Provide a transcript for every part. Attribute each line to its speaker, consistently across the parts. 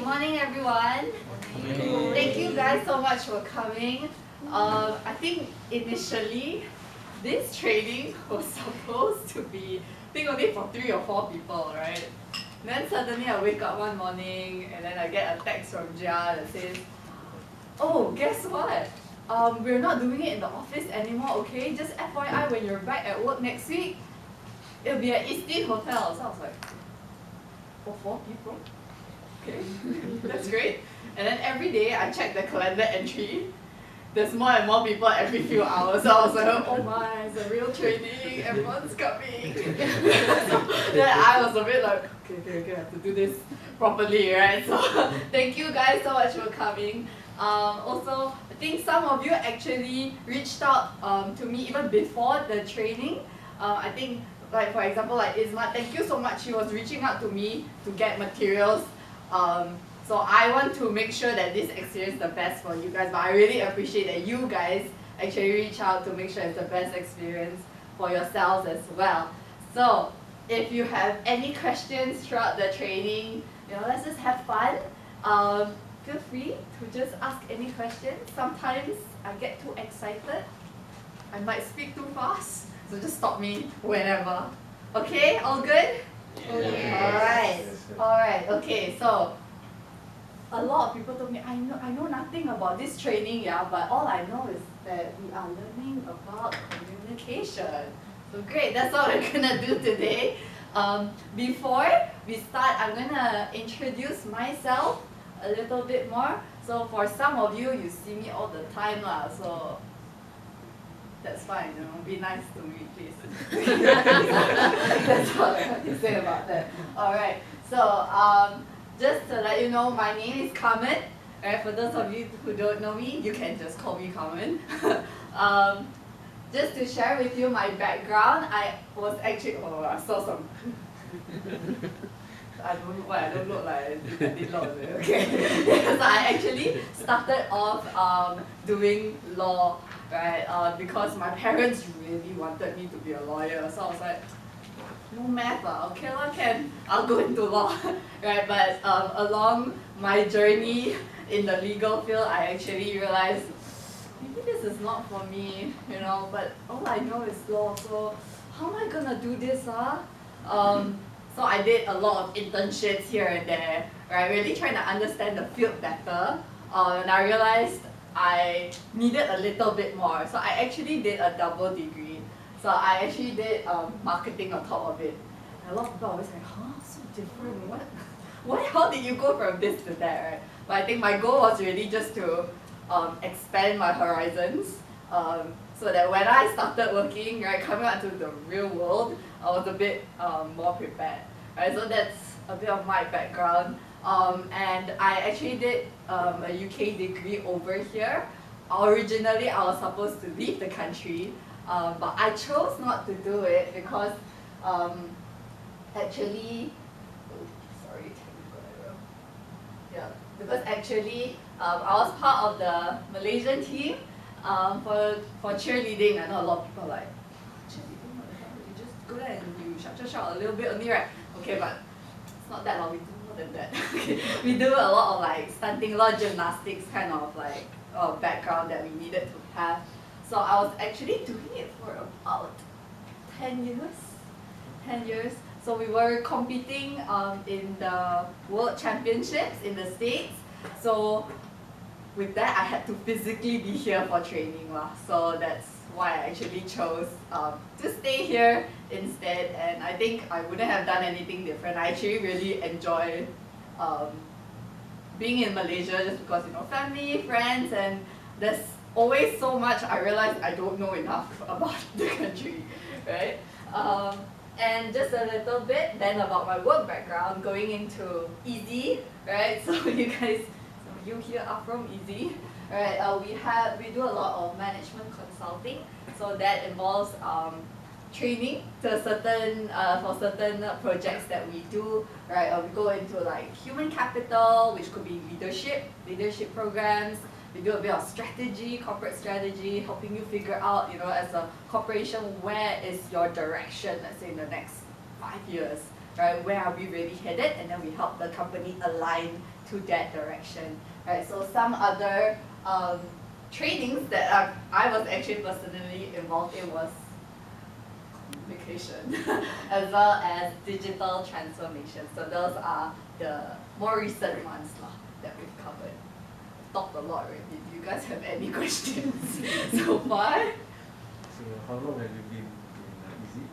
Speaker 1: morning, everyone. Thank you guys so much for coming. I think initially this training was supposed to be, I think only for 3 or 4 people, right? Then suddenly I wake up one morning and then I get a text from Jaya that says, "Oh, guess what? We're not doing it in the office anymore, okay? Just FYI, when you're back at work next week, it'll be at Eastin Hotel." So I was like, for 4 people? Okay, that's great. And then every day I check the calendar entry. There's more and more people every few hours. So I was like, oh my, it's a real training, everyone's coming. So then I was a bit like, okay, I have to do this properly, right? So thank you guys so much for coming. Also, I think some of you actually reached out to me even before the training. I think, like for example, like Isma, thank you so much. She was reaching out to me to get materials. So I want to make sure that this experience is the best for you guys, but I really appreciate that you guys actually reach out to make sure it's the best experience for yourselves as well. So if you have any questions throughout the training, let's just have fun. Feel free to just ask any questions. Sometimes I get too excited. I might speak too fast, so just stop me whenever. Okay, all good? Yes. Alright, okay, so a lot of people told me, I know nothing about this training, but all I know is that we are learning about communication. So great, that's what we're gonna do today. Before we start, I'm gonna introduce myself a little bit more. So for some of you, you see me all the time, so that's fine, be nice to me, please. That's all I have to say about that. Alright, so just to let you know, my name is Carmen. Right, for those of you who don't know me, you can just call me Carmen. Just to share with you my background, I was actually, I saw some. I don't look like I did law, okay? So I actually started off doing law, right? Because my parents really wanted me to be a lawyer, so I was like, no math, okay, I'll go into law, right? But along my journey in the legal field, I actually realized maybe this is not for me, but all I know is law, so how am I gonna do this, So I did a lot of internships here and there, right? Really trying to understand the field better, and I realized I needed a little bit more. So I actually did a double degree. So I actually did marketing on top of it. And a lot of people always like, huh, so different, how did you go from this to that, right? But I think my goal was really just to expand my horizons, so that when I started working, right, coming out to the real world, I was a bit more prepared, right? So that's a bit of my background. And I actually did a UK degree over here. Originally, I was supposed to leave the country, but I chose not to do it because because actually I was part of the Malaysian team for cheerleading. I know a lot of people are like, cheerleading, what the hell? You just go there and you shout a little bit only, right? Okay, but it's not that long, we do more than that. We do a lot of like stunting, a lot of gymnastics kind of like background that we needed to have. So I was actually doing it for about 10 years. 10 years. So we were competing in the World Championships in the States. So with that, I had to physically be here for training. So that's why I actually chose to stay here instead. And I think I wouldn't have done anything different. I actually really enjoy being in Malaysia just because, family, friends, and there's always so much I realized I don't know enough about the country, right? And just a little bit then about my work background, going into Easy, right? So you here are from Easy, right? We do a lot of management consulting, so that involves training to for certain projects that we do, right? We go into like human capital, which could be leadership programs. We do a bit of strategy, corporate strategy, helping you figure out, as a corporation, where is your direction, let's say in the next 5 years, right? Where are we really headed? And then we help the company align to that direction, right? So some other trainings that I was actually personally involved in was communication as well as digital transformation. So those are the more recent ones that we've covered. Talked a lot already. Do you guys have any questions so far?
Speaker 2: So how long have you been in Easy?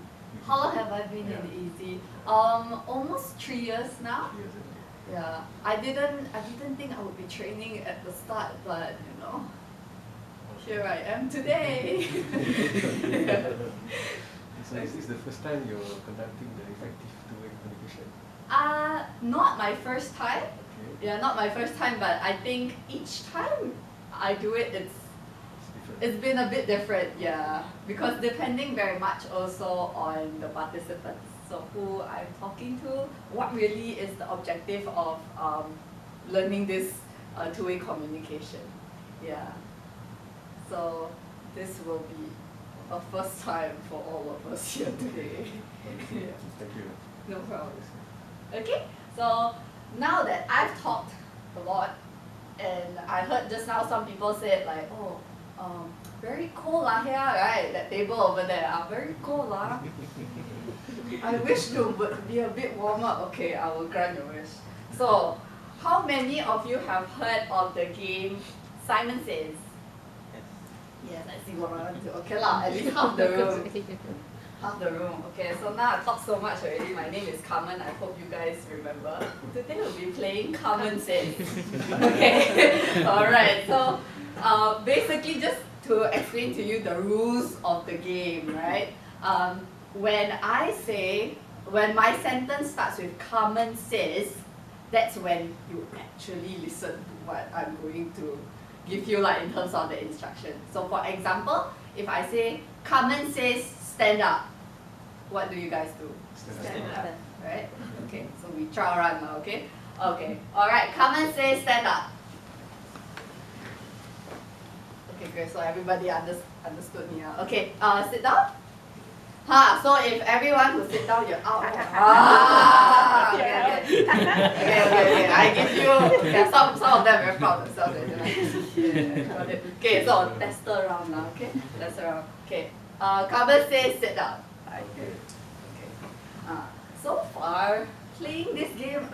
Speaker 1: How long have I been in Easy? Almost 3 years now.
Speaker 2: 3 years, okay.
Speaker 1: Yeah, I didn't think I would be training at the start, but you know, here I am today.
Speaker 2: So is this the first time you're conducting the effective two-way communication?
Speaker 1: Not my first time.
Speaker 2: Okay.
Speaker 1: Yeah, not my first time, but I think each time I do it, it's been a bit different, yeah. Because depending very much also on the participants. So who I'm talking to, what really is the objective of learning this two-way communication. Yeah. So this will be a first time for all of us here today. Yeah.
Speaker 2: Thank you.
Speaker 1: No problem. Okay, so now that I've talked a lot, and I heard just now some people said like, oh, very cold here, right? That table over there, very cold I wish to be a bit warmer. Okay, I will grant your wish. So, how many of you have heard of the game Simon Says? Yes, I see one or two. Okay lah, at least half the room. Half the room. Okay, so now I talked so much already. My name is Carmen. I hope you guys remember. Today we'll be playing Common Sense. Okay. Alright, so basically just to explain to you the rules of the game, right? When my sentence starts with Carmen says, that's when you actually listen to what I'm going to give you in terms of the instruction. So for example, if I say, Carmen says stand up, what do you guys do?
Speaker 2: Stand up.
Speaker 1: Right? Okay, so we try around now, okay? Okay, alright, Carmen says stand up. Okay, great, so everybody understood me. Okay, sit down. So if everyone who sit down, you're out. Okay. I give you. Yeah, some of them are very proud of themselves. Got it. Okay, so test around now. Okay, test around. Okay. Carmen says sit down. Okay. So far, playing this game,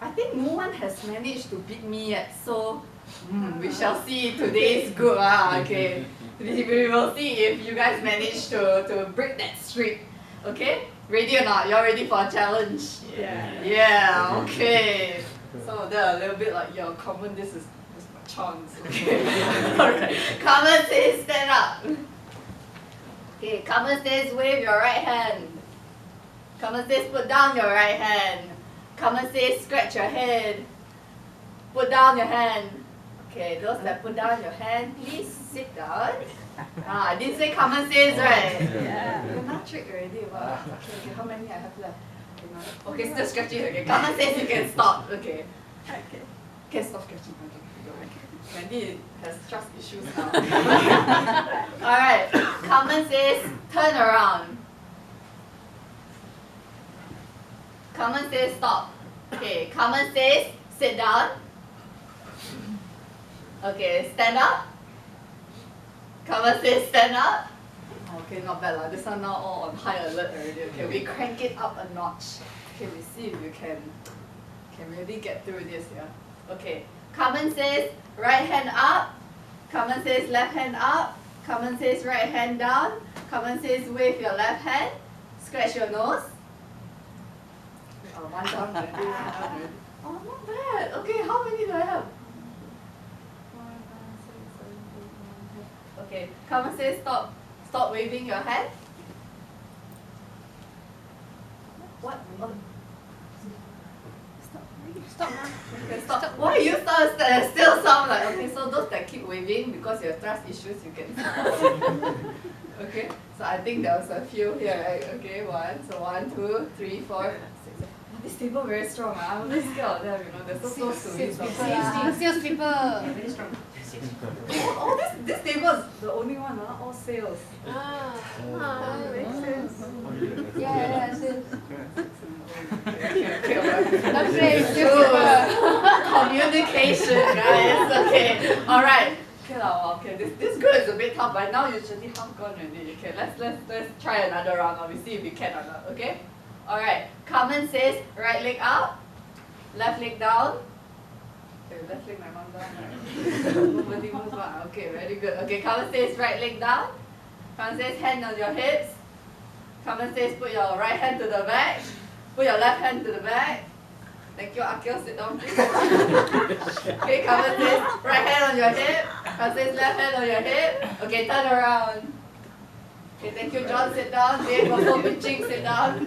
Speaker 1: I think no one has managed to beat me yet. So we shall see. Today's good. Okay. We will see if you guys manage to break that streak. Okay? Ready or not? You're ready for a challenge?
Speaker 3: Yeah.
Speaker 1: Yeah, okay. So they're a little bit like, yo, Common, this is my chance. Okay. Alright. Common says stand up. Okay, Common says wave your right hand. Common says put down your right hand. Common says scratch your head. Put down your hand. Okay, those that put down your hand, please sit down. I didn't say Common says, right?
Speaker 3: Yeah.
Speaker 1: You're not tricked already. Wow. Okay, how many I have left? Okay, still scratching. Okay, Common says you can stop. Okay.
Speaker 3: Okay.
Speaker 1: Can stop scratching. Okay. Wendy has trust issues now. Alright, Common says turn around. Common says stop. Okay, Common says sit down. Okay, stand up. Common says stand up. Okay, not bad lah. This one now all on high alert already. Okay, we crank it up a notch. Okay, we see if you can really get through this, yeah. Okay, Common says right hand up. Common says left hand up. Common says right hand down. Common says wave your left hand. Scratch your nose. One down already. Oh, not bad. Okay, how many do I have? Okay, Common says stop waving your hand. What? Oh. Stop now. Okay, stop. Why you stop? Still sound like, okay, so those that keep waving because you have trust issues, you can stop. Okay, so I think there was a few here, right? Okay, 1, 2, 3, 4, 6. This table very strong. I'm a bit scared of them, you know, they're so close to me.
Speaker 3: Salespeople.
Speaker 1: Very strong. this table is the only one, all sales.
Speaker 3: Makes sense.
Speaker 4: Yeah,
Speaker 1: Communication, guys. Okay. Alright. Okay, this girl is a bit tough, but now usually half gone already. Okay, let's try another round. We see if we can or not. Okay? Alright. Carmen says right leg up, left leg down. Okay, left leg my mom down, right? Nobody moves. Okay, very good. Okay, Carmen says right leg down. Carmen says hand on your hips. Carmen says put your right hand to the back. Put your left hand to the back. Thank you, Akil, sit down please. Okay, Carmen says right hand on your hip. Carmen says left hand on your hip. Okay, turn around. Okay, thank you, John, sit down. Dave, also pitching, sit down.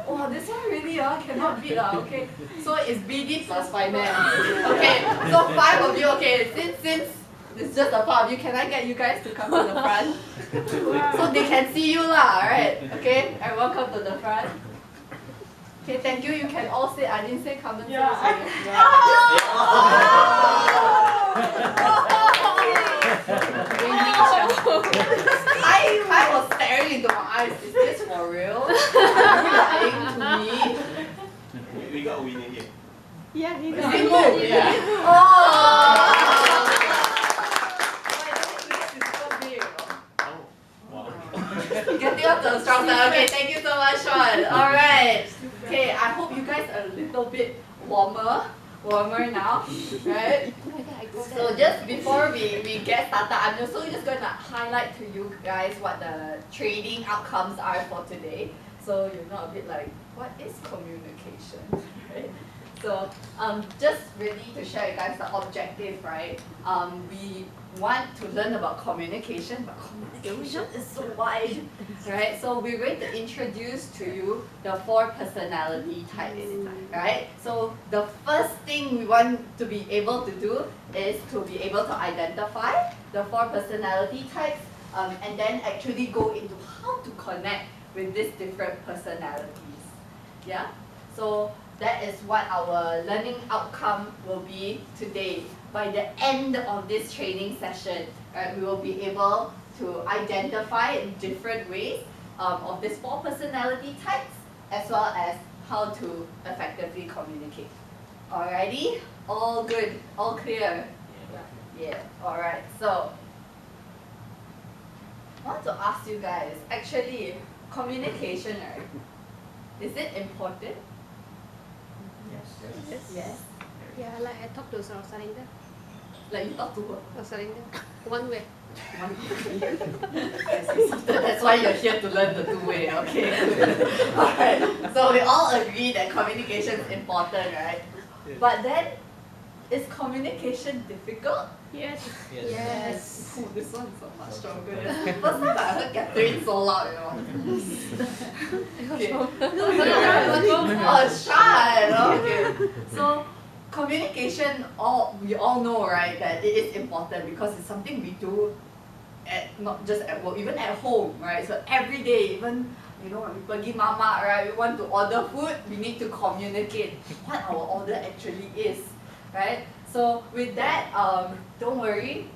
Speaker 1: Oh, this one really cannot beat. Okay, so it's BD plus finance. Okay, so 5 of you. Okay, since it's just the 5 of you, can I get you guys to come to the front? So they can see you lah, alright? Okay, everyone come to the front. Okay, thank you. You can all say. I didn't say come and say. I was staring into my eyes. Is this for real? Are you lying to me?
Speaker 5: We got a winner here.
Speaker 3: Yeah, he
Speaker 1: Is
Speaker 3: got
Speaker 1: it
Speaker 3: it.
Speaker 1: move?
Speaker 3: Yeah.
Speaker 1: Oh! Getting up to a strong start. Okay, thank you so much, Sean. Alright. Okay, I hope you guys are a little bit warmer now, right? So just before we get started, I'm also just going to highlight to you guys what the training outcomes are for today. So you're not a bit like, what is communication, right? So just really to share you guys the objective, right? We want to learn about communication, but communication is so wide, right? So we're going to introduce to you the 4 personality types, right? So the first thing we want to be able to do is to be able to identify the 4 personality types, and then actually go into how to connect with these different personalities. Yeah? So that is what our learning outcome will be today. By the end of this training session, we will be able to identify in different ways of these 4 personality types, as well as how to effectively communicate. Alrighty? All good? All clear? Yeah. Alright, so I want to ask you guys, actually, communication, right? Is it important? Yes.
Speaker 3: Yeah, like I talked to Sarinda.
Speaker 1: Like you talk to her?
Speaker 3: Sarinda. One way.
Speaker 1: That's why you're here to learn the 2-way, okay? Alright, so we all agree that communication is important, right? But then, is communication difficult?
Speaker 3: Yes.
Speaker 4: Yes.
Speaker 1: Oh, this one is so much stronger. First time I heard Catherine so loud, Okay. Oh, shy. Okay. So, communication, we all know, right, that it is important because it's something we do not just at work, even at home, right? So every day, even when we pergi mama, right, we want to order food, we need to communicate what our order actually is, right? So with that, don't worry,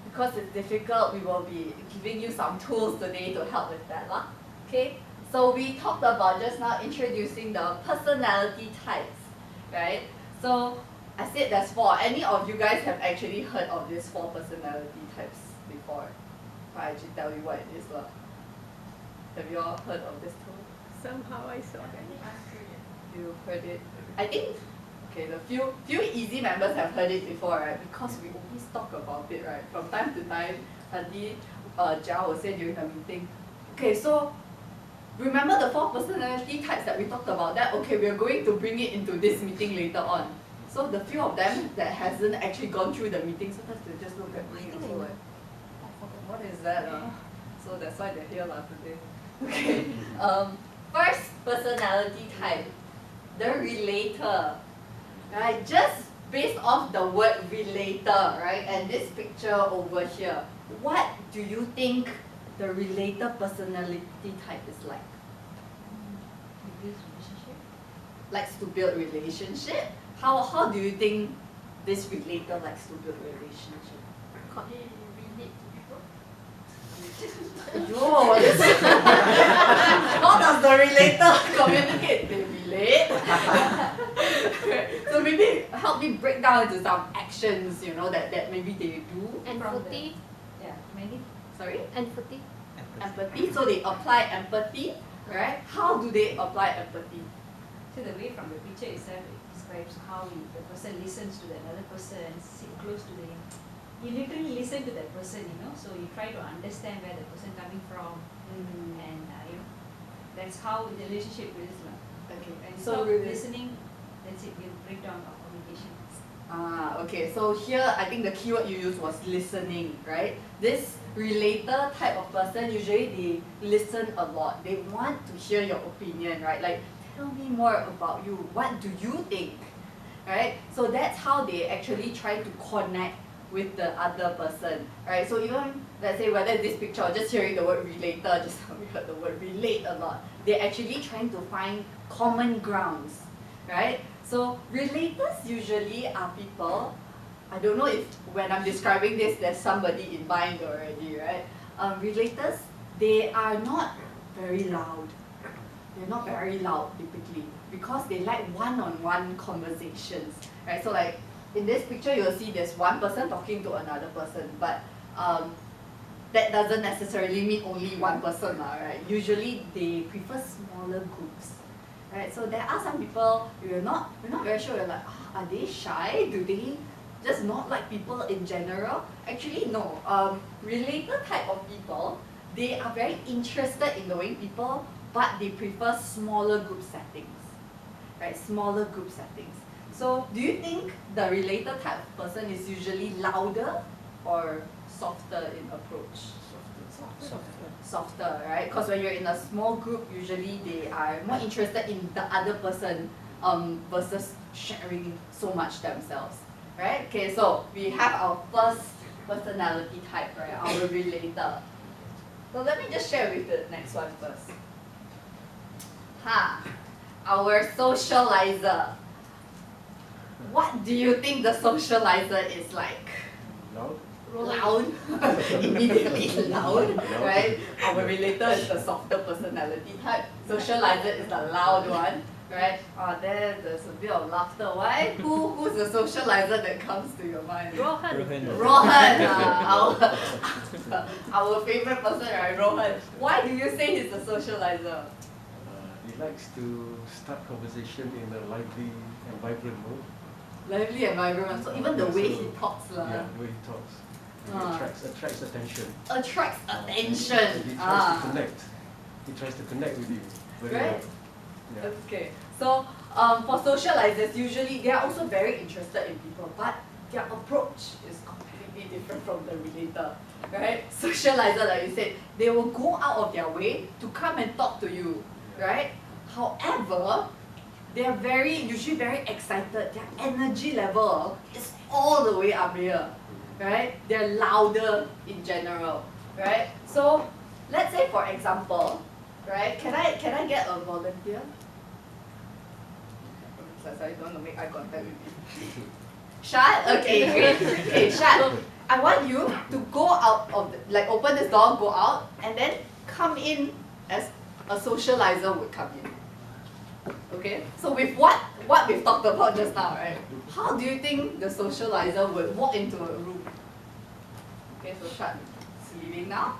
Speaker 1: because it's difficult, we will be giving you some tools today to help with that, lah. Okay? So we talked about just now introducing the personality types, right? So I said there's 4. Any of you guys have actually heard of these 4 personality types before? I actually tell you what it is, lah. Have you all heard of this tool?
Speaker 3: Somehow I saw it.
Speaker 1: You heard it? I think, okay, the few easy members have heard it before, right? Because we always talk about it, right? From time to time, Jia will say during the meeting, okay, so remember the 4 personality types that we talked about? That okay, we're going to bring it into this meeting later on. So the few of them that hasn't actually gone through the meeting, sometimes they just look at me and also like, what is that? So that's why they're here today. Okay. First personality type, the relator. Right? Just based off the word relator, right? And this picture over here, what do you think the relator personality type is like? Likes to build relationship. How do you think this relator likes to build relationship? No, how does the relator communicate? They relate. So maybe help me break down into some actions, that maybe they do.
Speaker 3: Empathy.
Speaker 4: Yeah, many.
Speaker 1: Sorry?
Speaker 3: Empathy.
Speaker 1: Empathy. So they apply empathy, right? How do they apply empathy?
Speaker 4: So the way from the picture itself it describes how the person listens to another person, sit close to them. You literally listen to that person, so you try to understand where the person coming from, and that's how the relationship is.
Speaker 1: Okay.
Speaker 4: And
Speaker 1: So
Speaker 4: so listening, that's it, you break down our communication.
Speaker 1: Okay. So here, I think the keyword you used was listening, right? This relator type of person, usually they listen a lot. They want to hear your opinion, right? Like, tell me more about you. What do you think? Right? So that's how they actually try to connect with the other person, right? So even, let's say, whether it's this picture or just hearing the word relator, just we heard the word relate a lot, they're actually trying to find common grounds, right? So relators usually are people, I don't know if when I'm describing this, there's somebody in mind already, right? Relators, they are not very loud. They're not very loud typically because they like one-on-one conversations, right? So like, in this picture, you'll see there's one person talking to another person, but that doesn't necessarily mean only one person, right? Usually, they prefer smaller groups, right? So there are some people we're not very sure. We're like, are they shy? Do they just not like people in general? Actually, no. Related type of people, they are very interested in knowing people, but they prefer smaller group settings, right? Smaller group settings. So, do you think the related type of person is usually louder or softer in approach? Softer, right? Because when you're in a small group, usually they are more interested in the other person versus sharing so much themselves, right? Okay, so we have our first personality type, right? Our relator. So let me just share with the next one first. Our socializer. What do you think the socializer is like? Loud. Immediately loud, right? Our relator is the softer personality type. Socializer is the loud one, right? There's a bit of laughter. Why? Who's the socializer that comes to your mind? Rohan, our favorite person, right? Rohan. Why do you say he's the socializer?
Speaker 2: He likes to start conversation in a lively and vibrant mode.
Speaker 1: Lively and vibrant. So even the way he talks,
Speaker 2: yeah, the way he talks. Attracts attention.
Speaker 1: Attracts attention.
Speaker 2: And he tries to connect. He tries to connect with you. Very
Speaker 1: Right.
Speaker 2: well. Yeah.
Speaker 1: Okay. So for socializers, usually they are also very interested in people, but their approach is completely different from the relator. Right? Socializer, like you said, they will go out of their way to come and talk to you. Right? However, they are usually very excited. Their energy level is all the way up here, right? They're louder in general, right? So let's say, for example, right? Can I get a volunteer? Sorry, don't want to make eye contact with me. Shad? Okay, great. Okay, Shad. I want you to go out of open this door, go out, and then come in as a socializer would come in. Okay, so with what we've talked about just now, right? How do you think the socializer would walk into a room? Okay, so Shad is leaving now.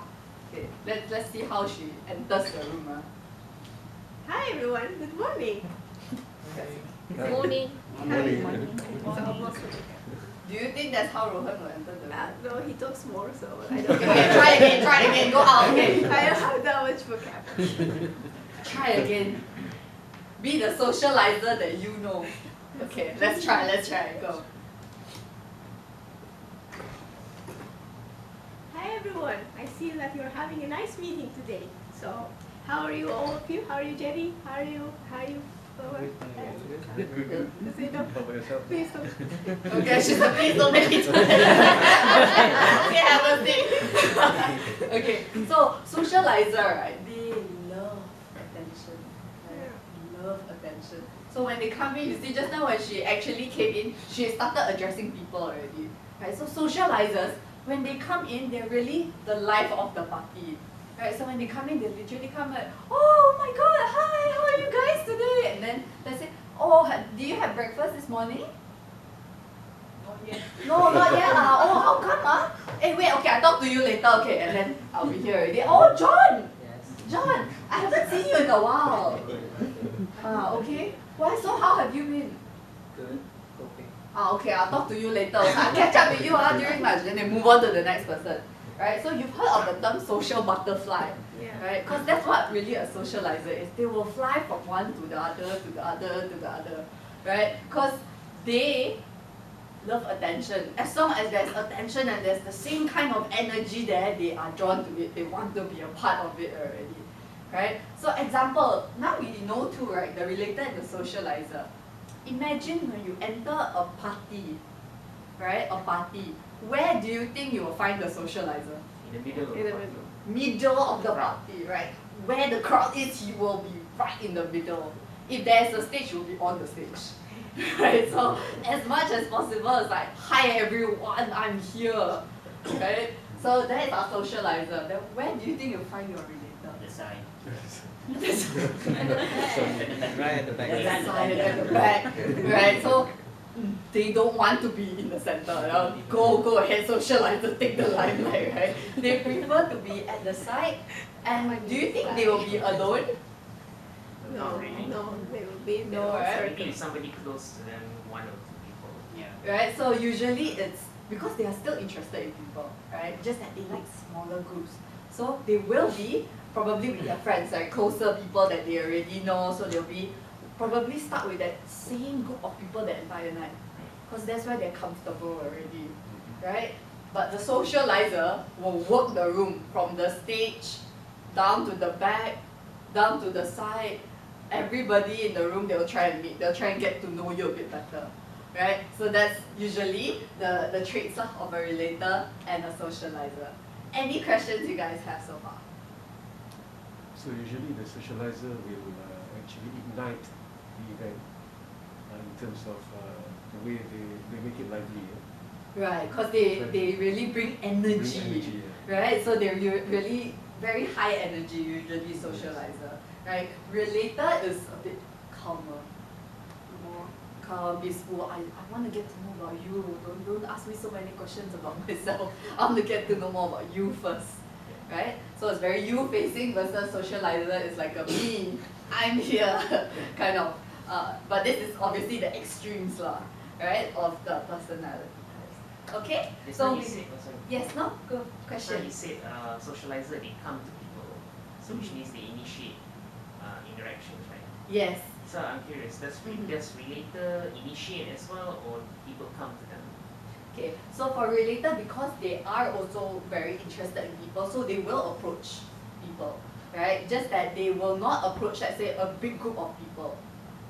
Speaker 1: Okay, let's see how she enters the room.
Speaker 3: Hi everyone, good morning.
Speaker 2: Good
Speaker 3: Morning.
Speaker 1: Do you think that's how Rohan will enter the room?
Speaker 3: No, he talks more, so I don't
Speaker 1: Okay, try again, go out, okay.
Speaker 3: I don't have that much vocab.
Speaker 1: Try again. Be the socializer that you know. Okay, let's try, go.
Speaker 3: Hi everyone, I see that you're having a nice meeting today. So, how are you, all of you? How are you, Jenny? How are you?
Speaker 2: Good. How about yourself?
Speaker 3: Please don't.
Speaker 1: Okay, she's a please don't make it. Okay, have a seat. Okay, so socializer, right? They love attention. Right? Love attention. So when they come in, you see just now when she actually came in, she started addressing people already. Right? So socializers, when they come in, they're really the life of the party. Right? So when they come in, they literally come like, oh my god, hi, how are you guys today? And then they say, oh, do you have breakfast this morning?
Speaker 4: Not yet.
Speaker 1: No, not yet. Oh, how come? Hey, wait, okay, I'll talk to you later, okay, and then I'll be here already. Oh, John! John, I haven't seen you in a while. Okay. Why, so how have you been?
Speaker 6: Good. Okay.
Speaker 1: Okay, I'll talk to you later. I'll catch up with you during lunch, then they move on to the next person. Right? So you've heard of the term social butterfly,
Speaker 3: Yeah.
Speaker 1: right? Because that's what really a socializer is. They will fly from one to the other, to the other, to the other, right? Because they love attention. As long as there's attention and there's the same kind of energy there, they are drawn to it. They want to be a part of it already, right? So example, now we know too, right? The relator and the socializer. Imagine when you enter a party, right? A party. Where do you think you will find the socializer?
Speaker 6: In the middle of
Speaker 3: In the
Speaker 6: the party.
Speaker 1: Middle of the party, right? Where the crowd is, he will be right in the middle. If there's a stage, he will be on the stage. Right? So as much as possible, it's like, hi everyone, I'm here. Right? So that is our socializer. Then where do you think you'll find your relator?
Speaker 7: The sign.
Speaker 6: Right at the back.
Speaker 1: The side at the back. Right? So they don't want to be in the center. Go ahead, socializer, take the limelight, right? They prefer to be at the side. And do you think they will be alone?
Speaker 3: No,
Speaker 6: really.
Speaker 3: no, they will be in
Speaker 1: No,
Speaker 3: the
Speaker 1: right?
Speaker 3: circle.
Speaker 6: Maybe somebody close to them, one or two people.
Speaker 7: Yeah.
Speaker 1: Right? So usually it's because they are still interested in people, right? Just that they like smaller groups. So they will be probably with their friends, like closer people that they already know. So they'll be probably start with that same group of people the entire night. Because that's why they're comfortable already, right? But the socializer will work the room from the stage down to the back, down to the side. Everybody in the room, they'll try and meet. They'll try and get to know you a bit better, right? So that's usually the traits of a relator and a socializer. Any questions you guys have so far?
Speaker 2: So usually the socializer will actually ignite the event in terms of the way they make it lively.
Speaker 1: Right, because they really bring energy,
Speaker 2: Bring energy,
Speaker 1: right? So they're really very high energy, usually socializer, right? Relator is a bit calmer, more calm, peaceful. I want to get to know about you. Don't ask me so many questions about myself. I want to get to know more about you first, right? So it's very you-facing versus socializer is like a me, I'm here kind of. But this is obviously the extremes lah, right, of the personality types. Okay,
Speaker 6: Just
Speaker 1: so
Speaker 6: now you said,
Speaker 1: yes, no, go
Speaker 6: just now
Speaker 1: question.
Speaker 6: you said socializer, they come to people. So which means they initiate interactions, right?
Speaker 1: Yes.
Speaker 6: So I'm curious, does relator initiate as well, or people come to them?
Speaker 1: Okay, so for relator, because they are also very interested in people, so they will approach people, right? Just that they will not approach, let's say, a big group of people,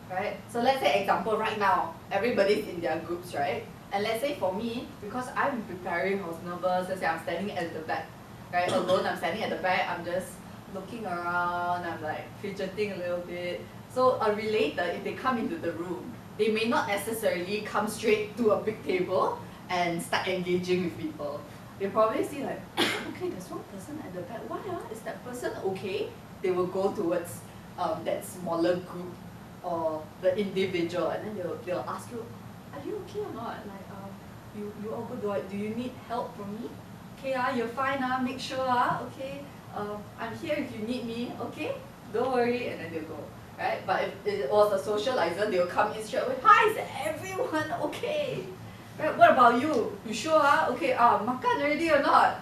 Speaker 1: right? So let's say, example, right now, everybody's in their groups, right? And let's say for me, because I'm preparing, I was nervous, let's say I'm standing at the back, right? Alone, I'm standing at the back, I'm just looking around, I'm like fidgeting a little bit. So a relator, if they come into the room, they may not necessarily come straight to a big table and start engaging with people. They probably see like, okay, there's one person at the back. Why is that person okay? They will go towards that smaller group or the individual, and then they'll ask you, are you okay or not? Like, you all good? Do you need help from me? Okay, you're fine. Make sure. Okay, I'm here if you need me. Okay, don't worry, and then they'll go. Right? But if it was a socializer, they'll come in straight away. Hi, is everyone okay? Right, what about you? You sure? Okay, makan already or not?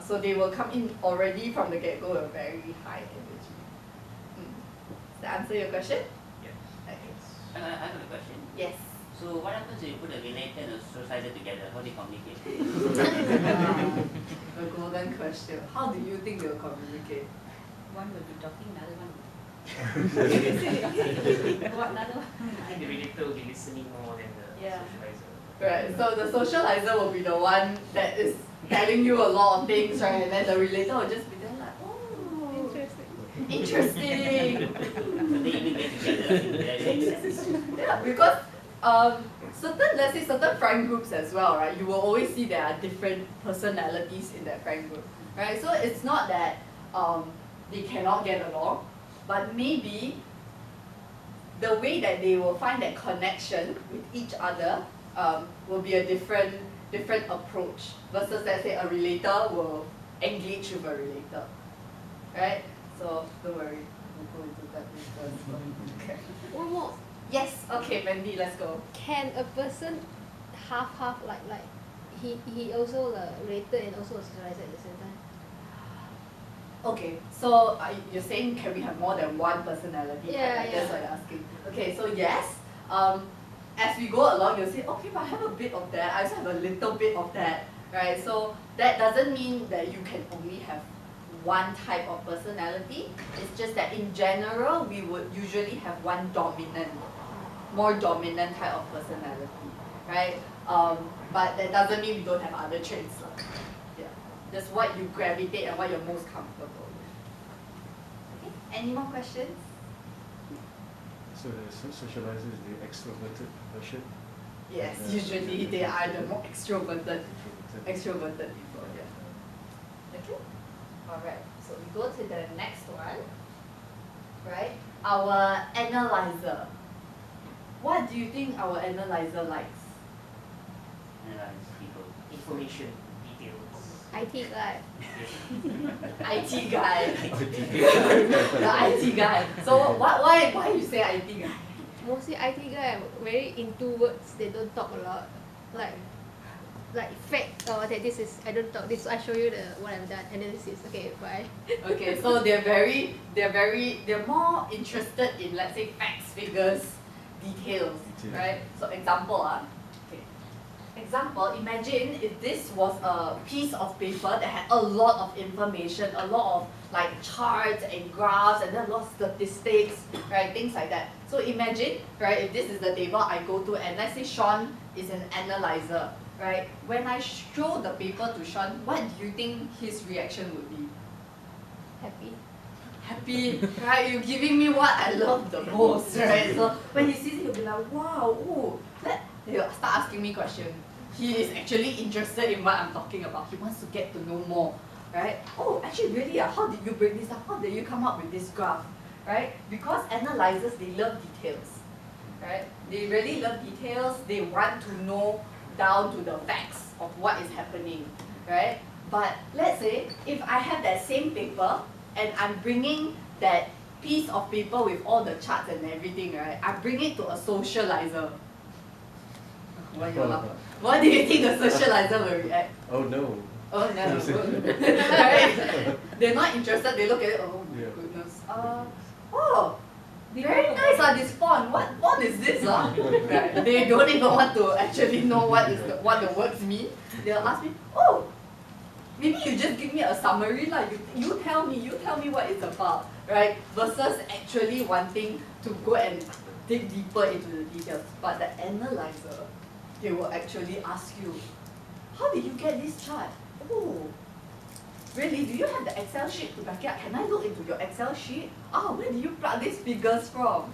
Speaker 1: So they will come in already from the get-go with very high energy. Does that answer your question?
Speaker 6: Yeah.
Speaker 1: Okay.
Speaker 7: I have a question.
Speaker 1: Yes.
Speaker 7: So what happens if you put a relator and a socializer together? How do you communicate?
Speaker 1: The golden question. How do you think they'll communicate?
Speaker 4: One will be talking, another one will
Speaker 6: What another one? I think the relator will be listening more than the
Speaker 4: Yeah.
Speaker 6: socializer.
Speaker 1: Right, so the socializer will be the one that is telling you a lot of things, right? And then the relator will just be there like, oh,
Speaker 3: Interesting.
Speaker 1: interesting.
Speaker 7: They even get together. That makes sense.
Speaker 1: Yeah, because let's say certain friend groups as well, right? You will always see there are different personalities in that friend group, right? So it's not that they cannot get along, but maybe the way that they will find that connection with each other will be a different approach versus, let's say, a relator will engage with a relator, right? So don't worry, we'll go into that later as well. Okay.
Speaker 3: One more.
Speaker 1: Yes. Okay, Wendy, let's go.
Speaker 3: Can a person half like he also related and also a socializer at the same time?
Speaker 1: Okay, so you're saying can we have more than one personality?
Speaker 3: Yeah,
Speaker 1: That's what you're asking. Okay, so yes. As we go along, you'll say, okay, but I have a bit of that. I also have a little bit of that, right? So that doesn't mean that you can only have one type of personality. It's just that in general, we would usually have one more dominant type of personality, right? But that doesn't mean we don't have other traits. Yeah, just what you gravitate and what you're most comfortable with. Okay, any more questions?
Speaker 2: So the socializer is the extroverted version?
Speaker 1: Yes,
Speaker 2: And,
Speaker 1: usually they are the more extroverted
Speaker 2: Extroverted.
Speaker 1: people, yeah. Okay, alright, so we go to the next one, right? Our analyzer. What do you think our analyzer likes?
Speaker 7: Analyze people.
Speaker 6: Information, details.
Speaker 3: IT guy.
Speaker 1: IT guy. The IT guy. So why you say IT guy?
Speaker 3: Mostly IT guy very into words. They don't talk a lot. Like fact or that this is I don't talk this I show you what I've done and then this is okay bye.
Speaker 1: Okay, so they're more interested in, let's say, facts, figures, details, right? So example, example, imagine if this was a piece of paper that had a lot of information, a lot of like charts and graphs and then a lot of statistics, right? Things like that. So imagine, right, if this is the table I go to and let's say Sean is an analyzer, right? When I show the paper to Sean, what do you think his reaction would be?
Speaker 3: Happy.
Speaker 1: Happy, right? You're giving me what I love the most, right? So when he sees it, he'll be like, wow, ooh, he'll start asking me questions. He is actually interested in what I'm talking about. He wants to get to know more, right? Oh, actually, really, how did you break this up? How did you come up with this graph, right? Because analyzers, they love details, right? They really love details. They want to know down to the facts of what is happening, right? But let's say if I have that same paper and I'm bringing that piece of paper with all the charts and everything, right? I bring it to a socializer. What do you think the socializer will react?
Speaker 2: Oh no.
Speaker 1: Oh no. Right? They're not interested, they look at it, oh my goodness. Oh, very nice this font. What font is this? Right? They don't even want to actually know what the words mean. They'll ask me, oh, maybe you just give me a summary, like you tell me what it's about, right? Versus actually wanting to go and dig deeper into the details. But the analyzer, they will actually ask you, how did you get this chart? Oh, really? Do you have the Excel sheet to back it up? Can I look into your Excel sheet? Where do you plug these figures from?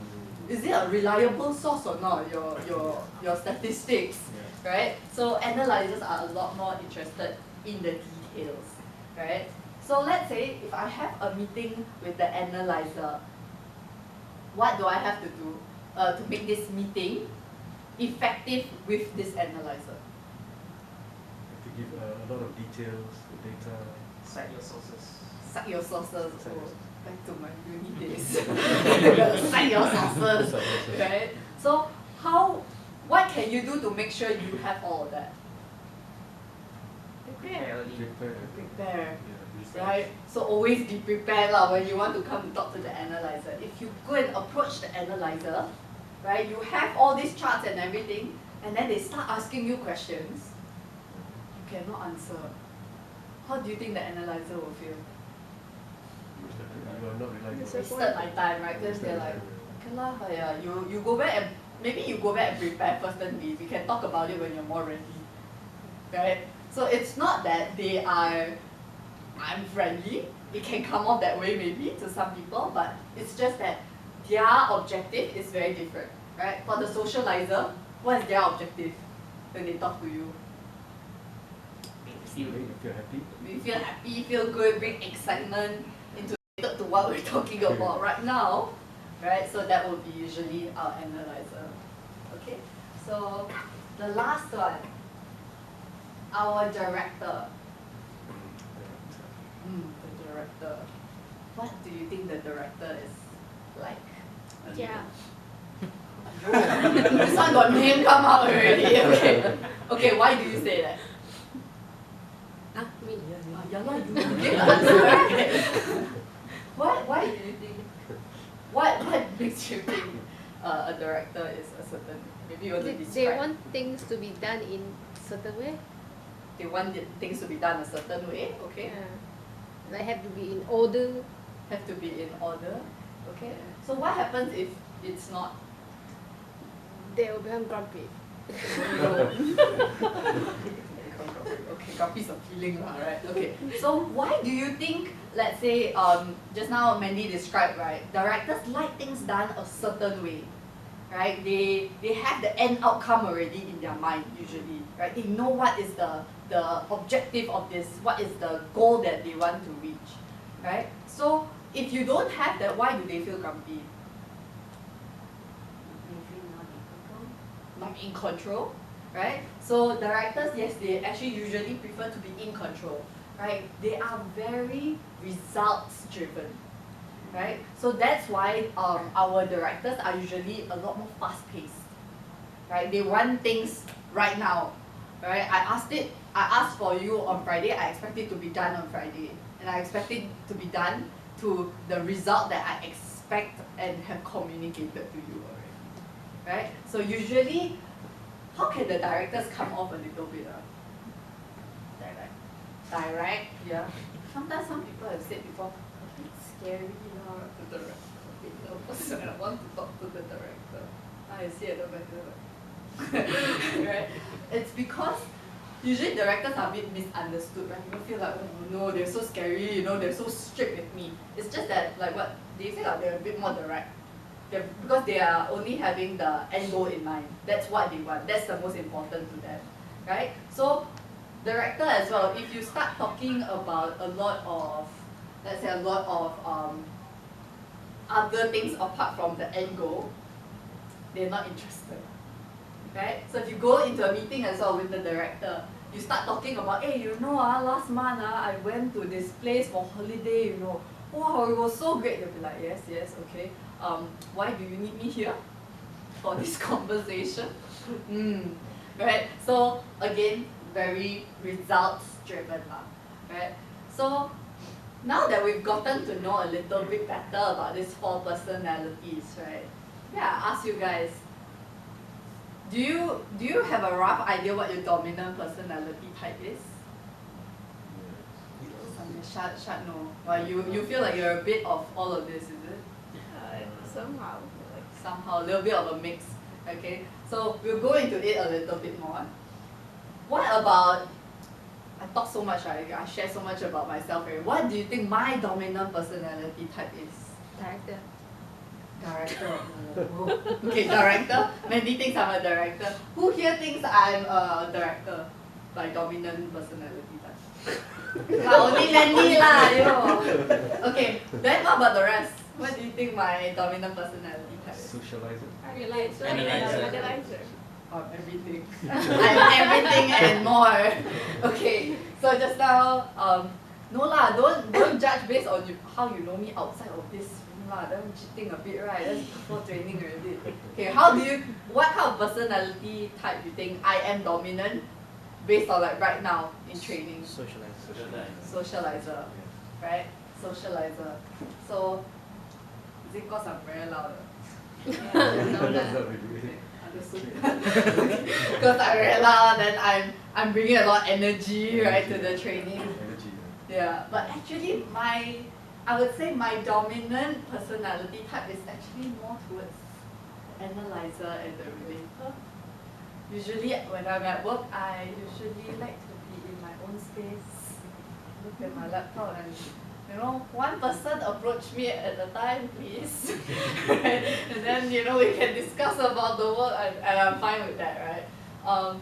Speaker 1: Is it a reliable source or not? Your statistics, right? So analyzers are a lot more interested in the details, right? So let's say if I have a meeting with the analyzer, what do I have to do to make this meeting effective with this analyzer?
Speaker 2: To give a lot of details, the data.
Speaker 6: Cite your sources.
Speaker 1: Cite your sources.
Speaker 2: Cite your sources.
Speaker 1: Back to my uni days. Cite your sources, right? So what can you do to make sure you have all of that?
Speaker 3: Prepare.
Speaker 1: Prepare.
Speaker 2: Yeah,
Speaker 1: Right? So always be prepared when you want to come and talk to the analyzer. If you go and approach the analyzer, right, you have all these charts and everything, and then they start asking you questions, you cannot answer. How do you think the analyzer will feel?
Speaker 2: You are not relying on
Speaker 1: Wasted my time, right? Because they're like, okay lah, you go back and maybe you go back and prepare first, then we can talk about it when you're more ready, right? So it's not that they are unfriendly. It can come off that way maybe to some people, but it's just that their objective is very different, right? For the socializer, What is their objective when they talk to you?
Speaker 2: You make you feel happy.
Speaker 1: We feel happy, feel good, bring excitement into to what we're talking about right now, right? So that will be usually our analyzer. Okay, so the last one, our director. The director. What do you think the director is like?
Speaker 3: Yeah.
Speaker 1: This one got name come out already. Okay. Okay, why do you say that?
Speaker 3: Me.
Speaker 1: Yeah lah, you gave the answer, right? Why do you think? What makes you think a director is a certain? Maybe you want to
Speaker 3: They
Speaker 1: describe.
Speaker 3: want things to be done in certain way.
Speaker 1: They want things to be done a certain way. Okay.
Speaker 3: Like have to be in order.
Speaker 1: Have to be in order. Okay. So what happens if it's not?
Speaker 3: They will become grumpy.
Speaker 1: Okay, grumpy is a feeling lah, right? Okay. So why do you think, let's say, just now Mandy described, right? Directors like things done a certain way, right? They have the end outcome already in their mind usually, right? They know what is the objective of this, what is the goal that they want to reach, right? So if you don't have that, why do they feel grumpy? Not in control, right? So directors, yes, they actually usually prefer to be in control, right? They are very results driven, right? So that's why our directors are usually a lot more fast paced, right? They want things right now, right? I asked for you on Friday, I expect it to be done on Friday, and I expect it to be done to the result that I expect and have communicated to you already. Right? So usually, how can the directors come off a little bit? Direct, yeah. Sometimes some people have said before, a bit scary lah to the director. I want to talk to the director. I see it better. Right? It's because usually directors are a bit misunderstood, right? People feel like, oh no, they're so scary, you know, they're so strict with me. It's just that, like what, they feel like they're a bit more direct. Because they are only having the end goal in mind. That's what they want. That's the most important to them, right? So, director as well, if you start talking about a lot of, let's say a lot of other things apart from the end goal, they're not interested, right? So if you go into a meeting as well with the director, you start talking about, hey, you know, last month I went to this place for holiday, you know, wow, it was so great. They'll be like, yes, yes, okay. Why do you need me here for this conversation? Right? So again, very results driven, right? So now that we've gotten to know a little bit better about these 4 personalities, right? Yeah, I ask you guys, do you have a rough idea what your dominant personality type is? Shut no. Well, you feel like you're a bit of all of this, is it? Somehow, a little bit of a mix. Okay, so we'll go into it a little bit more. What about, I talk so much, right? I share so much about myself, right? What do you think my dominant personality type is?
Speaker 3: Director.
Speaker 1: Director. Oh. Okay, director. Mandy thinks I'm a director. Who here thinks I'm a director by dominant personality type? Only Mandy lah, yo. Okay, then what about the rest? What do you think my dominant personality type is?
Speaker 2: Socializer.
Speaker 7: Analyzer.
Speaker 1: Everything. I'm everything and more. Okay, so just now, no lah, don't judge based on how you know me outside of this room lah. Then cheating a bit, right? That's before training already. Okay, what kind of personality type you think I am dominant based on like right now in training? Socializer, right? Socializer. So, is it because I'm very loud? Because I'm very loud, then I'm bringing a lot of energy, right, to the training. Yeah, but actually I would say my dominant personality type is actually more towards analyzer and the relator. Usually when I'm at work, I usually like to be in my own space, look at my laptop and, you know, one person approach me at a time, please. Right? And then, you know, we can discuss about the work, and I'm fine with that, right?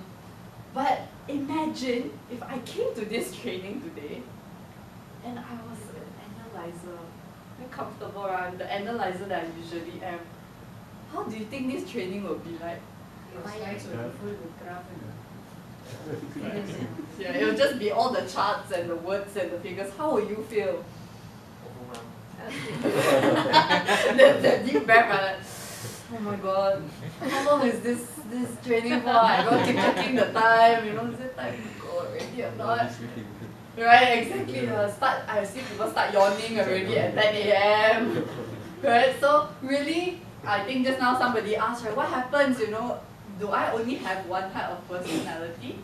Speaker 1: But imagine if I came to this training today and I was an analyzer. Very comfortable, right? I'm the analyzer that I usually am. How do you think this training will be like?
Speaker 4: Your slides will be full with graph and figures and
Speaker 1: Yeah, it will just be all the charts and the words and the figures. How will you feel?
Speaker 7: Overwhelmed.
Speaker 1: The deep breath, right? Oh my god, how long is this training for? I don't keep checking the time, you know, is it time to go already or not? Right, exactly. I see people start yawning already at 10 a.m. Right, so really, I think just now somebody asked, right, what happens, you know, do I only have one type of personality?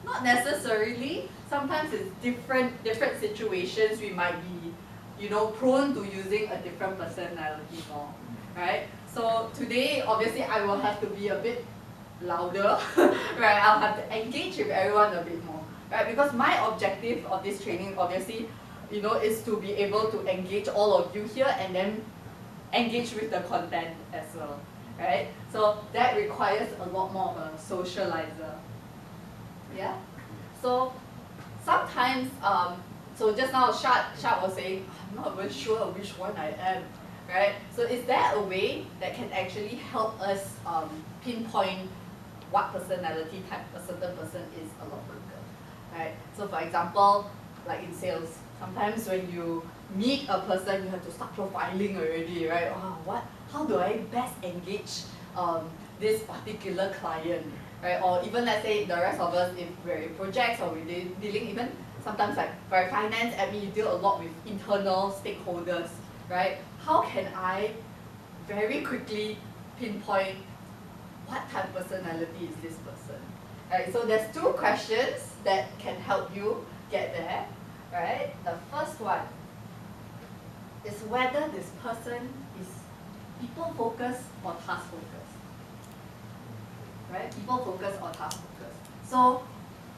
Speaker 1: Not necessarily. Sometimes it's different situations we might be, you know, prone to using a different personality more, right? So today, obviously, I will have to be a bit louder, right? I'll have to engage with everyone a bit more, right? Because my objective of this training, obviously, you know, is to be able to engage all of you here and then engage with the content as well, right? So that requires a lot more of a socializer. Yeah. So sometimes, so just now Shad was saying, I'm not even sure which one I am, right? So is there a way that can actually help us pinpoint what personality type a certain person is a lot quicker, right? So for example, like in sales, sometimes when you meet a person, you have to start profiling already, right? Oh, how do I best engage this particular client, right? Or even let's say the rest of us, if we're in projects or we're dealing even sometimes like for finance, admin, you deal a lot with internal stakeholders, right? How can I very quickly pinpoint what type of personality is this person? Right, so there's two questions that can help you get there, right? The first one is whether this person is people focused or task focused, right? People focused or task focused. So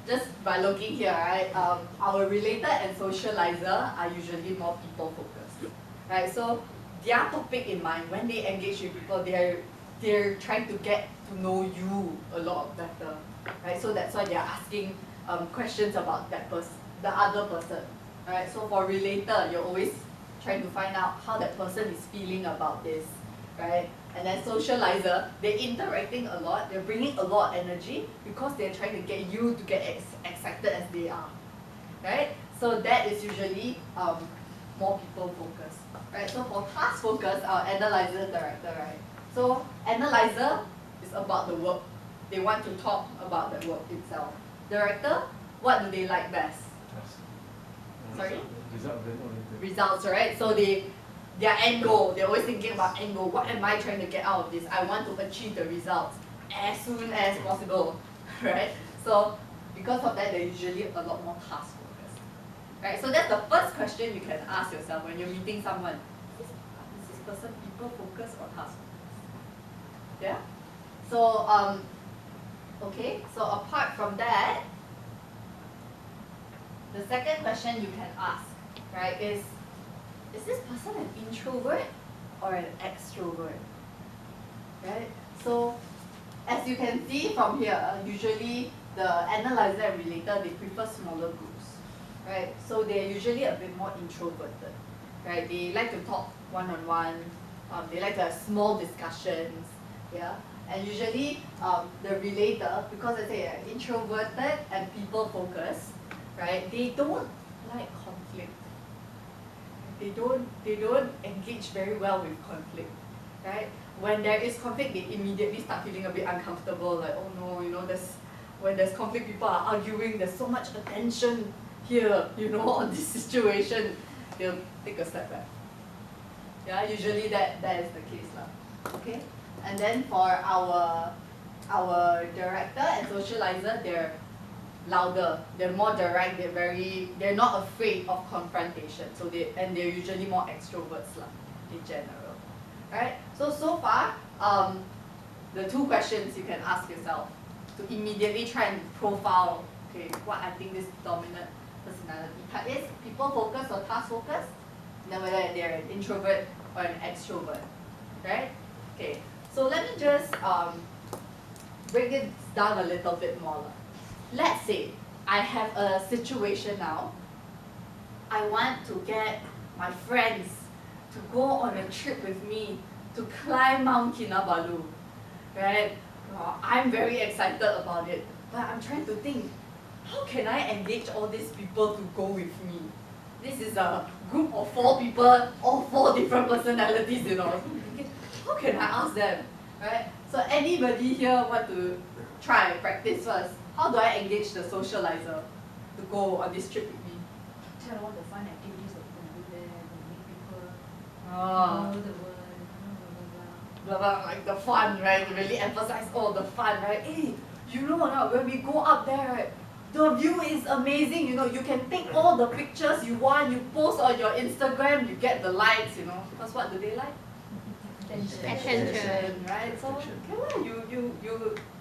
Speaker 1: just by looking here, right, our relator and socializer are usually more people focused, right? So their topic in mind, when they engage with people, they're trying to get to know you a lot better, right? So that's why they're asking questions about that person, the other person, right? So for relator, you're always trying to find out how that person is feeling about this, right? And then socializer, they're interacting a lot, they're bringing a lot of energy because they're trying to get you to get excited as they are, right? So that is usually more people focused, right? So for task focus, our analyzer director, right? So analyzer is about the work. They want to talk about the work itself. Director, what do they like best? Sorry? Results, right? So their end goal, they're always thinking about end goal. What am I trying to get out of this? I want to achieve the results as soon as possible, right? So because of that, they're usually a lot more task focused, right? So that's the first question you can ask yourself when you're meeting someone. Is this person people focused or task focused? Yeah? So, okay, so apart from that, the second question you can ask, right, is this person an introvert or an extrovert? Right? So as you can see from here, usually the analyzer and relator, they prefer smaller groups. Right? So they're usually a bit more introverted. Right? They like to talk one-on-one, they like to have small discussions. Yeah? And usually the relator, because I say introverted and people focused, right? They don't like conflict. They don't engage very well with conflict, right? When there is conflict, they immediately start feeling a bit uncomfortable, like, oh no, you know, when there's conflict, people are arguing, there's so much attention here, you know, on this situation, they'll take a step back. Yeah, usually that is the case lah. Okay? And then for our director and socializer, they're louder, they're more direct, they're not afraid of confrontation. So they're usually more extroverts lah, in general. Right? So far, the two questions you can ask yourself to immediately try and profile, okay, what I think this dominant personality type is. People focused or task focused. Then whether they're an introvert or an extrovert, right? Okay, so let me just break it down a little bit more. Let's say I have a situation now. I want to get my friends to go on a trip with me to climb Mount Kinabalu, right? I'm very excited about it, but I'm trying to think, how can I engage all these people to go with me? This is a group of 4 people, all 4 different personalities, you know. How can I ask them, right? So anybody here want to try and practice first? How do I engage the socializer to go on this trip with me?
Speaker 4: Tell all the fun activities that you're going to do there, going to meet people,
Speaker 1: Oh.
Speaker 4: know the world,
Speaker 1: Blah, blah, like the fun, right? To really emphasize all the fun, right? Hey, you know or not, when we go up there, right, the view is amazing, you know, you can take all the pictures you want, you post on your Instagram, you get the likes, you know. Because what do they like?
Speaker 3: Attention.
Speaker 1: Right? So, okay lah,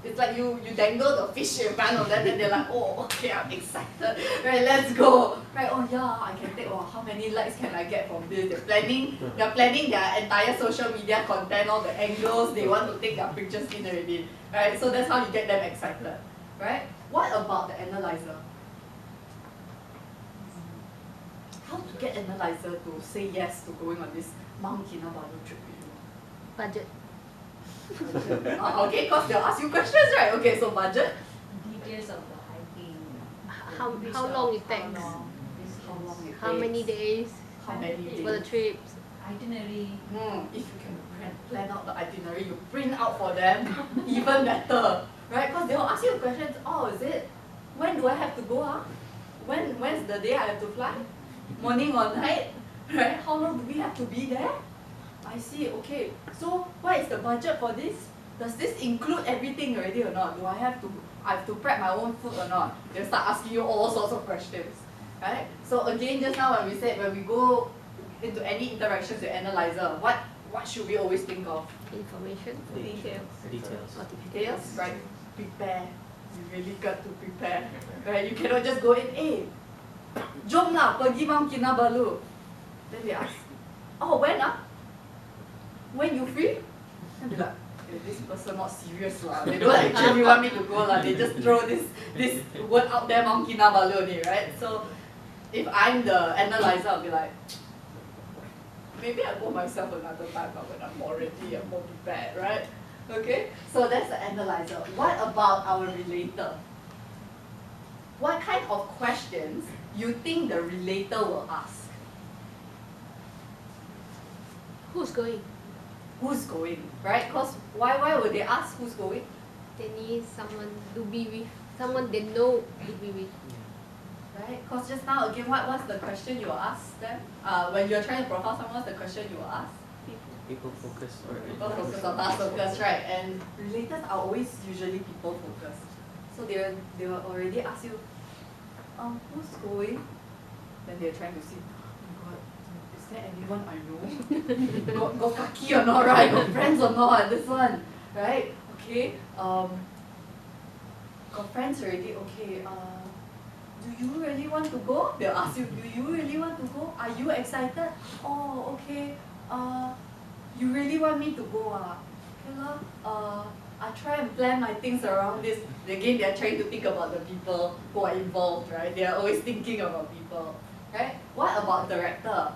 Speaker 1: it's like you dangle the fish in front of them and they're like, oh, okay, I'm excited, right, let's go. Right, oh yeah, I can take, oh, how many likes can I get from this? They're planning their entire social media content, all the angles they want to take their pictures in already. Right, so that's how you get them excited. Right? What about the analyzer? How to get analyzer to say yes to going on this Mount Kinabalu trip with you?
Speaker 3: Budget.
Speaker 1: Okay, because they'll ask you questions, right? Okay, so budget.
Speaker 4: details of the hiking.
Speaker 3: How long it takes? How many days
Speaker 1: How many days?
Speaker 3: for the trips?
Speaker 4: Itinerary.
Speaker 1: If you can plan out the itinerary, you print out for them, even better, right? Because they'll ask you questions. Oh, is it? When do I have to go? When's the day I have to fly? Morning or night? Right? How long do we have to be there? I see. Okay. So what is the budget for this? Does this include everything already or not? Do I have to prep my own food or not? They'll start asking you all sorts of questions, right? So again, just now when we said when we go into any interactions with analyzer, what should we always think of?
Speaker 3: Information.
Speaker 7: Details.
Speaker 1: Details, right? Prepare. You really got to prepare, right? You cannot just go in, jom lah pergi Mount Kinabalu. Then they ask, oh, when When you free? And they're like, this person not serious lah. They don't actually want me to go lah. They just throw this word out there, Mount Kinabalu only, right? So if I'm the analyzer, I'll be like, maybe I'll go myself another time, but when I'm more ready, I'm more prepared, right? Okay, so that's the analyzer. What about our relator? What kind of questions you think the relator will ask?
Speaker 3: Who's going?
Speaker 1: Who's going, right? Because why would they ask who's going?
Speaker 3: They need someone to be with, someone they know to be with.
Speaker 1: Right? Because just now, again, what's the question you will ask them? When you're trying to profile someone, what's the question you will ask?
Speaker 7: People focus or
Speaker 1: People focus or task focus, right? And relators are always usually people focused. So they will already ask you, who's going? Then they're trying to see, oh my god, is there anyone I know? got kaki or not, right? Got friends or not? This one, right? Okay. Got friends already. Okay. Do you really want to go? They'll ask you, do you really want to go? Are you excited? Oh, okay. You really want me to go? Okay lah. I try and plan my things around this. Again, they're trying to think about the people who are involved, right? They're always thinking about people, right? What about director?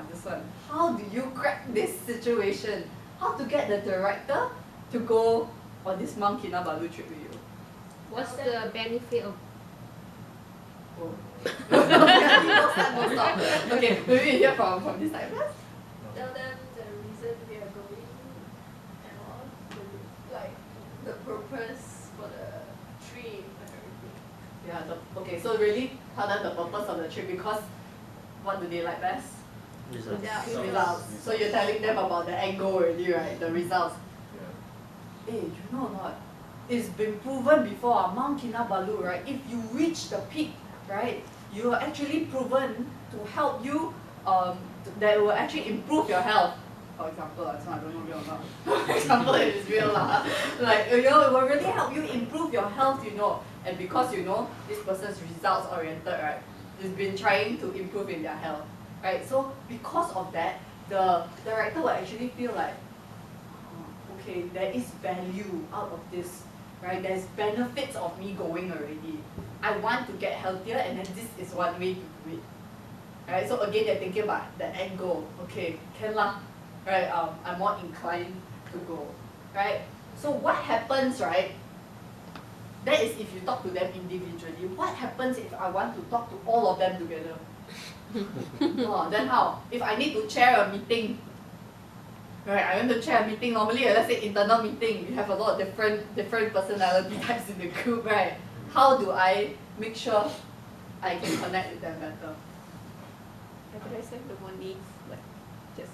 Speaker 1: This one. How do you crack this situation? How to get the director to go on this Mount Kinabalu trip with you?
Speaker 3: What's the benefit of?
Speaker 1: Oh. Okay, maybe you hear from this side first.
Speaker 8: Tell them the reason we are going and all, like the purpose for the trip and everything.
Speaker 1: Yeah, okay, so really tell them the purpose of the trip because what do they like best?
Speaker 7: results.
Speaker 8: Yeah.
Speaker 1: Results. So you're telling them about the end goal already, right? The results.
Speaker 2: Yeah.
Speaker 1: Hey, you know or not? It's been proven before, Mount Kinabalu, right? If you reach the peak, right, you are actually proven to help you, that will actually improve your health. For example, so I don't know real or not. For example, it is real lah. Like, you know, it will really help you improve your health, you know. And because you know this person's results oriented, right? has been trying to improve in their health, right? So because of that, the director will actually feel like, oh, okay, there is value out of this, right? There's benefits of me going already. I want to get healthier, and then this is one way to do it. Right? So again, they're thinking about the end goal. Okay, can lah, right? I'm more inclined to go, right? So what happens, right? That is if you talk to them individually. What happens if I want to talk to all of them together? Oh, then how? If I need to chair a meeting, right? I want to chair a meeting. Normally, let's say internal meeting, we have a lot of different personality types in the group, right? How do I make sure I can connect with them better?
Speaker 8: Address everyone needs, like just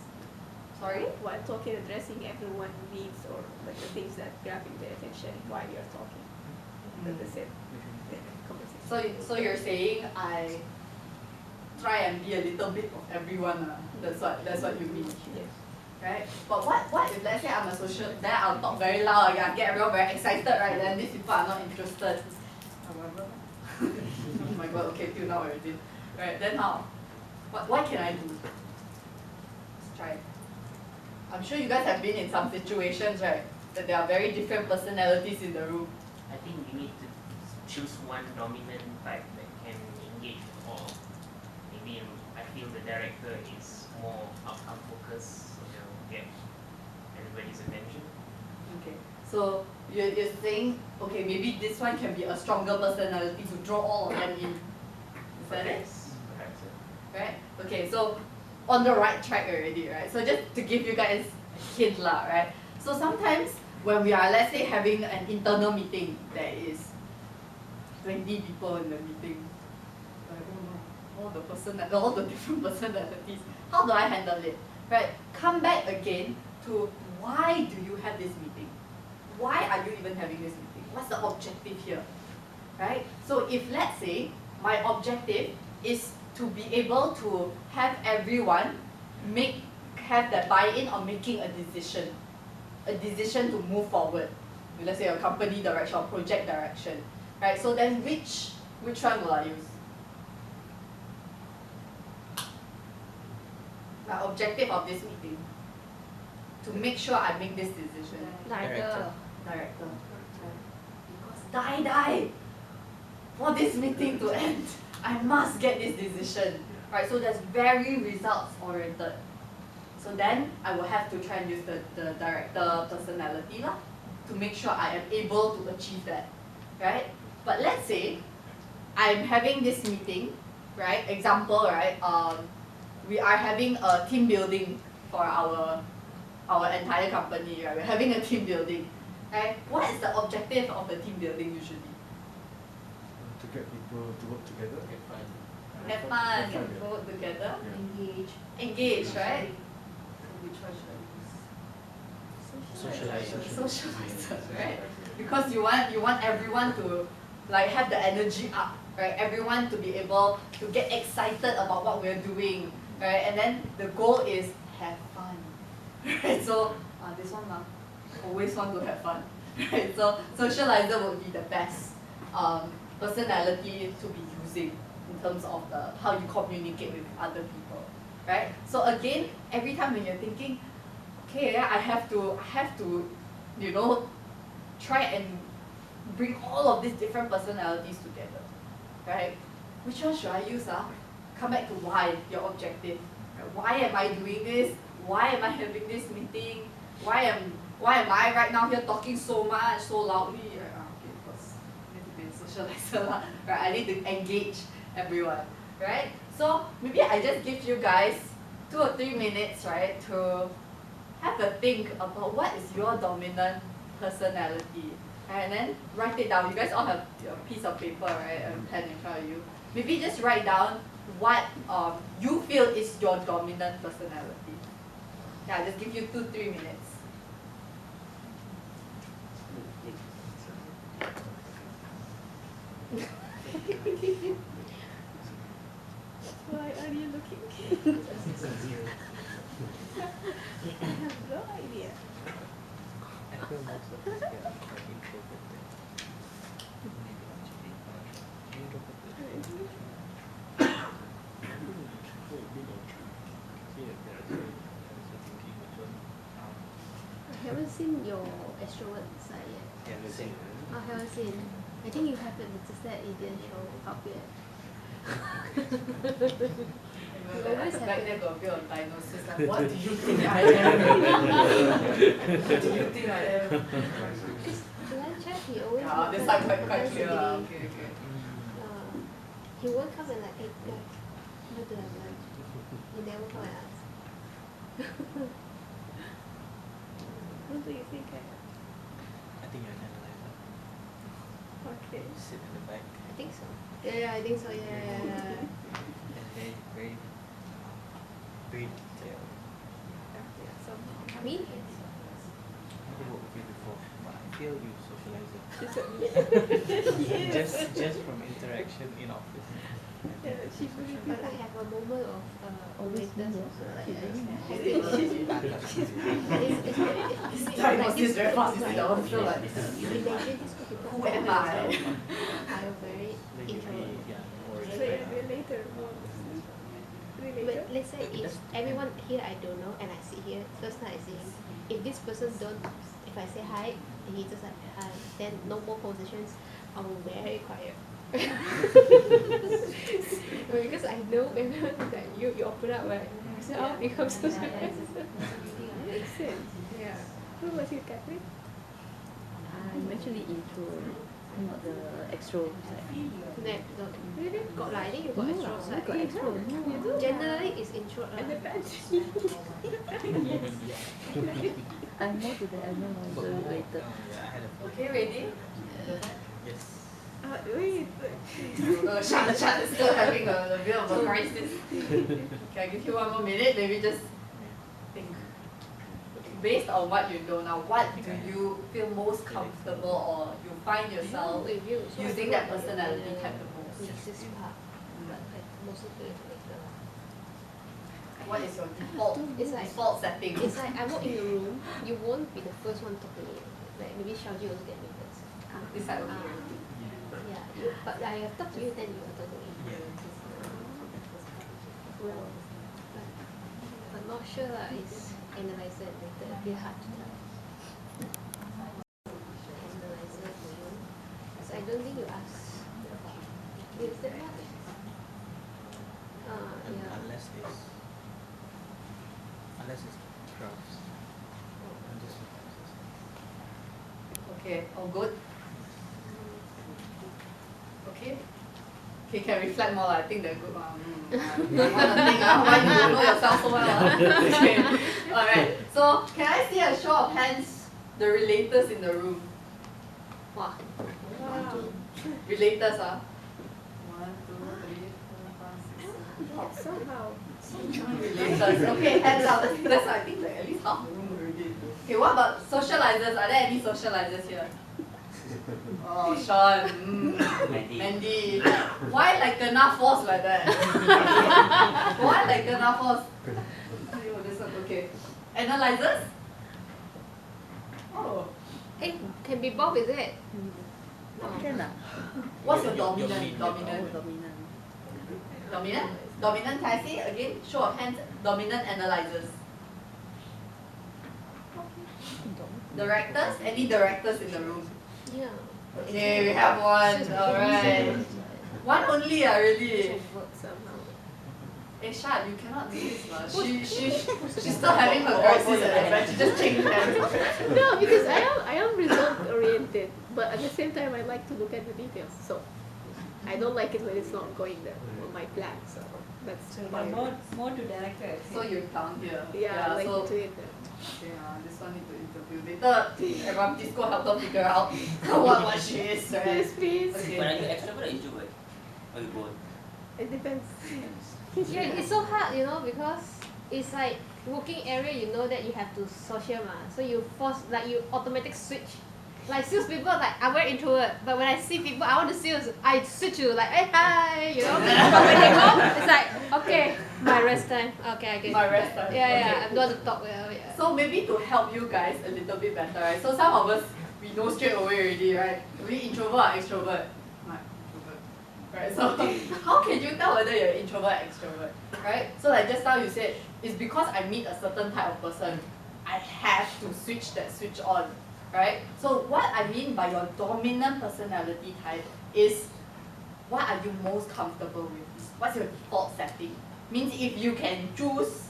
Speaker 1: Sorry?
Speaker 8: while talking, addressing everyone needs or like the things that grabbing their attention while you're talking. The same conversation.
Speaker 1: So you're saying I try and be a little bit of everyone. That's what you mean.
Speaker 8: Yes.
Speaker 1: Right? But what if let's say I'm a social, then I'll talk very loud, I get everyone very excited, right? Then these people are not interested. Oh my god, okay, till now already. Right, then how? What can I do? Let's try. I'm sure you guys have been in some situations, right? That there are very different personalities in the room.
Speaker 7: I think we need to choose one dominant type that can engage all. Maybe I feel the director is more outcome focused, so they'll get everybody's attention.
Speaker 1: Okay, so you're saying, okay, maybe this one can be a stronger personality to draw all of them in. Is that it?
Speaker 7: Perhaps,
Speaker 1: Right? Okay, so on the right track already, right? So just to give you guys a hint lah, right? So sometimes when we are, let's say, having an internal meeting, there is 20 people in the meeting. I don't know, all the different personalities. How do I handle it? Right? Come back again to why do you have this meeting? Why are you even having this meeting? What's the objective here? Right? So if let's say my objective is to be able to have everyone have that buy-in on making a decision to move forward. Let's say a company direction or project direction, right? So then which one will I use? The objective of this meeting, to make sure I make this decision.
Speaker 3: Director.
Speaker 1: Director. Because die for this meeting to end, I must get this decision. Right, so that's very results oriented. So then I will have to try and use the director personality lah, to make sure I am able to achieve that. Right? But let's say I'm having this meeting, right? Example, right? We are having a team building for our entire company, right? We're having a team building. Right? What is the objective of the team building usually?
Speaker 2: To get people to work together.
Speaker 1: Have fun, get people work together, engage, right? Which one should I use? Socializer, right? Because you want everyone to like have the energy up, right? Everyone to be able to get excited about what we're doing, right? And then the goal is have fun, right? So this one always want to have fun, right? So socializer would be the best personality to be using in terms of how you communicate with other people, right? So again, every time when you're thinking, okay, I have to, you know, try and bring all of these different personalities together, right? Which one should I use? Come back to why, your objective. Right? Why am I doing this? Why am I having this meeting? Why am I right now here talking so much, so loudly? Okay, because I need to be a socializer, right? I need to engage everyone, right? So maybe I just give you guys 2 or 3 minutes, right, to have a think about what is your dominant personality, and then write it down. You guys all have a piece of paper, right, and pen in front of you. Maybe just write down what you feel is your dominant personality. Yeah, just give you 2-3 minutes.
Speaker 8: Why are you looking? I have no idea.
Speaker 3: haven't seen your extrovert side yet.
Speaker 9: Yeah, same.
Speaker 3: I haven't seen. I think you have it, it's just that it didn't show up yet. You always have
Speaker 1: back
Speaker 3: it.
Speaker 1: then got a bit of diagnosis like, what do you think I am? What do you think I am?
Speaker 3: Because lunch check, he always
Speaker 1: Yeah,
Speaker 3: will
Speaker 1: this
Speaker 3: come
Speaker 1: one quite
Speaker 3: first
Speaker 1: clear.
Speaker 3: beginning.
Speaker 1: Okay.
Speaker 3: He won't come and like, hey guys, what do I have lunch? He never come and ask. What do you think?
Speaker 9: I think you're an analyzer.
Speaker 3: Okay.
Speaker 9: You sit in the back.
Speaker 3: I think so. Yeah, I think so. Yeah.
Speaker 9: And very detailed.
Speaker 3: Yeah, somehow. Me?
Speaker 9: I never worked with you before, but I feel you socialize it. just from interaction in office.
Speaker 3: But I have a moment of awareness also. Like,
Speaker 1: Diagnosis very fast, you see that one feel like,
Speaker 3: imagine these people
Speaker 1: who am I?
Speaker 3: I'm very introvert.
Speaker 9: Yeah,
Speaker 3: But let's say if everyone here I don't know and I sit here, first time I see him, if this person don't, if I say hi, and he just like hi, then no more conversations, I'm very quiet. Because I know when like you open up, right? So I'll become social. Makes sense. Yeah. What was it, Catherine?
Speaker 10: I'm actually intro, not the extro side.
Speaker 3: Really? Got like, I think you got extra
Speaker 10: I
Speaker 3: side.
Speaker 10: got extro.
Speaker 3: Generally it's intro.
Speaker 10: I'm more to the analyzer related.
Speaker 9: yeah, I had a
Speaker 1: Okay, ready?
Speaker 9: yes.
Speaker 3: Wait.
Speaker 1: Shan is still having a bit of a crisis. Can I give you one more minute? Maybe just think. Based on what you know now, what do you feel most comfortable or you find yourself using that personality type the most?
Speaker 3: This part, but I mostly do it later.
Speaker 1: What is your default,
Speaker 3: It's like-
Speaker 1: default setting?
Speaker 3: It's like I walk in the room, you won't be the first one talking to me. Like maybe Xiaoji will get me first.
Speaker 1: This side will be
Speaker 3: Yeah, but I have talked to you, then you will talk to me. Well, but I'm not sure lah. It's analyzer later, a bit hard to tell. Analyzer for you. So I don't think you ask. Is that much? Yeah.
Speaker 9: Unless it's crafts. I'm just
Speaker 1: Okay, all good? Okay? Okay, can reflect more. I think they're good. I want to think why you don't know yourself so well. Okay, alright. So, can I see a show of hands, the relators in the room?
Speaker 3: Wow.
Speaker 1: Relators, 1, 2, 3, 4, 5, 6, 7.
Speaker 3: Somehow.
Speaker 1: Relators. Okay, hands up. That's I think like at least half the room already. Okay, what about socializers? Are there any socializers here? Oh, Sean. Mandy. Why like kena force like that? Why like kena force? Oh, this one, okay. Analyzers? Oh.
Speaker 3: Hey, can be both, is it?
Speaker 10: Can lah.
Speaker 1: What's your dominant?
Speaker 10: Dominant.
Speaker 1: Dominant? Dominant, can I see? Again, show of hands, dominant analyzers. Directors? Any directors in the room?
Speaker 3: Yeah.
Speaker 1: Okay, we have one. Alright. One only, really. Hey, Shad, you cannot do this, man. She's still having her crisis at the back. She just changed hands.
Speaker 11: No, because I am result oriented, but at the same time I like to look at the details. So I don't like it when it's not going on my plan. So that's
Speaker 4: So
Speaker 11: part
Speaker 4: you're
Speaker 11: of it.
Speaker 4: more to director.
Speaker 1: So you're down here.
Speaker 11: Yeah, I like
Speaker 1: so,
Speaker 11: to do it.
Speaker 1: okay, this one need to interview. Later, everyone please go help her figure out what she is, right?
Speaker 11: Please, please.
Speaker 1: Okay.
Speaker 7: But are you extrovert or introvert? Or you both?
Speaker 11: It depends.
Speaker 3: Yeah, it's so hard, because it's like working area, you know that you have to social so you force, like you automatic switch. Like sales people, like I'm very introvert, but when I see people I want to sales, I switch to like, hey hi, but when they go, it's like, okay, my rest time. Okay, I get
Speaker 1: My
Speaker 3: it.
Speaker 1: rest time.
Speaker 3: Yeah,
Speaker 1: Okay.
Speaker 3: I don't want to talk. Yeah.
Speaker 1: So maybe to help you guys a little bit better, right? So some of us, we know straight away already, right? Are we introvert or extrovert? I'm introvert. Right, so how can you tell whether you're introvert or extrovert? Right? So like just now you said, it's because I meet a certain type of person. I have to switch that switch on, right? So what I mean by your dominant personality type is what are you most comfortable with? What's your default setting? Means if you can choose,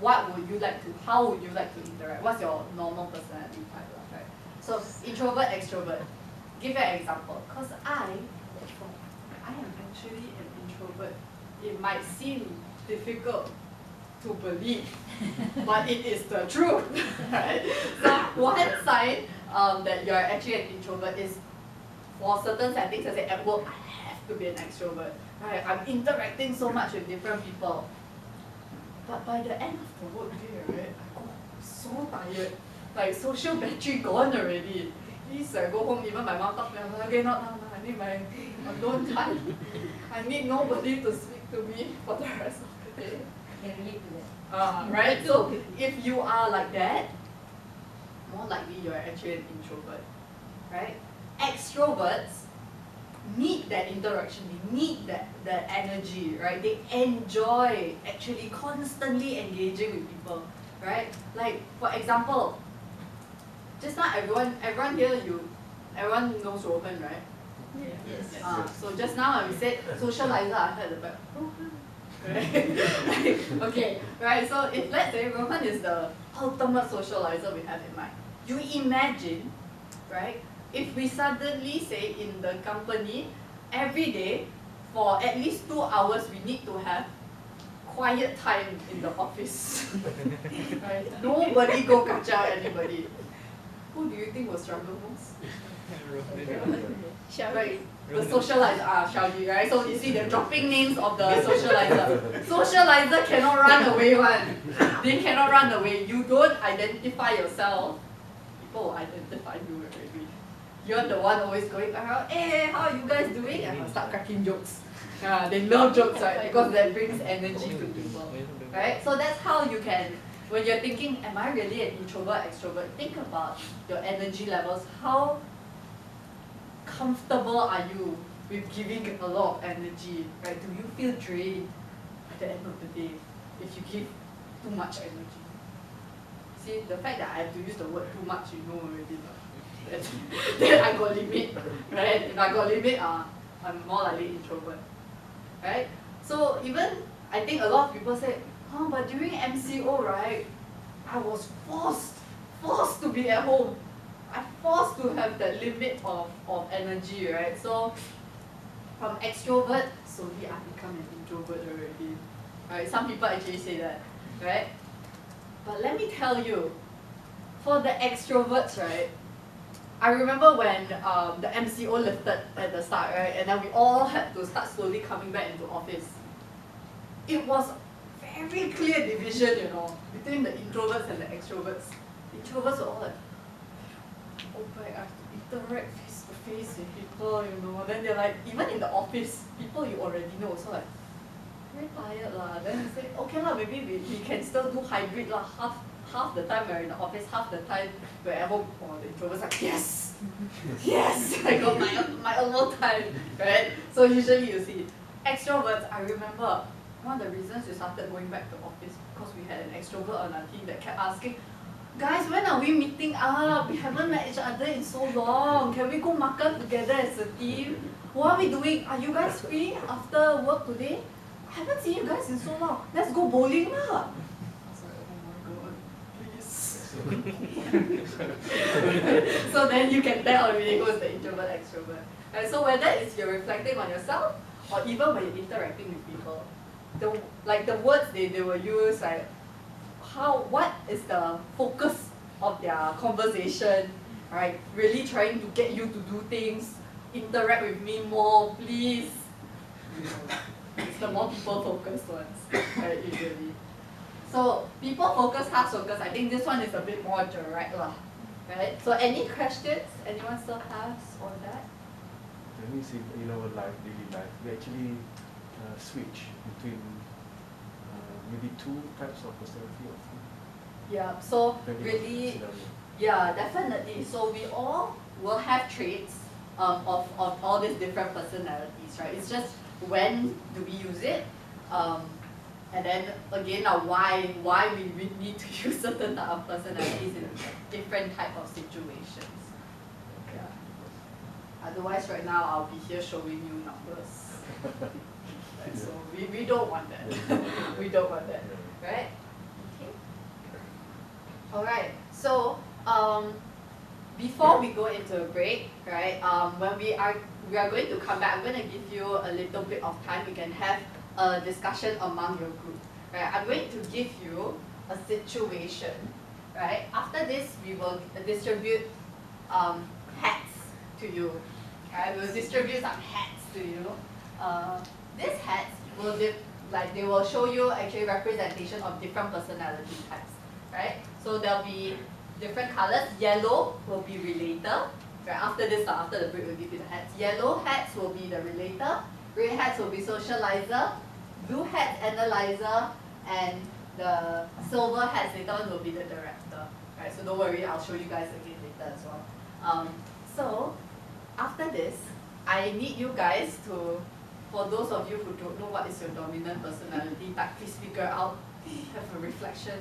Speaker 1: what would you like to, how would you like to interact? What's your normal personality type, right? So introvert, extrovert. Give you an example. Because I am actually an introvert. It might seem difficult to believe, but it is the truth, right? So one sign that you're actually an introvert is for certain settings, I say at work, I have to be an extrovert, right? I'm interacting so much with different people. But by the end of the work day, right, I go so tired. Like social battery gone already. Please, I go home, even my mom talks to me, I'm like, okay, not now, I need my alone time. I need nobody to speak to me for the rest of the day.
Speaker 4: Can relate to that.
Speaker 1: Right? So if you are like that, more likely you're actually an introvert. Right? Extroverts need that interaction, they need that energy, right? They enjoy actually constantly engaging with people. Right? Like for example, just now everyone here everyone knows Rohan, right?
Speaker 4: Yes.
Speaker 1: So just now we said socializer, I heard about Rohan. Right? Okay, right, so if let's say Rohan is the ultimate socializer we have in mind, you imagine, right, if we suddenly say in the company, every day, for at least 2 hours we need to have quiet time in the office. Right? Nobody go kacau anybody. Who do you think will struggle most? Right, the socializer, Xiaoyi, right? So you see they're dropping names of the socializer. Socializer cannot run away one. They cannot run away. You don't identify yourself, people will identify you already. You're the one always going around, hey, how are you guys doing? And I'll start cracking jokes. They love jokes, right? Because that brings energy to people. Right? So that's how you can, when you're thinking, am I really an introvert, extrovert? Think about your energy levels. How comfortable are you with giving a lot of energy? Right? Do you feel drained at the end of the day if you give too much energy? See, the fact that I have to use the word too much, you know already. Then I got limit, right? If I got limit, I'm more likely introvert, right? So even, I think a lot of people say, oh, but during MCO, right, I was forced to be at home. I'm forced to have that limit of energy, right? So from extrovert, slowly I become an introvert already, right? Some people actually say that, right? But let me tell you, for the extroverts, right, I remember when the MCO lifted at the start, right, and then we all had to start slowly coming back into office. It was very clear division, you know, between the introverts and the extroverts. The introverts were all like, oh boy, I have to interact face to face with people, you know. Then they're like, even in the office, people you already know, so like, very tired lah. Then they say, okay lah, maybe we can still do hybrid lah. Half the time we're in the office, half the time we're at home. Oh, the introverts like, yes, yes, I got my alone time, right? So usually you see, extroverts, I remember one of the reasons we started going back to office because we had an extrovert on our team that kept asking, guys, when are we meeting up? We haven't met each other in so long. Can we go makan together as a team? What are we doing? Are you guys free after work today? I haven't seen you guys in so long. Let's go bowling lah. So then you can tell already who's the introvert, extrovert. And so whether it's you're reflecting on yourself or even when you're interacting with people, the words they will use, like what is the focus of their conversation, right? Really trying to get you to do things, interact with me more, please. It's the more people focused ones, right, usually. So people focus, task focus, I think this one is a bit more direct lah. Right? So any questions anyone still has on that?
Speaker 2: That means in our life, daily life, we actually switch between maybe two types of personality of
Speaker 1: Yeah, so really, yeah, definitely. So we all will have traits of all these different personalities, right? It's just when do we use it? And then again, why we need to use certain type of personalities in different type of situations. Yeah. Otherwise, right now I'll be here showing you numbers. Right, so we don't want that. We don't want that, right? Okay. All right. So before we go into a break, right? When we are going to come back, I'm going to give you a little bit of time. We can have a discussion among your group. Right? I'm going to give you a situation. Right? After this, we will distribute hats to you. Right? We'll distribute some hats to you. These hats will they will show you actually representation of different personality types. Right? So there'll be different colors. Yellow will be relator. Right? After this, after the break, we'll give you the hats. Yellow hats will be the relator. Red hats will be socializer. Blue hats analyzer, and the silver hats later on will be the director. Right? So don't worry, I'll show you guys again later as well. So after this, I need you guys to, for those of you who don't know what is your dominant personality type, please figure out, have a reflection,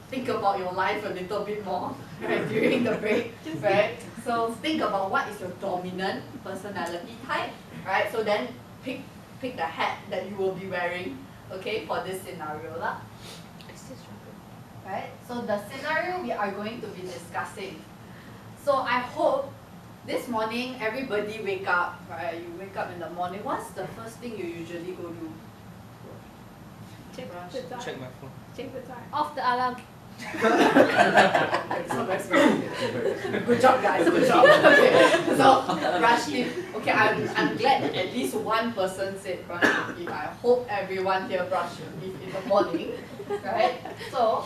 Speaker 1: think about your life a little bit more, right, during the break, right? So think about what is your dominant personality type, right? So then pick the hat that you will be wearing, okay, for this scenario lah. Right? So the scenario we are going to be discussing. So I hope this morning everybody wake up, right? You wake up in the morning. What's the first thing you usually go do?
Speaker 11: Check the time.
Speaker 9: Check my phone.
Speaker 11: Check the time.
Speaker 3: Off the alarm.
Speaker 1: So that's good job, guys. Good job. Okay. So brush teeth. Okay, I'm glad that at least one person said brush your teeth. I hope everyone here brush your teeth in the morning, right? So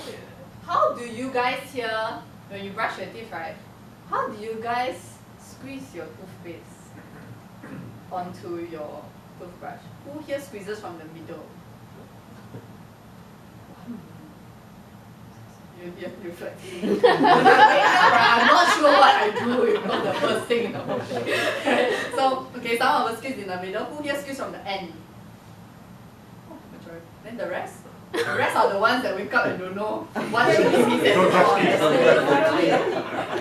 Speaker 1: how do you guys here when you brush your teeth, right? How do you guys squeeze your toothpaste onto your toothbrush? Who here squeezes from the middle? You flex. I'm not sure what I do, you know, the first thing in the whole thing. So, okay, some of us squeeze in the middle. Who here squeeze from the end? Oh, majority. Then the rest? The rest are the ones that wake up and don't know what should they squeeze it.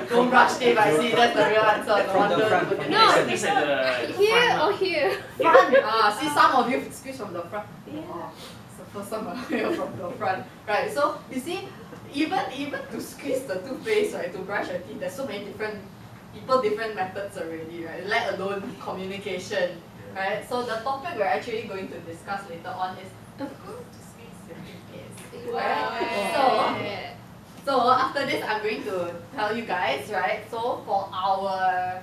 Speaker 1: Don't brush teeth, I see, that's the real answer. No wonder.
Speaker 3: No,
Speaker 7: These are the
Speaker 3: here
Speaker 7: front,
Speaker 3: or here.
Speaker 1: Front. See, some of you squeeze from the front. Oh, so first time I hear from the front. Right, so you see, even to squeeze the toothpaste, right, to brush your teeth, there's so many different people, different methods already, right? Let alone communication, right? So the topic we're actually going to discuss later on is how to squeeze your toothpaste, right? So after this, I'm going to tell you guys, right? So for our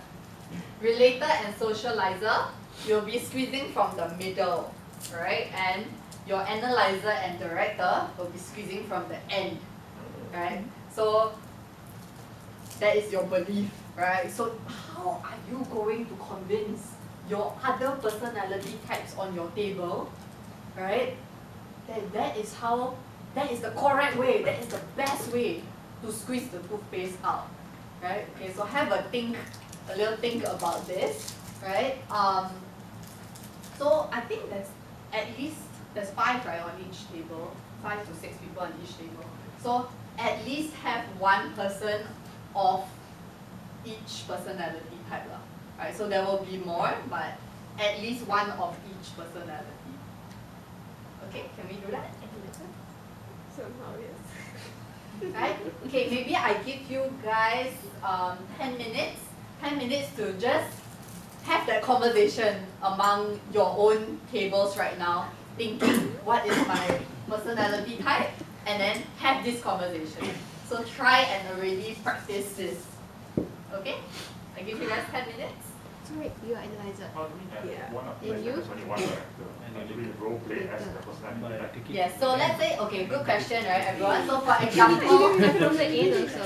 Speaker 1: relator and socializer, you'll be squeezing from the middle, right? And your analyzer and director will be squeezing from the end. Right? So that is your belief, right? So how are you going to convince your other personality types on your table, right? That is the correct way, that is the best way to squeeze the toothpaste out. Right? Okay, so have a little think about this, right? So I think there's 5, right, on each table, 5 to 6 people on each table. So at least have one person of each personality type. Right? So there will be more, but at least one of each personality. Okay, can we do that?
Speaker 11: Somehow, yes.
Speaker 1: Right? Okay, maybe I give you guys 10 minutes. 10 minutes to just have that conversation among your own tables right now, thinking what is my personality type, and then have this conversation. So try and already practice this. Okay? I give you guys 10 minutes.
Speaker 3: Sorry, you are analyzer.
Speaker 11: Yeah.
Speaker 12: One of
Speaker 3: And you?
Speaker 12: only one director. And we role play as the personality.
Speaker 1: Yes, so let's say, okay, good question, right, everyone? So for example,
Speaker 3: From the end also.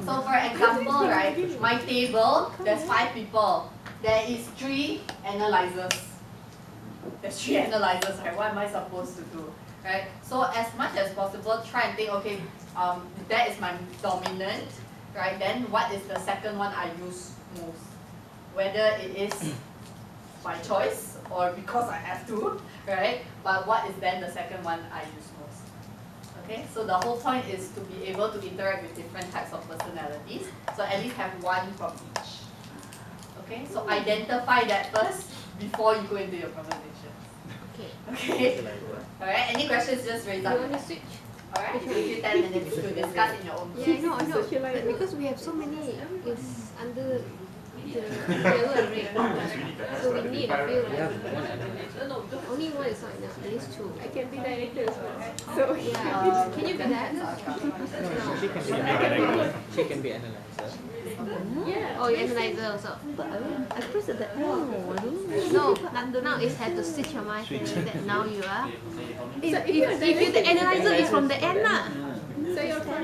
Speaker 1: so for example, right, my table, there's 5 people. There is 3 analyzers. There's 3 analyzers, right? What am I supposed to do? Right? So as much as possible, try and think, okay, that is my dominant, right? Then what is the second one I use most? Whether it is by choice or because I have to, right? But what is then the second one I use most? Okay, so the whole point is to be able to interact with different types of personalities. So at least have one from each. Okay, so identify that first before you go into your conversation.
Speaker 3: Okay.
Speaker 1: Okay. Alright, any questions, just raise up.
Speaker 3: You want to switch?
Speaker 1: Alright, give you 10 minutes to discuss in your own group.
Speaker 3: Yeah, I know. But because we have so many, it's under the yellow and red. So we need a few. Only one is not enough, at least two.
Speaker 11: I can be director as well. So
Speaker 3: Yeah. Can you be that?
Speaker 9: No, she can be analyzer. She can be analyzer.
Speaker 11: yeah.
Speaker 3: Oh, you analyzer also.
Speaker 10: But I press the no, I don't know.
Speaker 3: No, now it has to switch your mind that now you are.
Speaker 11: So
Speaker 3: If you the analyzer is from the end lah.
Speaker 11: So your turn.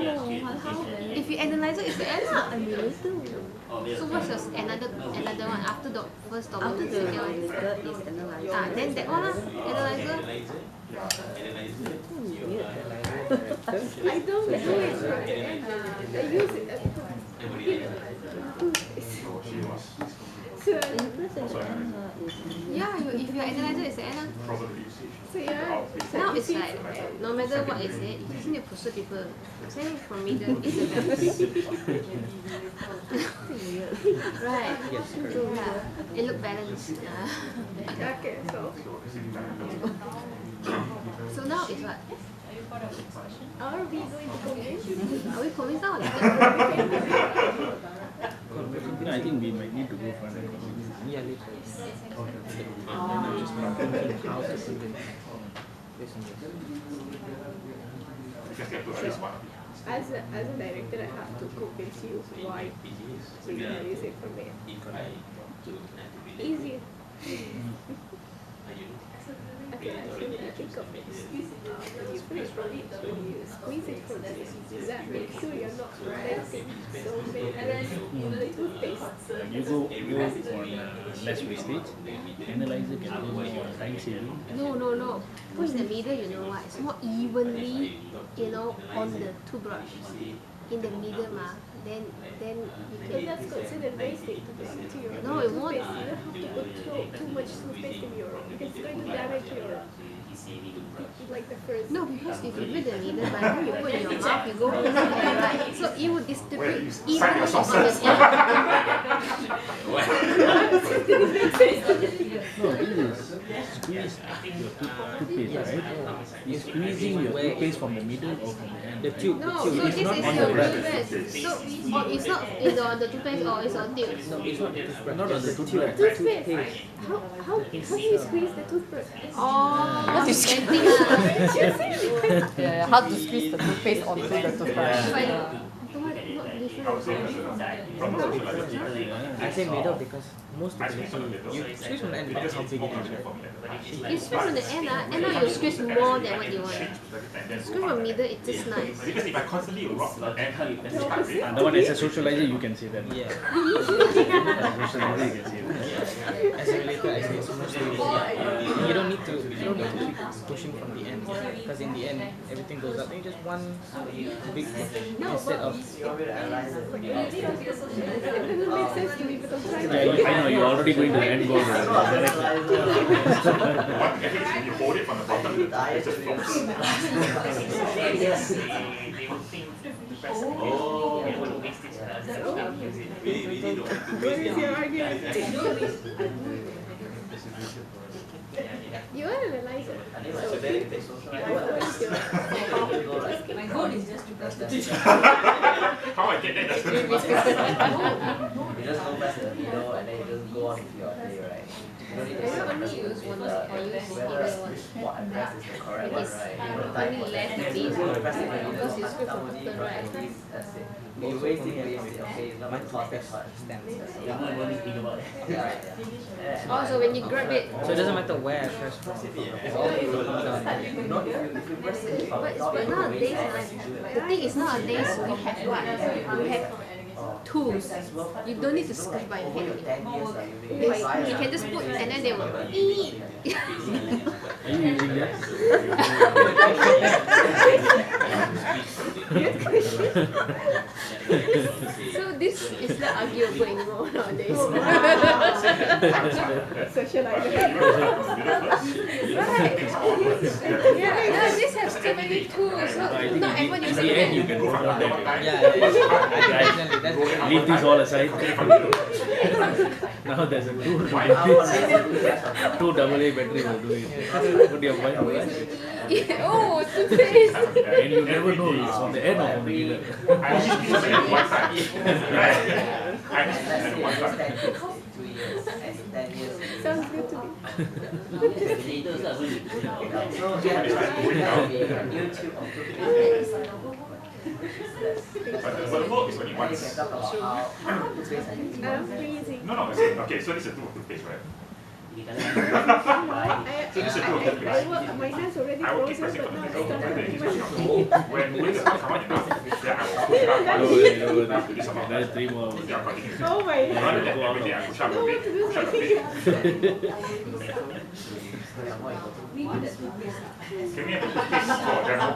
Speaker 10: How?
Speaker 3: If you analyzer is the end lah.
Speaker 10: I'm related.
Speaker 3: So what's your another one after the first
Speaker 10: After
Speaker 3: dominant
Speaker 10: the
Speaker 3: second one?
Speaker 10: later is analyzer.
Speaker 3: Ah, then that one lah, analyzer.
Speaker 10: Weird.
Speaker 11: I don't use it from the end. I use it as so
Speaker 3: Yeah, if your analyzer is the end lah.
Speaker 11: so yeah.
Speaker 3: Now it's like, no matter what is it, you just need to pursue people. Say from middle is the best. Right. Yeah. It look balanced.
Speaker 11: Okay, so
Speaker 3: So now it's what?
Speaker 11: are we going to convince?
Speaker 3: Are we convinced now?
Speaker 9: I think we might need to go further. Yeah, later. I'm just thinking how to convince. Listen,
Speaker 11: As a director, I have to convince you why we're gonna use it for me. Easy. Okay, actually, I think of it. When you first run it, when you squeeze it from the that make sure you're not melting so many toothpaste.
Speaker 9: you go on less wastage. Analyzer can go more time saving.
Speaker 3: No. Push the middle, you know what? It's more evenly, on the toothbrush. In the middle, then you
Speaker 11: So
Speaker 3: can.
Speaker 11: that's considered wasting to your
Speaker 3: No, it won't.
Speaker 11: toothpaste. You don't have to put too much toothpaste in your, because it's going to damage your, like the first.
Speaker 3: No, because if you put the middle, by the time you put in your mouth, you go closer to the right. So it will distribute evenly on the
Speaker 9: No, this is squeeze your toothpaste, right? You're squeezing your toothpaste from the middle or from the end. The tube.
Speaker 3: No, so this is your toothpaste. So, it's not on the toothpaste or it's on tube.
Speaker 9: No, it's not the toothbrush. Not on the toothbrush.
Speaker 11: Toothpaste. How do you squeeze the toothbrush?
Speaker 3: Oh, that's inventing
Speaker 1: Yeah, how to squeeze the toothpaste onto the toothbrush.
Speaker 9: I say middle because most of the time you squeeze from the end because how big it is, right?
Speaker 3: You squeeze from the end, and now you squeeze more than what you want. Squeeze from middle, it's just nice.
Speaker 12: Because if I constantly rock the end,
Speaker 9: The one as a socializer, you can say that. Yeah. As a socializer, you can say that. As a relator, I say it's mostly you don't need to keep pushing from the end because in the end everything goes up. Then just one big push instead of.
Speaker 11: It doesn't make sense to me, but I'm trying
Speaker 9: Yeah, I know you're already going to the end goal.
Speaker 12: when you hold it from the bottom, it just flops.
Speaker 11: What is your argument? You are an analyzer.
Speaker 4: My goal is just to brush the teeth.
Speaker 12: How I get that doesn't
Speaker 13: You just go press in the middle and then you just go on with your day, right? You don't need to
Speaker 3: I
Speaker 13: press
Speaker 3: only use one
Speaker 13: whether
Speaker 3: I use
Speaker 13: whether
Speaker 3: either one.
Speaker 13: what I press is the correct one,
Speaker 3: Because
Speaker 13: right? You don't type
Speaker 3: only
Speaker 13: for
Speaker 3: left
Speaker 13: that.
Speaker 3: the
Speaker 13: You
Speaker 3: middle.
Speaker 13: press it in the middle,
Speaker 3: Because you script
Speaker 13: down
Speaker 3: from
Speaker 13: only,
Speaker 3: bottom, right?
Speaker 13: that's it. You wasting, okay, it's not my cost that much. Yeah, right, yeah.
Speaker 3: Oh, so when you grab it.
Speaker 9: So it doesn't matter where I press from. It's all
Speaker 13: No, if you press it from the top,
Speaker 3: But nowadays, the thing is nowadays we have what? We have tools. You don't need to script by your hand.
Speaker 13: 10 years now,
Speaker 3: You can just put and then they will.
Speaker 9: Are you using that?
Speaker 3: So this is not arguable anymore nowadays.
Speaker 11: Socializer. Yeah, this has too many tools. So not everyone
Speaker 9: in
Speaker 11: uses
Speaker 9: the end you
Speaker 11: them.
Speaker 9: can promote them.
Speaker 13: Yeah.
Speaker 9: Leave this all aside. Now there's a two AA battery will do it. Put your mind on that.
Speaker 11: Oh, toothpaste.
Speaker 9: And you never know it's on the end or on the middle.
Speaker 12: I just use it at one time. I
Speaker 13: And
Speaker 12: just
Speaker 13: let's
Speaker 12: use it
Speaker 13: say
Speaker 12: at one
Speaker 13: this
Speaker 12: time.
Speaker 13: tank is 2 years and in 10 years it
Speaker 11: Sounds good to me.
Speaker 13: So this is going to be a new tube of toothpaste.
Speaker 12: But the work is only
Speaker 13: And you
Speaker 12: once.
Speaker 13: can talk about how toothpaste are used.
Speaker 11: I'm freezing.
Speaker 12: No, okay, so this is a tube of toothpaste, right? So this is a tube of
Speaker 11: I
Speaker 12: toothpaste.
Speaker 11: work, my hand's already
Speaker 12: I will keep
Speaker 11: frozen,
Speaker 12: pressing
Speaker 11: but
Speaker 12: on the
Speaker 11: now
Speaker 12: middle,
Speaker 11: it's
Speaker 12: and then
Speaker 11: starting
Speaker 12: it
Speaker 11: to
Speaker 12: keeps pushing
Speaker 11: my
Speaker 12: up. When it's not come out enough, then I will push it up.
Speaker 9: No way, no way.
Speaker 12: This amount.
Speaker 9: There's 3 more.
Speaker 12: Yeah, continue.
Speaker 11: Oh my
Speaker 12: Rather
Speaker 11: god.
Speaker 12: than every day I push up a
Speaker 11: No,
Speaker 12: bit,
Speaker 11: what to do
Speaker 12: push up a
Speaker 11: with
Speaker 12: bit.
Speaker 4: We need the toothpaste.
Speaker 12: Can we have a toothpaste for demo?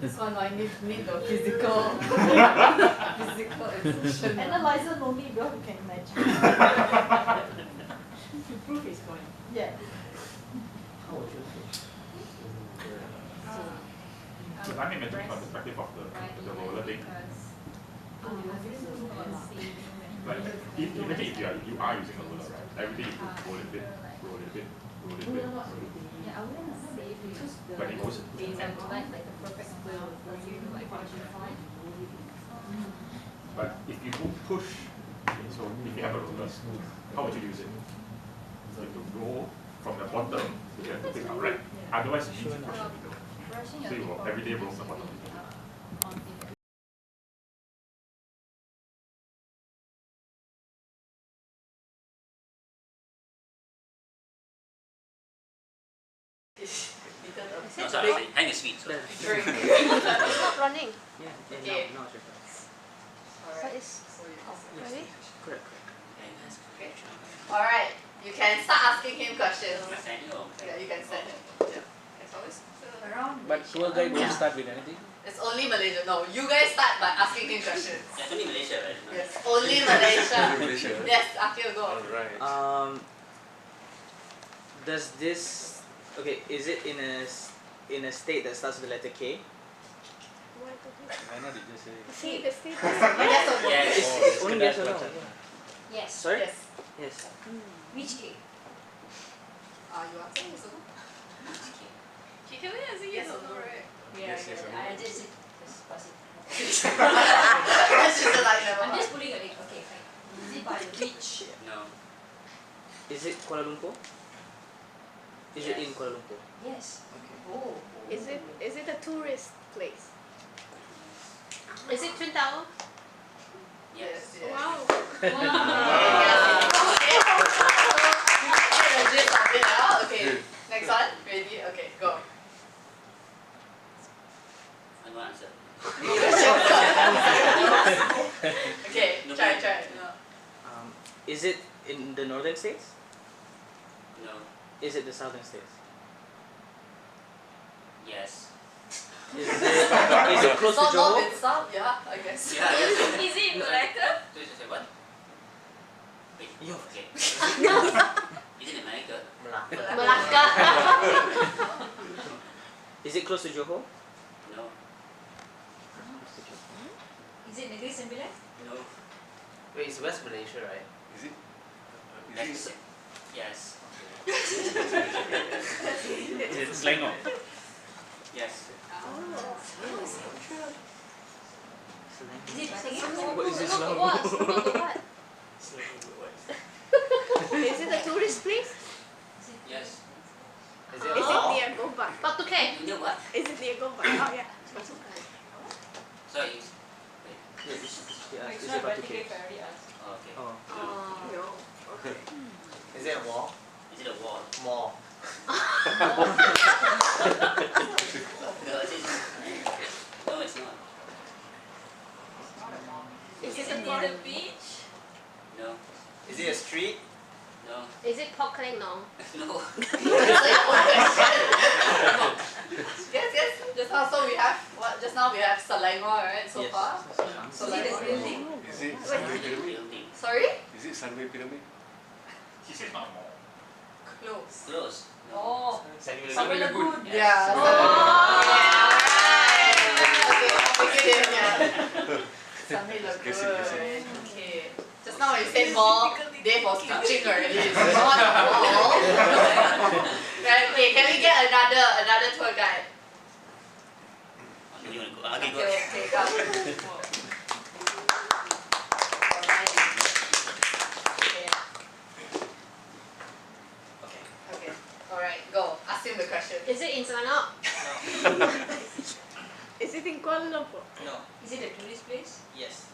Speaker 1: This one I need the physical exertion.
Speaker 4: Analyzer only, bro, you can imagine. To prove his point. Yeah.
Speaker 13: How would you
Speaker 12: So I mean, from the perspective of the roller thing. Like, imagine if you are using a roller, right? Every day you could roll it a bit, roll it a bit, roll it a bit, roll it a bit. But it goes to the end. But if you don't push, so if you have a roller, how would you use it? You have to roll from the bottom to get the thing out, right? Otherwise, you need to push the middle. So you will every day roll the bottom.
Speaker 14: No, sorry, hang a sweet. Sorry.
Speaker 3: It's not running.
Speaker 1: Okay.
Speaker 3: So it's ready?
Speaker 9: Correct.
Speaker 1: Alright, you can start asking him questions.
Speaker 14: Oh,
Speaker 1: Yeah, you can send him. Yeah. It's always around.
Speaker 9: But tour guide won't start with anything.
Speaker 1: It's only Malaysia. No, you guys start by asking him questions.
Speaker 14: Yeah, it's only Malaysia, right?
Speaker 1: Yes, only Malaysia.
Speaker 5: Malaysia.
Speaker 1: Yes, Akil, go.
Speaker 5: Alright.
Speaker 9: Does this is it in a state that starts with the letter K? Why not you just say
Speaker 11: See the status.
Speaker 1: Yes or no?
Speaker 14: Yes.
Speaker 9: it's only yes or no?
Speaker 4: Yes.
Speaker 9: Sorry?
Speaker 1: Yes.
Speaker 9: Yes.
Speaker 4: Which K?
Speaker 1: You answer yes or no? Can we answer yes or no, right?
Speaker 4: Yeah,
Speaker 5: Yes, yes,
Speaker 4: I just pass it.
Speaker 1: She's just like never
Speaker 4: I'm
Speaker 1: mind.
Speaker 4: just putting a link. Okay, fine. Is it by the beach?
Speaker 14: No.
Speaker 9: Is it Kuala Lumpur? Is it in Kuala Lumpur?
Speaker 4: Yes.
Speaker 9: Okay.
Speaker 4: Oh.
Speaker 11: Is it a tourist place?
Speaker 3: Is it Twin Tower?
Speaker 1: Yes.
Speaker 11: Wow.
Speaker 1: Okay, next one. Ready? Okay, go.
Speaker 14: I don't answer.
Speaker 1: Okay, try. No.
Speaker 9: Is it in the northern states?
Speaker 14: No.
Speaker 9: Is it the southern states?
Speaker 14: Yes.
Speaker 9: Is it close to
Speaker 1: Not
Speaker 9: Johor?
Speaker 1: north and south, yeah, I guess.
Speaker 14: Yeah, yes.
Speaker 4: Is it in Malacca?
Speaker 14: So you say what? Wait.
Speaker 9: Yo.
Speaker 14: Okay. Is it in America?
Speaker 3: Malacca.
Speaker 9: Is it close to Johor?
Speaker 14: No.
Speaker 4: Is it Negeri Sembilan?
Speaker 14: No.
Speaker 13: Wait, it's West Malaysia, right?
Speaker 5: Is it?
Speaker 14: Yes. Yes.
Speaker 9: Is it Selangor?
Speaker 14: Yes.
Speaker 4: Is it Selangor?
Speaker 9: What is this
Speaker 3: Selangor
Speaker 9: Selangor?
Speaker 3: what?
Speaker 11: Is it a tourist place?
Speaker 14: Yes.
Speaker 13: Is
Speaker 11: Is it near Gombak?
Speaker 3: Batu K.
Speaker 14: You know what?
Speaker 11: Is it near Gombak? Oh yeah.
Speaker 14: Sorry. Wait.
Speaker 9: Yeah,
Speaker 4: It's
Speaker 9: is
Speaker 4: not
Speaker 9: it Batu
Speaker 4: vertical
Speaker 9: K?
Speaker 4: if I already asked.
Speaker 14: Oh, okay.
Speaker 9: Oh.
Speaker 11: No.
Speaker 13: Is it a wall?
Speaker 14: Is it a wall?
Speaker 13: Mall.
Speaker 14: No, it isn't. No, it's not.
Speaker 11: Is it
Speaker 4: Is it near the beach?
Speaker 14: No.
Speaker 13: Is it a street?
Speaker 14: No.
Speaker 3: Is it Port Klang Nong?
Speaker 14: No.
Speaker 1: Yes. Just now, so we have what? Just now we have Selangor, right? So
Speaker 9: Yes.
Speaker 1: far.
Speaker 4: See the building?
Speaker 5: Is it Sunway Pyramid?
Speaker 1: Sorry?
Speaker 5: Is it Sunway Pyramid?
Speaker 12: He said not more.
Speaker 1: Close.
Speaker 14: Close.
Speaker 4: Oh.
Speaker 5: Sambil
Speaker 4: Sambil lagoon.
Speaker 1: Yeah.
Speaker 3: Oh.
Speaker 1: Okay, yeah. Sambil lagoon. Okay. Just now when you said mall, Dave was touching already. It's not mall. Right, okay, can we get another tour guide?
Speaker 14: You want to go? Okay, go.
Speaker 1: Okay, come. Okay. Alright, go. Ask him the question.
Speaker 3: Is it in Selangor?
Speaker 11: Is it in Kuala Lumpur?
Speaker 14: No.
Speaker 4: Is it a tourist place?
Speaker 14: Yes.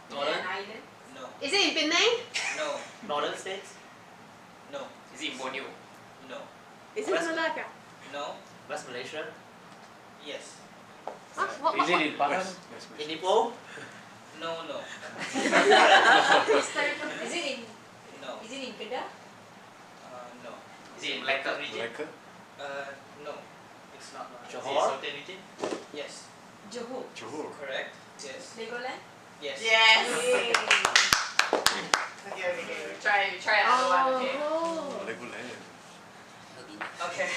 Speaker 4: Is it an island?
Speaker 14: No.
Speaker 3: Is it in Penang?
Speaker 14: No. Northern states? No.
Speaker 7: Is it in Borneo?
Speaker 14: No.
Speaker 11: Is it Malacca?
Speaker 14: No. West Malaysia? Yes.
Speaker 3: Huh? What?
Speaker 9: Is it in Pahang?
Speaker 14: In Ipoh? No, no.
Speaker 4: Is it in?
Speaker 14: No.
Speaker 4: Is it in Kedah?
Speaker 14: No.
Speaker 7: Is it in Malacca region?
Speaker 14: No. It's not.
Speaker 7: Is it
Speaker 14: Johor?
Speaker 7: Southern region?
Speaker 14: Yes.
Speaker 4: Johor.
Speaker 14: Correct. Yes.
Speaker 4: Legoland?
Speaker 14: Yes.
Speaker 1: Yes. Okay. Try another one, okay?
Speaker 3: Oh.
Speaker 1: Okay.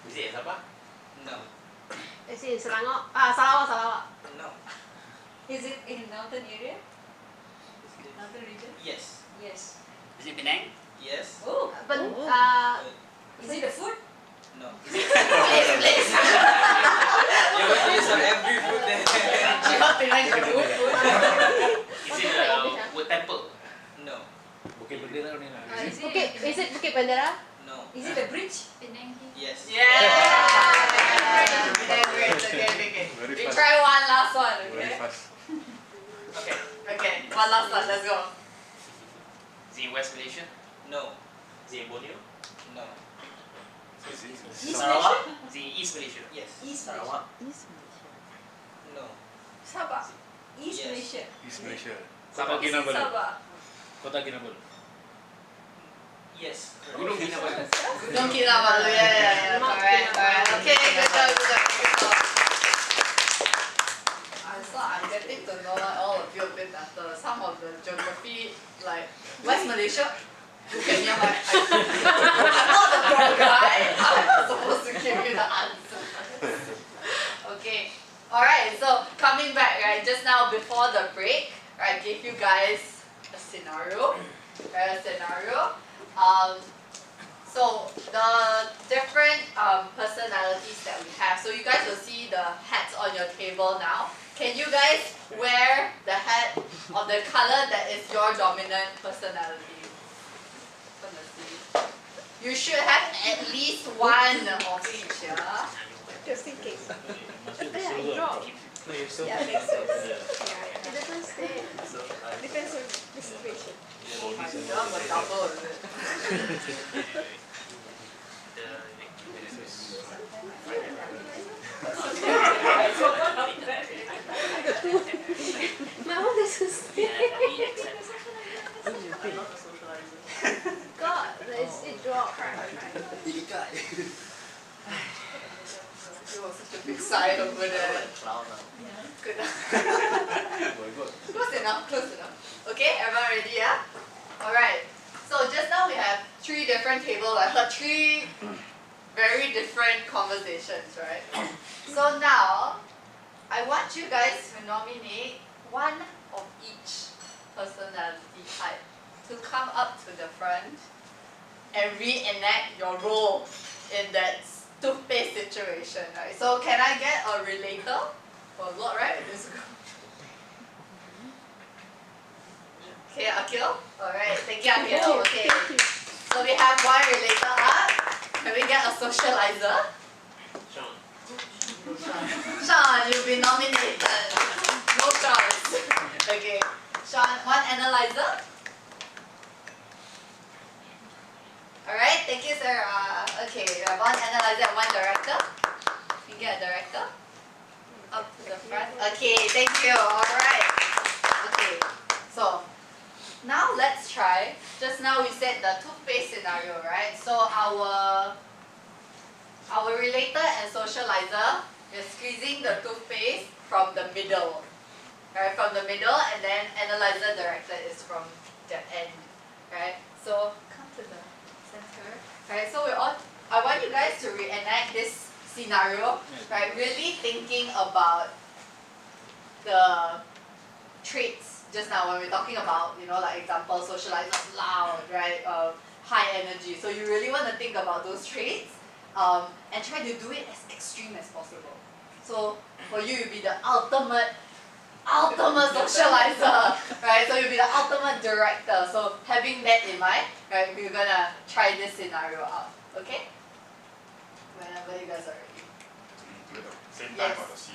Speaker 7: Is it in Sabah?
Speaker 14: No.
Speaker 3: Is it in Selangor? Sarawak.
Speaker 14: No.
Speaker 4: Is it in northern area? Northern region?
Speaker 14: Yes.
Speaker 4: Yes.
Speaker 14: Is it Penang? Yes.
Speaker 4: Oh.
Speaker 3: But
Speaker 4: Is it the food?
Speaker 14: No.
Speaker 1: Please.
Speaker 14: You want to use every food there.
Speaker 1: She got Penang food.
Speaker 7: Is it a wood temple?
Speaker 14: No.
Speaker 9: Bukit Bendera only lah.
Speaker 3: is it Bukit Bendera?
Speaker 14: No.
Speaker 4: Is it the bridge?
Speaker 14: Yes.
Speaker 1: Yeah. Okay. We try one last one, okay? Okay. One last one. Let's go.
Speaker 7: Is it in West Malaysia?
Speaker 14: No.
Speaker 7: Is it in Borneo?
Speaker 14: No.
Speaker 4: East
Speaker 14: Sarawak?
Speaker 7: Is it in East Malaysia?
Speaker 14: Yes.
Speaker 4: East
Speaker 14: Sarawak? No.
Speaker 1: Sabah.
Speaker 4: East
Speaker 14: Yes.
Speaker 4: Malaysia.
Speaker 2: East Malaysia.
Speaker 9: Kota Kinabalu.
Speaker 1: Sabah.
Speaker 9: Kota Kinabalu.
Speaker 14: Yes.
Speaker 7: Gunung Kinabalu.
Speaker 1: Gunung Kinabalu. Yeah. Correct. Okay, good job. I'm getting to know all of you a bit better. Some of the geography, like West Malaysia. Okay, yeah, I'm not the pro guy. I'm not supposed to give you the answer. Okay. Alright, so coming back, right, just now before the break, I gave you guys a scenario. So the different personalities that we have. So you guys will see the hats on your table now. Can you guys wear the hat of the color that is your dominant personality? You should have at least one of each, yeah?
Speaker 11: Just in case.
Speaker 3: Yeah, it dropped.
Speaker 9: No, you're still.
Speaker 11: Yeah, makes sense. Yeah, it doesn't stay. Depends on the situation.
Speaker 1: That was a double, is it?
Speaker 3: My one doesn't stay. God, it dropped.
Speaker 1: It was such a big sigh over there. Good enough. Close enough. Okay, everyone ready, yeah? Alright. So just now we have 3 different tables. I heard 3 very different conversations, right? So now, I want you guys to nominate one of each personality type to come up to the front and reenact your role in that toothpaste situation, right? So can I get a relator for a lot, right? Okay, Akil. Alright, thank you, Akil. Okay. So we have one relator up. Can we get a socializer? Sean, you've been nominated. No choice. Okay. Sean, one analyzer. Alright, thank you, Sarah. Okay, we have one analyzer and one director. Can you get a director? Up to the front. Okay, thank you. Alright. Okay, so now let's try. Just now we said the toothpaste scenario, right? So our relator and socializer is squeezing the toothpaste from the middle. Right, from the middle, and then analyzer director is from the end. right? So come to the center, right? So I want you guys to reenact this scenario, right? Really thinking about the traits just now when we're talking about, like example, socializers loud, right? High energy. So you really want to think about those traits and try to do it as extreme as possible. So for you, you'll be the ultimate socializer, right? So you'll be the ultimate director. So having that in mind, right, we're gonna try this scenario out, okay? Whenever you guys are ready.
Speaker 12: Do it at the same time or the C?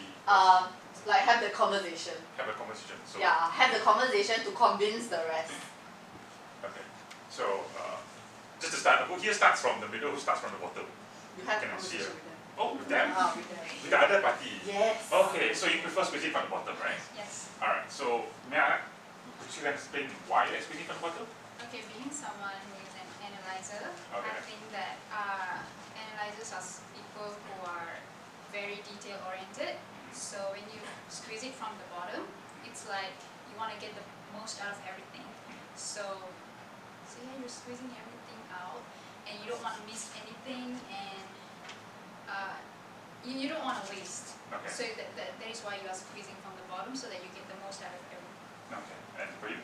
Speaker 1: Like have the conversation.
Speaker 12: Have a conversation. So
Speaker 1: Yeah, have the conversation to convince the rest.
Speaker 12: okay. So just to start, who here starts from the middle? Who starts from the bottom?
Speaker 1: You have
Speaker 12: Can
Speaker 1: the
Speaker 12: I see
Speaker 1: conversation
Speaker 12: it?
Speaker 1: with them.
Speaker 12: Oh, with them?
Speaker 1: With them.
Speaker 12: With the other party?
Speaker 1: Yes.
Speaker 12: Okay, so you prefer squeezing from the bottom, right?
Speaker 4: Yes.
Speaker 12: Alright, so could you explain why you're squeezing from the bottom?
Speaker 15: Okay, being someone who is an analyzer,
Speaker 12: Okay.
Speaker 15: I think that analyzers are people who are very detail oriented. So when you squeeze it from the bottom, it's like you want to get the most out of everything. So yeah, you're squeezing everything out, and you don't want to miss anything, and you don't want to waste.
Speaker 12: Okay.
Speaker 15: So that is why you are squeezing from the bottom, so that you get the most out of everything.
Speaker 12: Okay, and for you?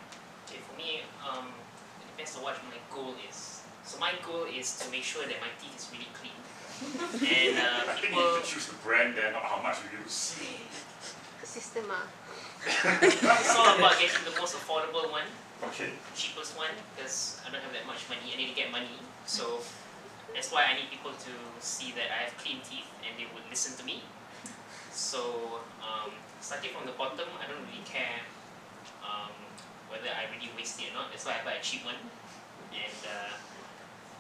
Speaker 7: Okay, for me, it depends on what my goal is. So my goal is to make sure that my teeth is really clean. And
Speaker 12: I think you need to choose the brand then, not how much you use.
Speaker 3: Systema.
Speaker 7: It's all about getting the most affordable one,
Speaker 12: Okay.
Speaker 7: cheapest one, because I don't have that much money. I need to get money, so that's why I need people to see that I have clean teeth and they would listen to me. So starting from the bottom, I don't really care whether I really waste it or not. That's why I buy a cheap one. And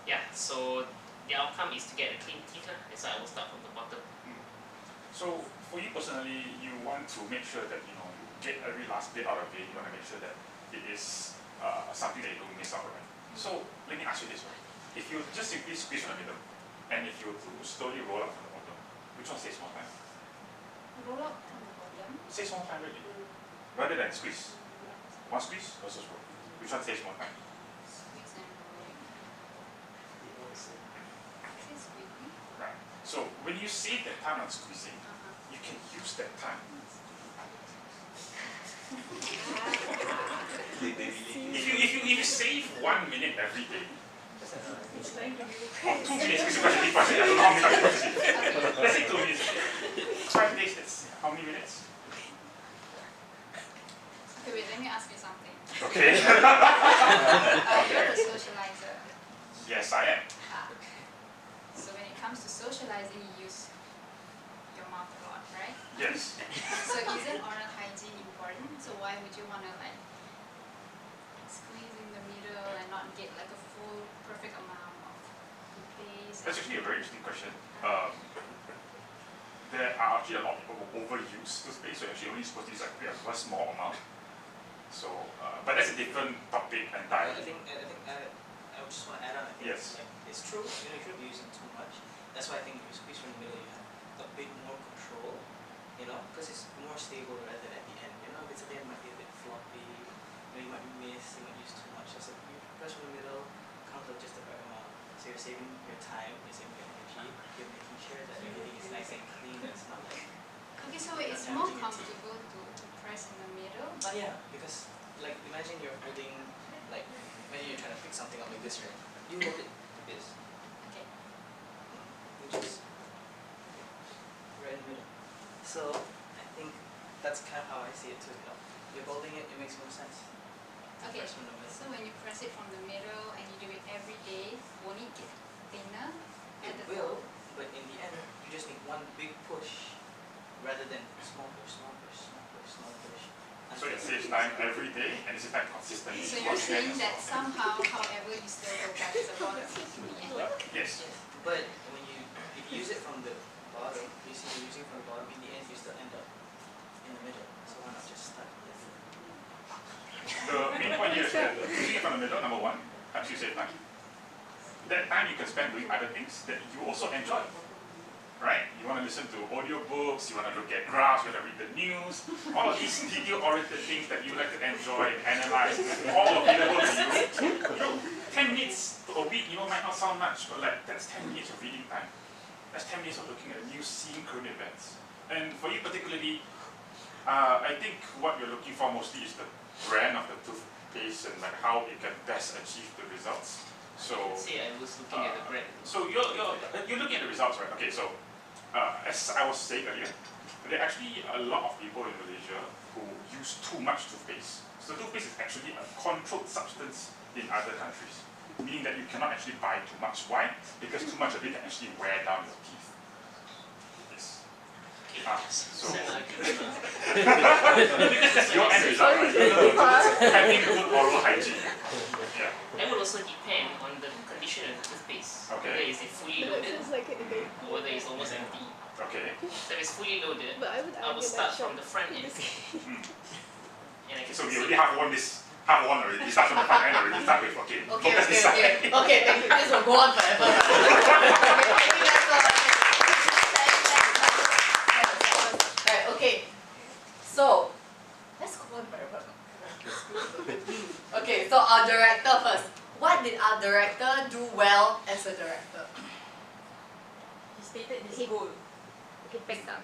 Speaker 7: yeah, so the outcome is to get a clean teeth. That's why I will start from the bottom.
Speaker 12: So for you personally, you want to make sure that you get every last bit out of it. You want to make sure that it is something that you don't miss out, right? So let me ask you this, right? If you just simply squeeze from the middle, and if you were to slowly roll up from the bottom, which one saves more time?
Speaker 15: Roll up from the bottom.
Speaker 12: Saves more time, really. Rather than squeeze. One squeeze versus roll. Which one saves more time?
Speaker 15: Squeeze and rolling. Say squeezing.
Speaker 12: Right. So when you save that time on squeezing, you can use that time. If you save 1 minute every day, or 2 minutes, because you question, I don't know how many times you question. Let's say 2 minutes. 5 days, that's how many minutes?
Speaker 15: Okay, wait, let me ask you something.
Speaker 12: Okay.
Speaker 15: You're a socializer.
Speaker 12: Yes, I am.
Speaker 15: So when it comes to socializing, you use your mouth a lot, right?
Speaker 12: Yes.
Speaker 15: So isn't oral hygiene important? So why would you want to squeeze in the middle and not get like a full, perfect amount of toothpaste?
Speaker 12: That's actually a very interesting question. There are actually a lot of people who overuse toothpaste, so actually only supposed to use like a small amount. So, but that's a different topic entirely.
Speaker 9: I think I would just want to add on. I think
Speaker 12: Yes.
Speaker 9: it's true. You shouldn't be using too much. That's why I think if you squeeze from the middle, you have a bit more control. Because it's more stable rather than at the end. If it's at the end, it might be a bit floppy. You might miss. You might use too much. So you press from the middle, comes out just the right amount. So you're saving your time. You're saving your energy. You're making sure that everything is nice and clean. It's not like.
Speaker 15: Okay, so it's more comfortable to press in the middle, but
Speaker 9: Yeah, because imagine you're holding, imagine you're trying to pick something up like this, right? You hold it like this,
Speaker 15: okay.
Speaker 9: which is right in the middle. So I think that's kind of how I see it too. You're holding it, it makes more sense. to
Speaker 15: Okay,
Speaker 9: press from the middle.
Speaker 15: so when you press it from the middle and you do it every day, won't it get thinner at the
Speaker 9: It will,
Speaker 15: top?
Speaker 9: but in the end, you just need one big push rather than small push, small push, small push, small push.
Speaker 12: So it saves time every day, and it saves time consistently.
Speaker 15: So you're saying that somehow, however, you still go back to the bottom in the end?
Speaker 12: Yes.
Speaker 9: But if you use it from the bottom, you see you're using from the bottom, in the end you still end up in the middle. So why not just start with this?
Speaker 12: The main point here is that using it from the middle, number one, helps you save time. That time you can spend doing other things that you also enjoy. Right? You want to listen to audiobooks, you want to look at graphs, you want to read the news, all of these detail-oriented things that you like to enjoy and analyze, all available to you. You know, 10 minutes a week, might not sound much, but like that's 10 minutes of reading time. That's 10 minutes of looking at news, seeing current events. And for you particularly, I think what you're looking for mostly is the brand of the toothpaste and like how it can best achieve the results. So
Speaker 7: say I was looking at the brand.
Speaker 12: So you're looking at the results, right? Okay, so as I was saying earlier, there are actually a lot of people in Malaysia who use too much toothpaste. So toothpaste is actually a controlled substance in other countries, meaning that you cannot actually buy too much. Why? Because too much of it can actually wear down your teeth. Yes. So because that's your end result, right? Having good oral hygiene. Yeah.
Speaker 7: That will also depend on the condition of the toothpaste.
Speaker 12: Okay.
Speaker 7: Whether is it fully loaded or whether it's almost empty.
Speaker 12: Okay.
Speaker 7: So if it's fully loaded, I will
Speaker 11: argue
Speaker 7: start
Speaker 11: that
Speaker 7: from the front end. And I can
Speaker 12: So we already have one already. Start from the front end already. Start with okay.
Speaker 1: Okay, thank you. This will go on forever. Right, okay. So let's go on forever. Okay, so our director first. What did our director do well as a director?
Speaker 8: He stated his goal.
Speaker 3: He picked up.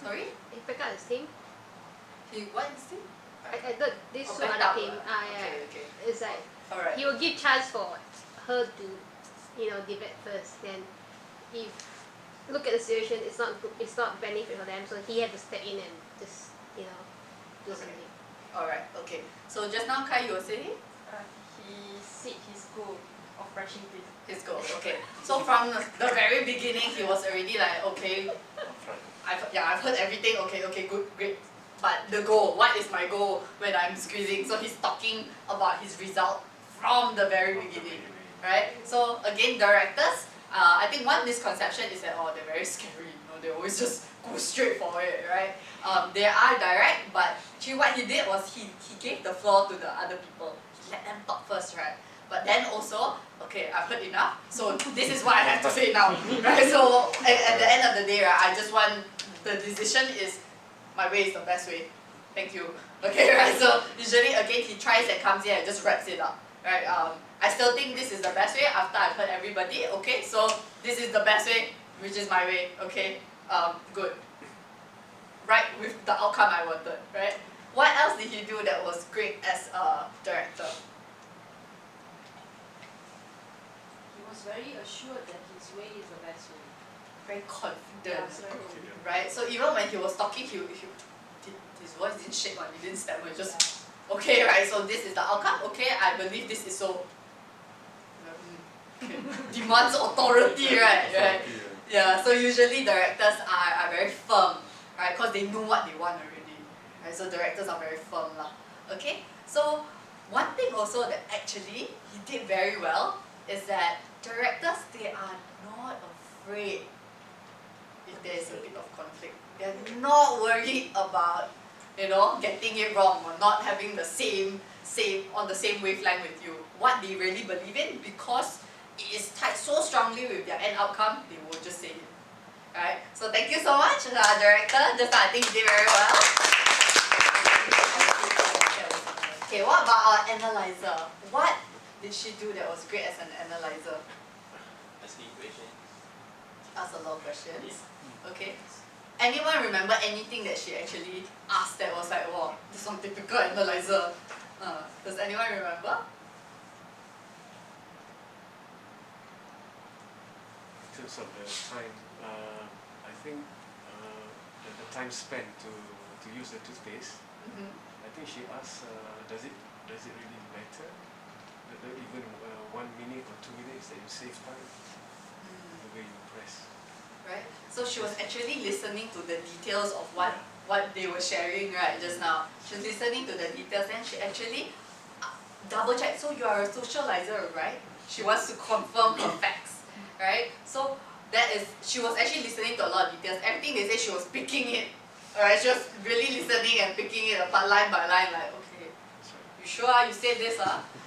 Speaker 1: Sorry?
Speaker 3: He picked up his team.
Speaker 1: He what is it?
Speaker 3: I thought this
Speaker 1: Oh,
Speaker 3: two
Speaker 1: picked
Speaker 3: other
Speaker 1: up,
Speaker 3: team.
Speaker 1: okay, okay.
Speaker 3: It's like
Speaker 1: Alright.
Speaker 3: he will give chance for her to, debate first. Then if look at the situation, it's not benefit for them, so he had to step in and just do something.
Speaker 1: Alright, okay. So just now Kai, you were saying?
Speaker 8: He said his goal of brushing teeth.
Speaker 1: His goal, okay. So from the very beginning, he was already like, okay, I've heard everything, okay, good, great. But the goal, what is my goal when I'm squeezing? So he's talking about his result from the very beginning, right? So again, directors, I think one misconception is that, they're very scary, they always just go straight for it, right? They are direct, but actually what he did was he gave the floor to the other people. He let them talk first, right? But then also, okay, I've heard enough, so this is what I have to say now, right? So at the end of the day, right, I just want, the decision is, my way is the best way. Thank you. Okay, right? So usually, again, he tries and comes in and just wraps it up, right? I still think this is the best way after I've heard everybody. Okay, so this is the best way, which is my way. Okay, good. Right with the outcome I wanted, right? What else did he do that was great as a director?
Speaker 8: He was very assured that his way is the best way.
Speaker 1: Very confident,
Speaker 8: Yeah,
Speaker 1: right? So even when he was talking, his voice didn't shake on, he didn't stammer, just okay, right? So this is the outcome. Okay, I believe this is so. Okay. Demands authority, right? Yeah. So usually directors are very firm, right? Because they know what they want already, right? So directors are very firm, lah. Okay. So one thing also that actually he did very well is that directors, they are not afraid if there's a bit of conflict. They're not worried about, getting it wrong or not having the same on the same wavelength with you. What they really believe in, because it is tied so strongly with their end outcome, they will just say it. Right? So thank you so much, director. Just I think you did very well. Okay, what about our analyzer? What did she do that was great as an analyzer?
Speaker 5: Asking questions.
Speaker 1: Ask a lot of questions. Okay. Anyone remember anything that she actually asked that was like, wow, this one typical analyzer? Does anyone remember?
Speaker 2: In terms of the time, I think the time spent to use the toothpaste, I think she asked, does it really matter? Even 1 minute or 2 minutes that you save time, the way you press.
Speaker 1: Right? So she was actually listening to the details of what they were sharing, right, just now. She was listening to the details and she actually double checked. So you are a socializer, right? She wants to confirm her facts, right? So she was actually listening to a lot of details. Everything they say, she was picking it. Alright, she was really listening and picking it apart line by line, like, okay, you sure you said this,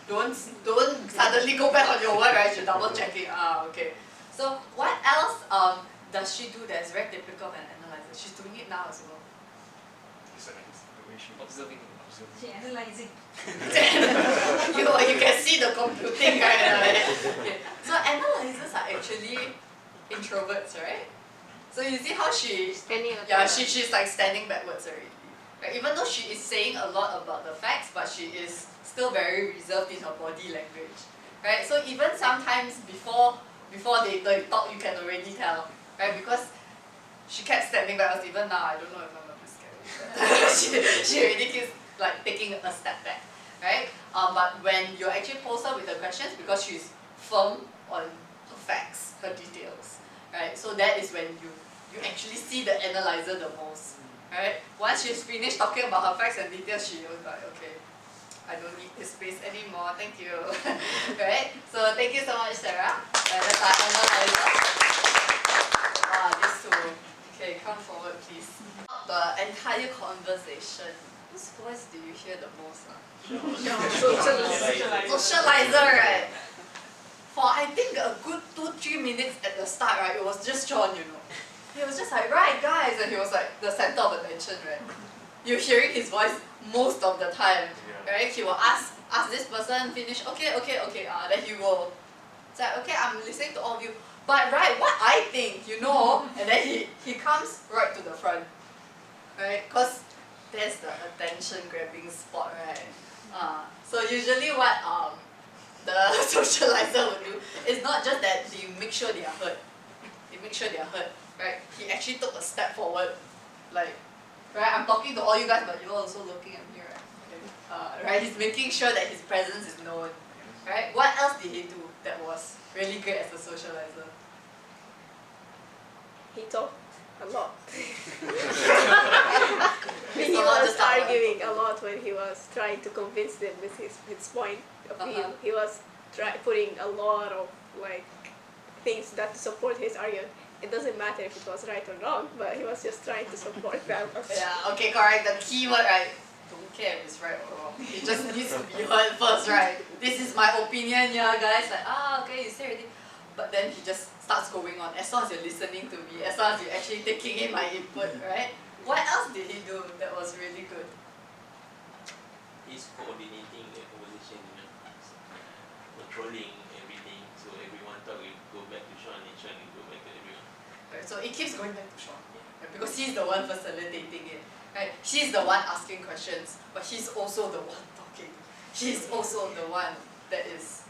Speaker 1: Don't suddenly go back on your word, right? You're double checking. Okay. So what else does she do that is very typical of an analyzer? She's doing it now as well.
Speaker 2: The way she
Speaker 7: Observing.
Speaker 4: She analyzing.
Speaker 1: you can see the computing, right? Okay. So analyzers are actually introverts, right? So you see how she's like standing backwards already. Right? Even though she is saying a lot about the facts, but she is still very reserved in her body language. Right? So even sometimes before they talk, you can already tell. Right? Because she kept standing backwards. Even now, I don't know if I'm a bit scared. she already keeps like taking a step back. Right? But when you actually pose her with the questions, because she's firm on her facts, her details. Right? So that is when you actually see the analyzer the most. Right? Once she's finished talking about her facts and details, she was like, okay, I don't need this space anymore, thank you. Right? So thank you so much, Sarah. That's our analyzer. These two. Okay, come forward, please. The entire conversation. Whose voice do you hear the most? Socializer, right? For I think a good 2-3 minutes at the start, right, it was just Sean, you know. He was just like, right guys, and he was like the center of attention, right? You're hearing his voice most of the time, right? He will ask this person, finish, okay, then he will say, okay, I'm listening to all of you. But right, what I think, you know, and then he comes right to the front, right? Because that's the attention grabbing spot, right? So usually what the socializer would do is not just that you make sure they are heard. They make sure they are heard, right? He actually took a step forward, like, right? I'm talking to all you guys, but you're also looking at me, right? Right? He's making sure that his presence is known, right? What else did he do that was really great as a socializer?
Speaker 11: He talked a lot.
Speaker 1: He
Speaker 11: He
Speaker 1: was
Speaker 11: was arguing a lot when he was trying to convince them with his point of view. He was putting a lot of like things that support his argument. It doesn't matter if it was right or wrong, but he was just trying to support them.
Speaker 1: Yeah, okay, correct. The key word, right? Don't care if it's right or wrong. It just needs to be heard first, right? This is my opinion, yeah, guys. Like, okay, you say already. But then he just starts going on. As long as you're listening to me, as long as you're actually taking in my input, right? What else did he do that was really good?
Speaker 5: He's coordinating the conversation, controlling everything. So everyone talk, we go back to Sean, and Sean will go back to everyone.
Speaker 1: Right, so it keeps going back to Sean, right? Because he's the one facilitating it. Right? She's the one asking questions, but he's also the one talking. He's also the one that is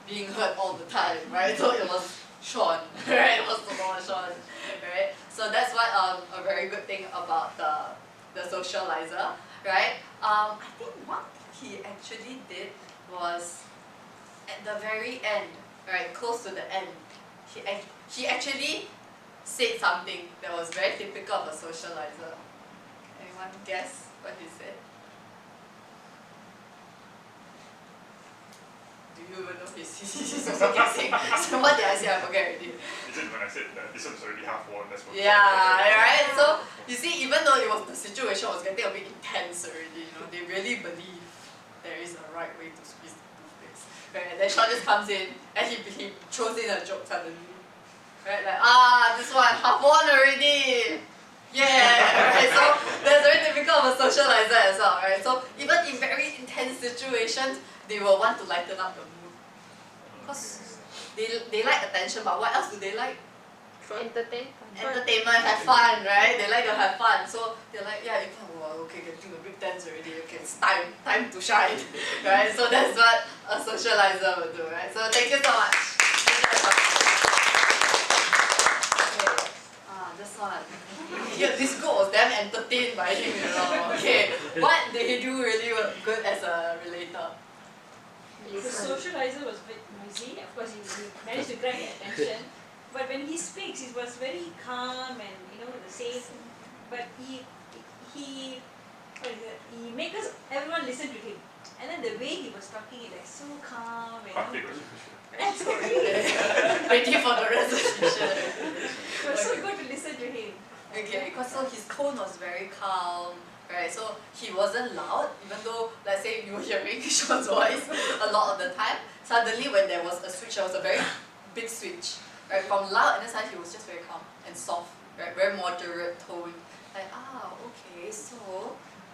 Speaker 1: being heard all the time, right? So it was Sean, right? It was the Lord Sean, right? So that's what a very good thing about the socializer, right? I think what he actually did was at the very end, right, close to the end, he actually said something that was very typical of a socializer. Anyone guess what he said? Do you even know he's also guessing? So what did I say? I forget already.
Speaker 12: Is it when I said that this one's already half won, that's what
Speaker 1: Yeah, right? So you see, even though the situation was getting a bit intense already, you know, they really believe there is a right way to squeeze the toothpaste. Right? And then Sean just comes in and he throws in a joke suddenly. Right? Like, this one, half won already! Yeah, right? So that's very typical of a socializer as well, right? So even in very intense situations, they will want to lighten up the mood. Because they like attention, but what else do they like? Entertainment, have fun, right? They like to have fun. So they're like, yeah, okay, getting a bit tense already, okay, it's time to shine. Right? So that's what a socializer would do, right? So thank you so much. Okay. This one. Yeah, this girl was damn entertained by him, you know. Okay. What did he do really good as a relator?
Speaker 4: The socializer was a bit noisy. Of course, he managed to grab their attention. But when he speaks, he was very calm and the same. But he makes everyone listen to him. And then the way he was talking, it like so calm and absolutely
Speaker 1: ready for the resolution.
Speaker 4: It was so good to listen to him.
Speaker 1: Okay, because so his tone was very calm. Right, so he wasn't loud, even though, let's say, you were hearing Sean's voice a lot of the time. Suddenly, when there was a switch, there was a very big switch. right? From loud and then suddenly he was just very calm and soft, right? Very moderate tone. Like, okay, so,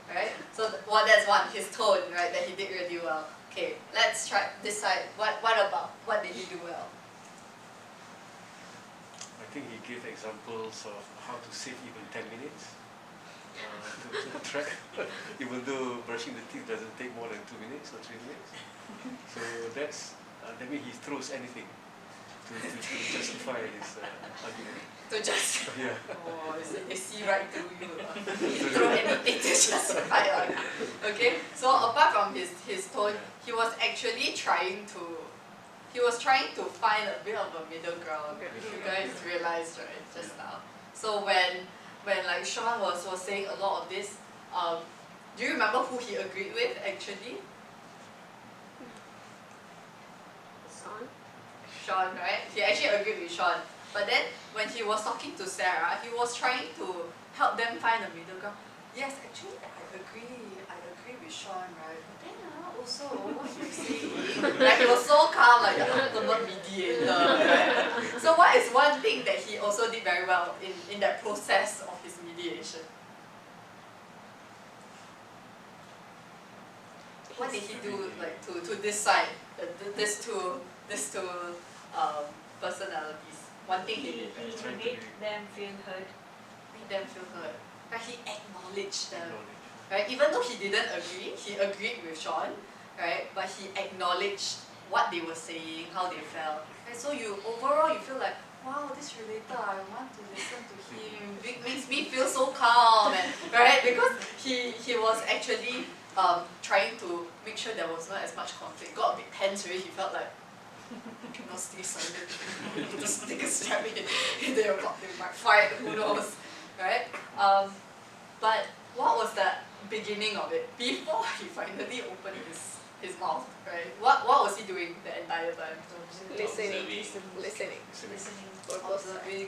Speaker 1: right? So that's one, his tone, right? That he did really well. Okay, let's try decide what about, what did he do well?
Speaker 2: I think he gave examples of how to save even 10 minutes to track, even though brushing the teeth doesn't take more than 2 minutes or 3 minutes. So that means he throws anything to justify his argument.
Speaker 1: To just,
Speaker 2: Yeah.
Speaker 1: oh, they see right through you. You throw anything to justify it. Okay, so apart from his tone, he was actually trying to find a bit of a middle ground, if you guys realized, right, just now. So when like Sean was saying a lot of this, do you remember who he agreed with actually? Sean, right? He actually agreed with Sean. But then when he was talking to Sarah, he was trying to help them find a middle ground. Yes, actually I agree with Sean, right? But then also what you saying? Like he was so calm, like the ultimate mediator, right? So what is one thing that he also did very well in that process of his mediation? What did he do like to decide these two personalities? One thing he did.
Speaker 4: He made them feel heard.
Speaker 1: Made them feel heard. Right? He acknowledged them. Right? Even though he didn't agree, he agreed with Sean, right? But he acknowledged what they were saying, how they felt. Right? So overall you feel like, wow, this relator, I want to listen to him. It makes me feel so calm, and right? Because he was actually trying to make sure there was not as much conflict. Got a bit tense already. He felt like, I cannot stay silent. Just take a step in their mouth, they might fight, who knows, right? But what was the beginning of it? Before he finally opened his mouth, right? What was he doing the entire time?
Speaker 11: Listening.
Speaker 1: Observing,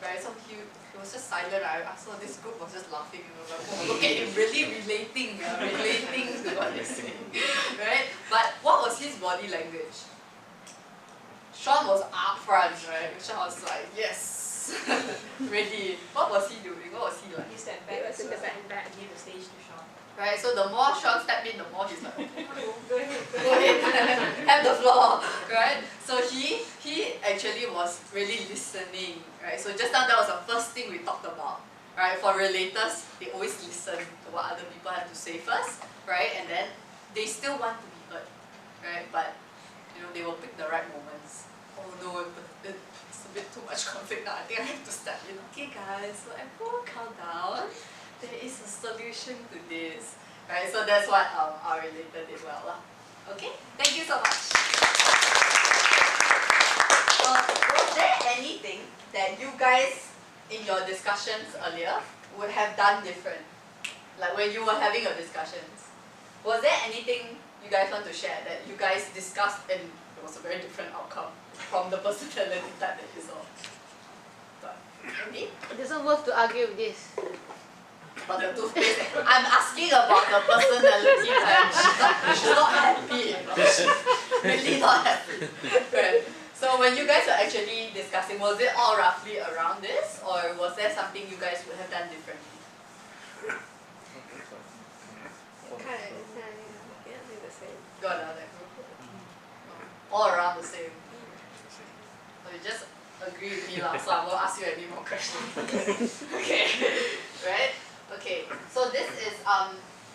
Speaker 1: right? So he was just silent. I saw this group was just laughing. Like, oh, look at him, really relating to what they're saying, right? But what was his body language? Sean was up front, right? Sean was like, yes, ready. What was he doing? What was he like?
Speaker 4: He stepped back.
Speaker 11: He was in the back.
Speaker 4: To give the stage to Sean.
Speaker 1: Right, so the more Sean stepped in, the more he's like, okay,
Speaker 4: Go ahead.
Speaker 1: go ahead, have the floor, right? So he actually was really listening, right? So just now that was the first thing we talked about, right? For relators, they always listen to what other people have to say first, right? And then they still want to be heard, right? But they will pick the right moments. Oh no, it's a bit too much conflict now. I think I have to step in. Okay guys, so everyone calm down. There is a solution to this. Right, so that's what our relator did well. Okay, thank you so much. Was there anything that you guys, in your discussions earlier, would have done different? Like when you were having your discussions. Was there anything you guys want to share that you guys discussed and it was a very different outcome from the personality type that you saw? Maybe?
Speaker 3: It isn't worth to argue with this.
Speaker 1: About the toothpaste. I'm asking about the personality type. She's not happy. Really not happy. Right. So when you guys were actually discussing, was it all roughly around this, or was there something you guys would have done differently?
Speaker 11: Kind of the same.
Speaker 1: Got another group. All around the same. So you just agree with me lah, so I won't ask you any more questions. Okay. Right? Okay. So this is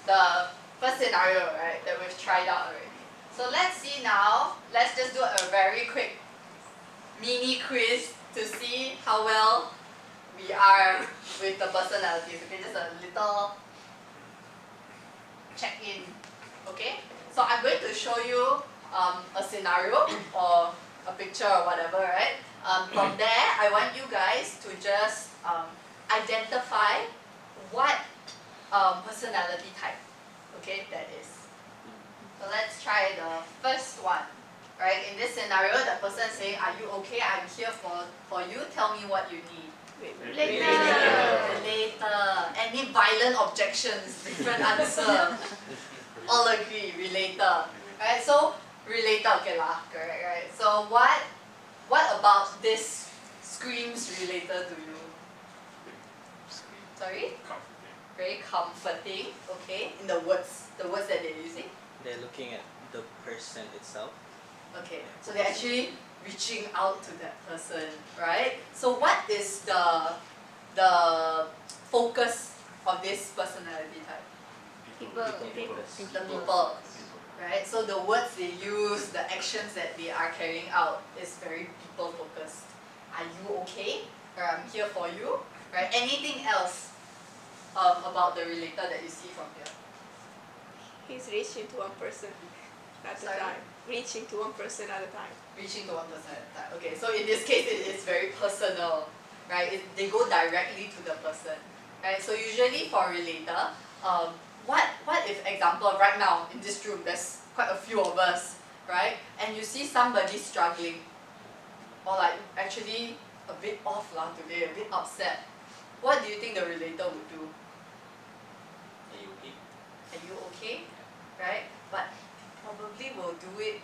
Speaker 1: the first scenario, right, that we've tried out already. So let's see now, let's just do a very quick mini quiz to see how well we are with the personalities. Okay, just a little check-in. Okay? So I'm going to show you a scenario or a picture or whatever, right? From there, I want you guys to just identify what personality type, okay, that is. So let's try the first one. Right? In this scenario, the person is saying, are you okay? I'm here for you. Tell me what you need. Later. Any violent objections? Different answer. All agree. Relater. Right? So relater, okay lah. Correct. Right. So what about this screams relator to you? Sorry?
Speaker 12: Comforting.
Speaker 1: Very comforting, okay, in the words that they're using.
Speaker 16: They're looking at the person itself.
Speaker 1: Okay, so they're actually reaching out to that person, right? So what is the focus of this personality type?
Speaker 10: People.
Speaker 1: The people, right? So the words they use, the actions that they are carrying out is very people focused. Are you okay? Or I'm here for you, right? Anything else about the relator that you see from here?
Speaker 11: He's reaching to one person at a time. Reaching to one person at a time.
Speaker 1: Reaching to one person at a time. Okay, so in this case it is very personal, right? They go directly to the person, right? So usually for relator, what if example right now in this room there's quite a few of us, right? And you see somebody struggling, or like actually a bit off lah today, a bit upset. What do you think the relator would do?
Speaker 5: Are you okay?
Speaker 1: Are you okay? Right? But probably will do it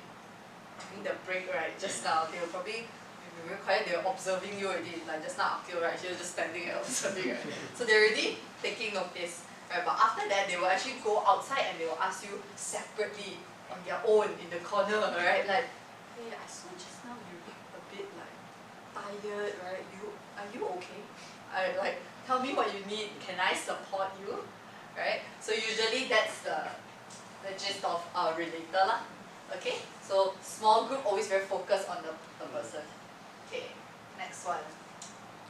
Speaker 1: during the break, right? Just now, they will probably be very quiet, they were observing you already. Like just now, Akil, right? She was just standing and observing, right? So they're already taking notice, right? But after that, they will actually go outside and they will ask you separately on their own in the corner, right? Like, hey, I saw just now you look a bit like tired, right? Are you okay? Like, tell me what you need. Can I support you? Right? So usually that's the gist of relator lah. Okay? So small group always very focused on the person. Okay, next one. I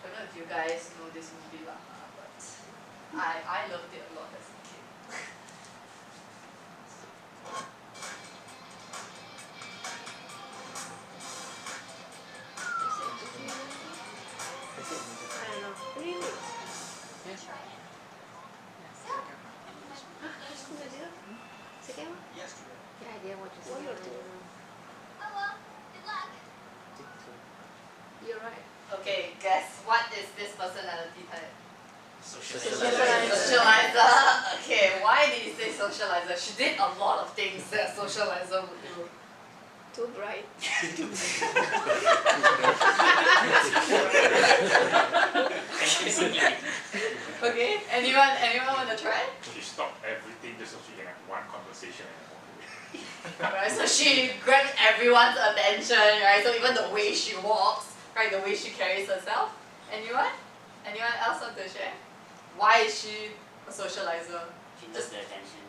Speaker 1: don't know if you guys know this movie lah, but I loved it a lot as a kid.
Speaker 11: I don't know. Really?
Speaker 10: Second one? Yeah, I didn't watch the second
Speaker 11: One or
Speaker 10: one.
Speaker 11: two?
Speaker 1: You're right. Okay, guess what is this personality type?
Speaker 16: Socializer.
Speaker 1: Socializer. Okay, why did you say socializer? She did a lot of things that a socializer would do.
Speaker 11: Too bright.
Speaker 1: Okay, anyone want to try?
Speaker 12: She stopped everything just so she can have one conversation and walk away.
Speaker 1: Right, so she grabs everyone's attention, right? So even the way she walks, right, the way she carries herself. Anyone? Anyone else want to share? Why is she a socializer?
Speaker 14: She loves the attention.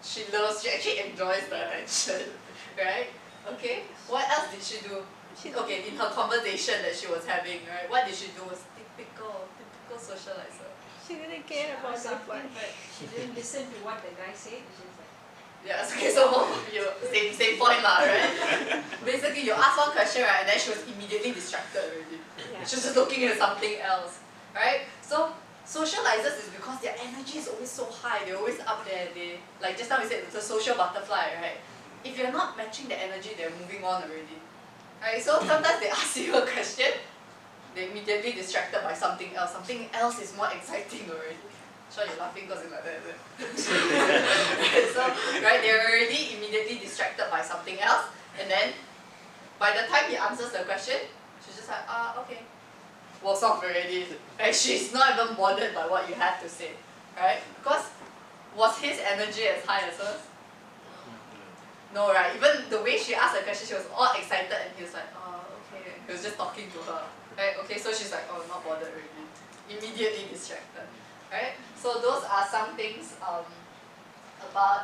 Speaker 1: She actually enjoys the attention, right? Okay, what else did she do? Okay, in her conversation that she was having, right, what did she do was typical socializer.
Speaker 11: She didn't care about
Speaker 4: Asked
Speaker 11: that
Speaker 4: something,
Speaker 11: part.
Speaker 4: but she didn't listen to what the guy said. She was like,
Speaker 1: Yeah, okay, so you same point lah, right? Basically, you ask one question, right, and then she was immediately distracted already.
Speaker 11: Yeah.
Speaker 1: She was just looking at something else, right? So socializers is because their energy is always so high. They're always up there. They like just now we said it's a social butterfly, right? If you're not matching the energy, they're moving on already, right? So sometimes they ask you a question, they're immediately distracted by something else. Something else is more exciting already. Sure, you're laughing because it's like that, is it? So, right, they're already immediately distracted by something else, and then by the time he answers the question, she's just like, okay. Walks off already. Right? She's not even bothered by what you have to say, right? Because was his energy as high as hers? No, right? Even the way she asked the question, she was all excited, and he was like, okay. He was just talking to her, right? Okay, so she's like, not bothered already. Immediately distracted, right? So those are some things about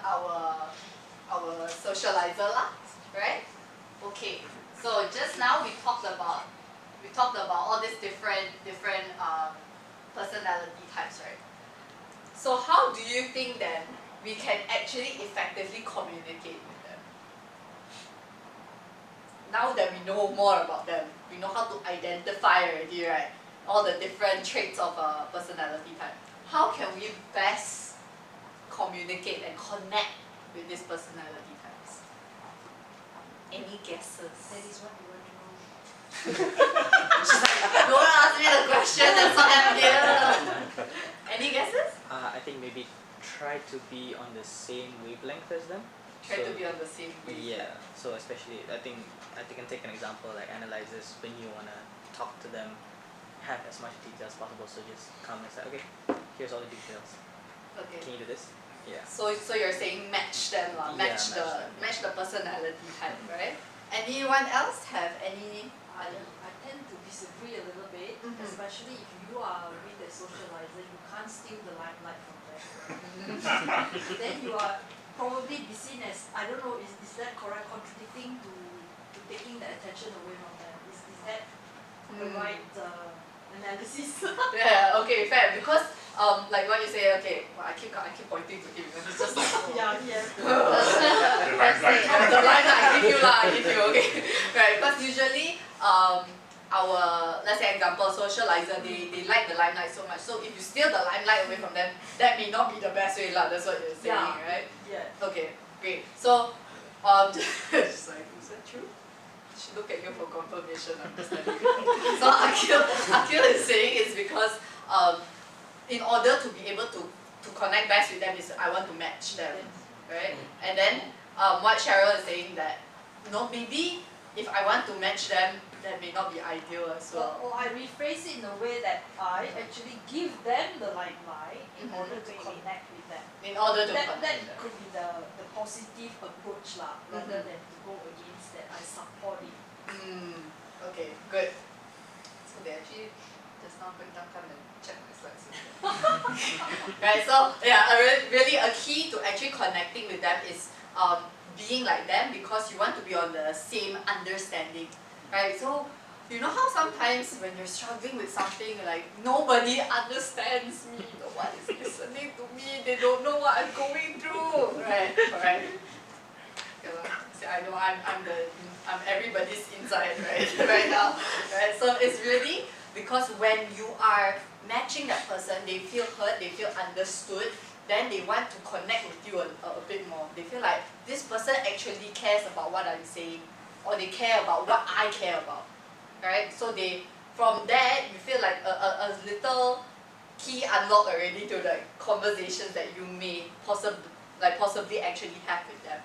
Speaker 1: our socializer lah, right? Okay. So just now we talked about all these different personality types, right? So how do you think then we can actually effectively communicate with them? Now that we know more about them, we know how to identify already, right? All the different traits of a personality type. How can we best communicate and connect with these personality types? Any guesses?
Speaker 4: that is what you want to know.
Speaker 1: She's like, don't ask me the question, that's why I'm here. Any guesses?
Speaker 16: I think maybe try to be on the same wavelength as them.
Speaker 1: Try to be on the same wavelength.
Speaker 16: Yeah. So especially, I think I can take an example like analyzers when you wanna talk to them have as much detail as possible. So just come and say, okay, here's all the details.
Speaker 1: Okay.
Speaker 16: Can you do this? Yeah.
Speaker 1: So you're saying match them, match the personality type, right? Anyone else have any?
Speaker 8: I tend to disagree a little bit, especially if you are with a socializer, you can't steal the limelight from them. Then you are probably be seen as, I don't know, is that correct, contradicting to taking the attention away from them? Is that the right analysis?
Speaker 1: Yeah, okay, fair. Because like what you say, okay, well, I keep pointing to him. It's just like, oh.
Speaker 8: Yeah, yeah.
Speaker 1: The limelight, I give you, okay. Right, because usually our, let's say example, socializer, they like the limelight so much. So if you steal the limelight away from them, that may not be the best way, that's what you're saying, right?
Speaker 8: Yeah.
Speaker 1: Okay, great. So just like, is that true? I should look at you for confirmation, understanding. So Akil is saying it's because in order to be able to connect best with them is I want to match them, right? And then what Cheryl is saying that, maybe if I want to match them, that may not be ideal as well.
Speaker 8: Or I rephrase it in a way that I actually give them the limelight in order to connect with them.
Speaker 1: In order to
Speaker 8: that
Speaker 1: connect them.
Speaker 8: could be the positive approach rather than to go against that. I support it.
Speaker 1: Okay, good. So they actually just now bring down time and check my slides. Right, so yeah, really a key to actually connecting with them is being like them because you want to be on the same understanding. Right, so you know how sometimes when you're struggling with something, like nobody understands me, no one is listening to me, they don't know what I'm going through. Right, alright. See, I know I'm everybody's inside right now. Right, so it's really because when you are matching that person, they feel heard, they feel understood, then they want to connect with you a bit more. They feel like this person actually cares about what I'm saying, or they care about what I care about, right? So from there, you feel like a little key unlock already to the conversations that you may possibly actually have with them,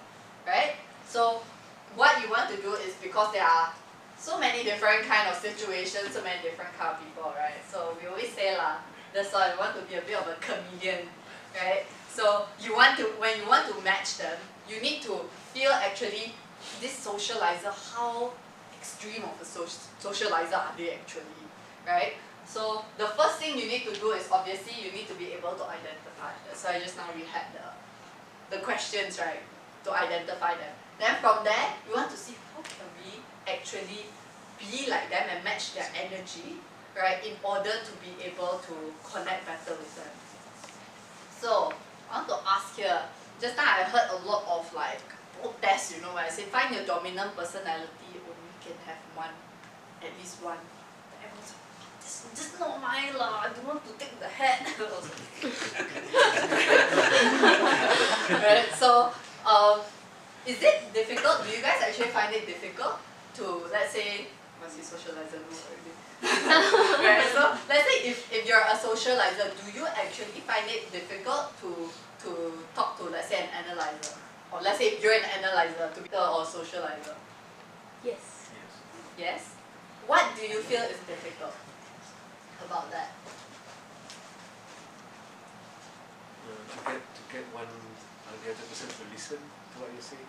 Speaker 1: right? So what you want to do is, because there are so many different kind of situations, so many different kind of people, right? So we always say that's why you want to be a bit of a comedian, right? So when you want to match them, you need to feel actually this socializer, how extreme of a socializer are they actually, right? So the first thing you need to do is obviously you need to be able to identify. So I just now we had the questions, right, to identify them. Then from there, you want to see how can we actually be like them and match their energy, right, in order to be able to connect better with them. So I want to ask here, just now I heard a lot of protest, when I say find your dominant personality, only can have one, at least one. Everyone's like, this is not mine lah, I don't want to take the hat. Right, so is it difficult? Do you guys actually find it difficult to, let's say, must be socializer already. Right, so let's say if you're a socializer, do you actually find it difficult to talk to, let's say, an analyzer? Or let's say if you're an analyzer or socializer?
Speaker 8: Yes.
Speaker 1: Yes? What do you feel is difficult about that?
Speaker 2: To get the other person to listen to what you're saying.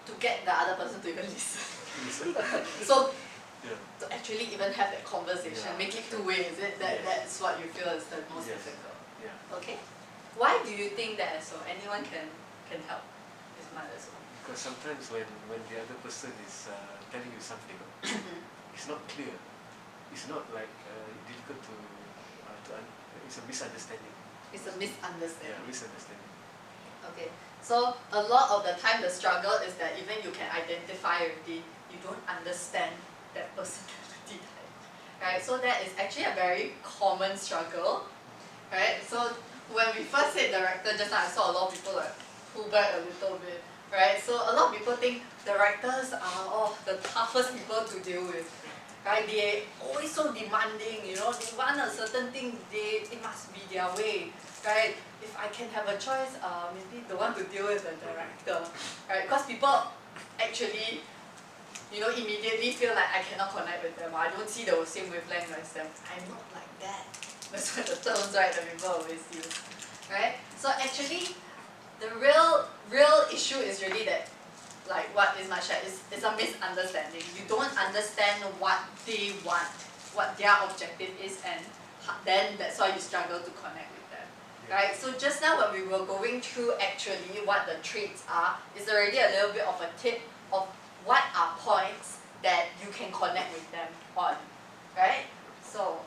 Speaker 1: To get the other person to even listen. So to actually even have that conversation, make it two-way, is it? That's what you feel is the most difficult.
Speaker 2: Yeah.
Speaker 1: Okay. Why do you think that so? Anyone can help. It's mine as well.
Speaker 2: Because sometimes when the other person is telling you something, it's not clear. It's not difficult to it's a misunderstanding.
Speaker 1: It's a misunderstanding.
Speaker 2: Yeah, misunderstanding.
Speaker 1: Okay. So a lot of the time the struggle is that even you can identify already, you don't understand that personality type. Right? So that is actually a very common struggle. Right? So when we first said director just now, I saw a lot of people pull back a little bit. Right? So a lot of people think directors are the toughest people to deal with. Right? They're always so demanding, they want a certain thing, it must be their way. Right? If I can have a choice, maybe the one to deal with the director. Right? Because people actually immediately feel like I cannot connect with them, or I don't see the same wavelength as them. I'm not like that. That's what the terms, right, that people always use. Right? So actually, the real issue is really that, like what Isma shared, is a misunderstanding. You don't understand what they want, what their objective is, and then that's why you struggle to connect with them. Right? So just now when we were going through actually what the traits are, is already a little bit of a tip of what are points that you can connect with them on. Right? So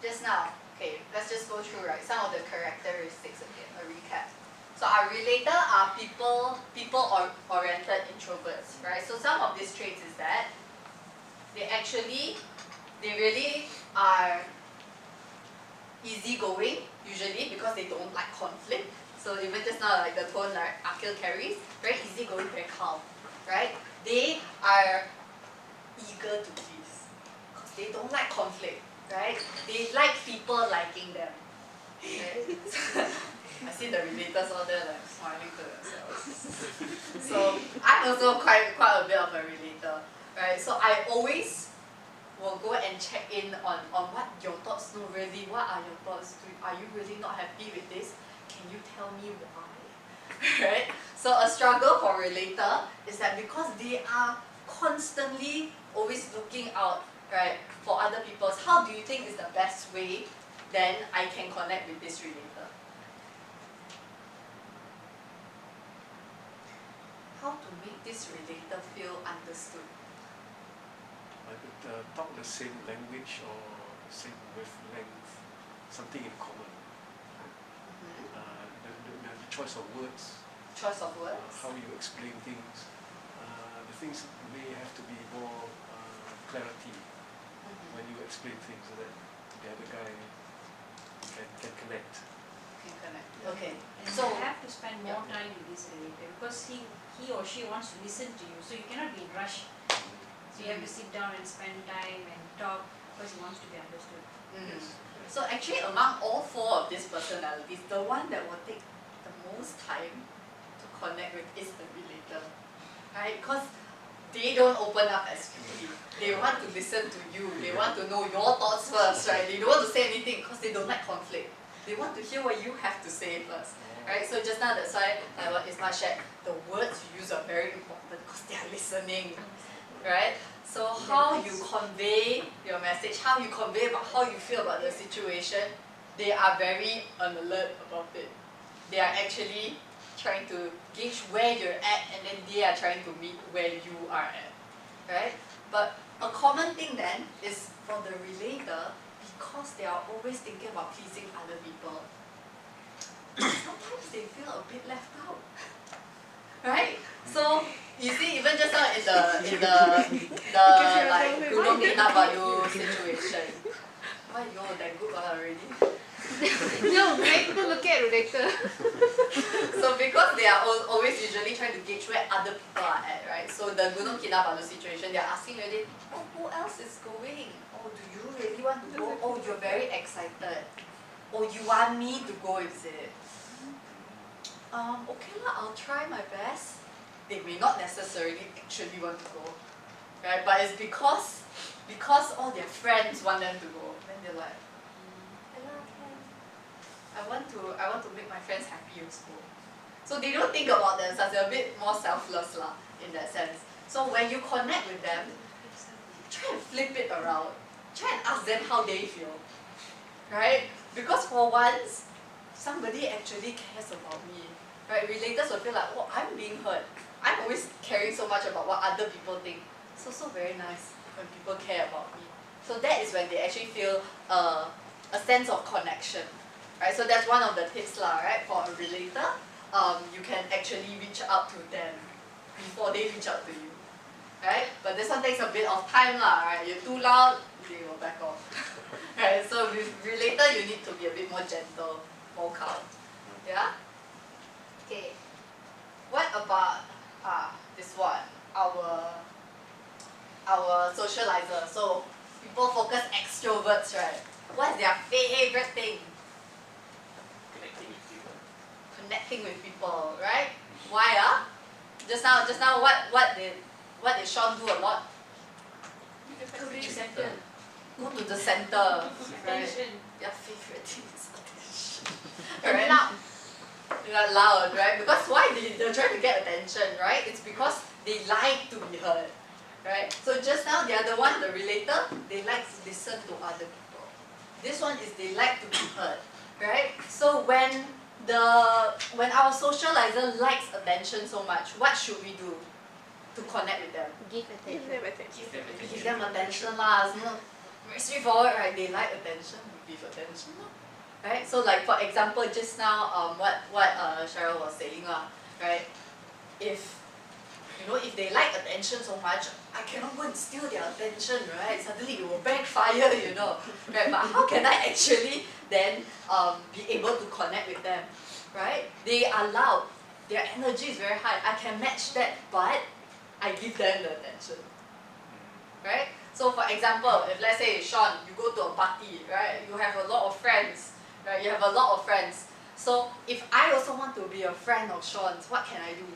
Speaker 1: just now, okay, let's just go through some of the characteristics again, a recap. So our relator are people-oriented introverts, right? So some of these traits is that they really are easygoing, usually, because they don't like conflict. So even just now, like the tone like Akil carries, very easygoing, very calm, right? They are eager to please, because they don't like conflict, right? They like people liking them. Right? I see the relators all there like smiling to themselves. So I'm also quite a bit of a relator, right? So I always will go and check in on what your thoughts. No, really, what are your thoughts? Are you really not happy with this? Can you tell me why? Right? So a struggle for relator is that because they are constantly always looking out, right, for other people's, how do you think is the best way then I can connect with this relator? How to make this relator feel understood?
Speaker 2: I could talk the same language or same wavelength, something in common. The choice of words.
Speaker 1: Choice of words.
Speaker 2: How you explain things. The things may have to be more clarity when you explain things so that the other guy can connect.
Speaker 1: Can connect. Okay.
Speaker 4: And
Speaker 1: So
Speaker 4: you have to spend more time with this relator because he or she wants to listen to you, so you cannot be in rush. So you have to sit down and spend time and talk because he wants to be understood.
Speaker 2: Yes.
Speaker 1: So actually among all four of these personalities, the one that will take the most time to connect with is the relator. Right? Because they don't open up as quickly. They want to listen to you. They want to know your thoughts first, right? They don't want to say anything because they don't like conflict. They want to hear what you have to say first. Right? So just now that's why what Isma shared, the words you use are very important because they are listening. Right? So how you convey your message, how you convey about how you feel about the situation, they are very on alert about it. They are actually trying to gauge where you're at, and then they are trying to meet where you are at. Right? But a common thing then is for the relator, because they are always thinking about pleasing other people, sometimes they feel a bit left out. Right? So you see, even just now in the like Gunung Kinabalu situation. Why you that good one already?
Speaker 3: No, relator look at relator.
Speaker 1: So because they are always usually trying to gauge where other people are at, right? So the Gunung Kinabalu situation, they are asking already, oh, who else is going? Oh, do you really want to go? Oh, you're very excited. Oh, you want me to go, is it? Okay lah, I'll try my best. They may not necessarily actually want to go, right? But it's because all their friends want them to go. Then they're like, hello, I want to make my friends happy in school. So they don't think about themselves. They're a bit more selfless lah in that sense. So when you connect with them, try and flip it around. Try and ask them how they feel, right? Because for once, somebody actually cares about me. Right? Relators will feel like, oh, I'm being heard. I'm always caring so much about what other people think. So very nice when people care about me. So that is when they actually feel a sense of connection. Right? So that's one of the tips lah, right? For a relator, you can actually reach out to them before they reach out to you. Right? But this one takes a bit of time lah, right? You're too loud, they will back off. Right? So with relator, you need to be a bit more gentle, more calm. Yeah? Okay. What about this one? Our socializer. So people focus extroverts, right? What's their favorite thing? Connecting with people, right? Why Just now what what did Sean do a lot?
Speaker 8: Go to the center.
Speaker 1: Go to the center. Right?
Speaker 8: Attention.
Speaker 1: Their favorite thing is attention. Right? They're loud, right? Because why? They're trying to get attention, right? It's because they like to be heard. Right? So just now the other one, the relator, they like to listen to other people. This one is they like to be heard. Right? So when our socializer likes attention so much, what should we do to connect with them?
Speaker 10: Give attention.
Speaker 1: Give them attention lah. Very straightforward, right? They like attention, we give attention. Right? So like for example, just now what Cheryl was saying right? If they like attention so much, I cannot go and steal their attention, right? Suddenly it will backfire, right? But how can I actually then be able to connect with them, right? They are loud, their energy is very high. I can match that, but I give them the attention, right? So for example, if let's say Sean, you go to a party, right? You have a lot of friends, right? You have a lot of friends. So if I also want to be a friend of Sean's, what can I do?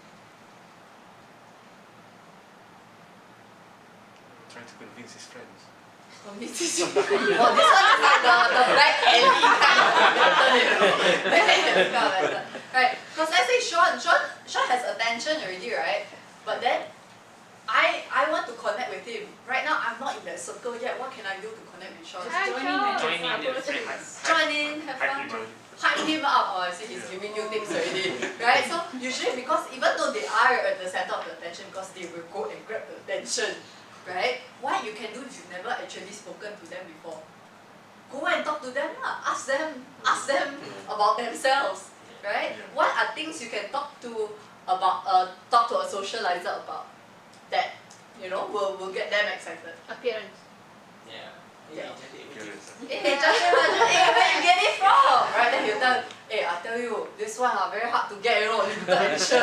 Speaker 2: Trying to convince his friends.
Speaker 1: Convince his friends? Oh, this one is like the black alley kind of right? Because let's say Sean has attention already, right? But then I want to connect with him. Right now I'm not in that circle yet. What can I do to connect with Sean?
Speaker 7: Join in the friends.
Speaker 1: Join in, have fun. Hype him up. Oh, I see he's giving you tips already. Right? So usually because even though they are at the center of the attention, because they will go and grab the attention. Right? What you can do if you've never actually spoken to them before? Go and talk to them. Ask them about themselves. Right? What are things you can talk to a socializer about that will get them excited?
Speaker 10: Appearance.
Speaker 1: Hey, Jaya, where you get it from? Right? Then he'll tell, I tell you, this one very hard to get, limited edition.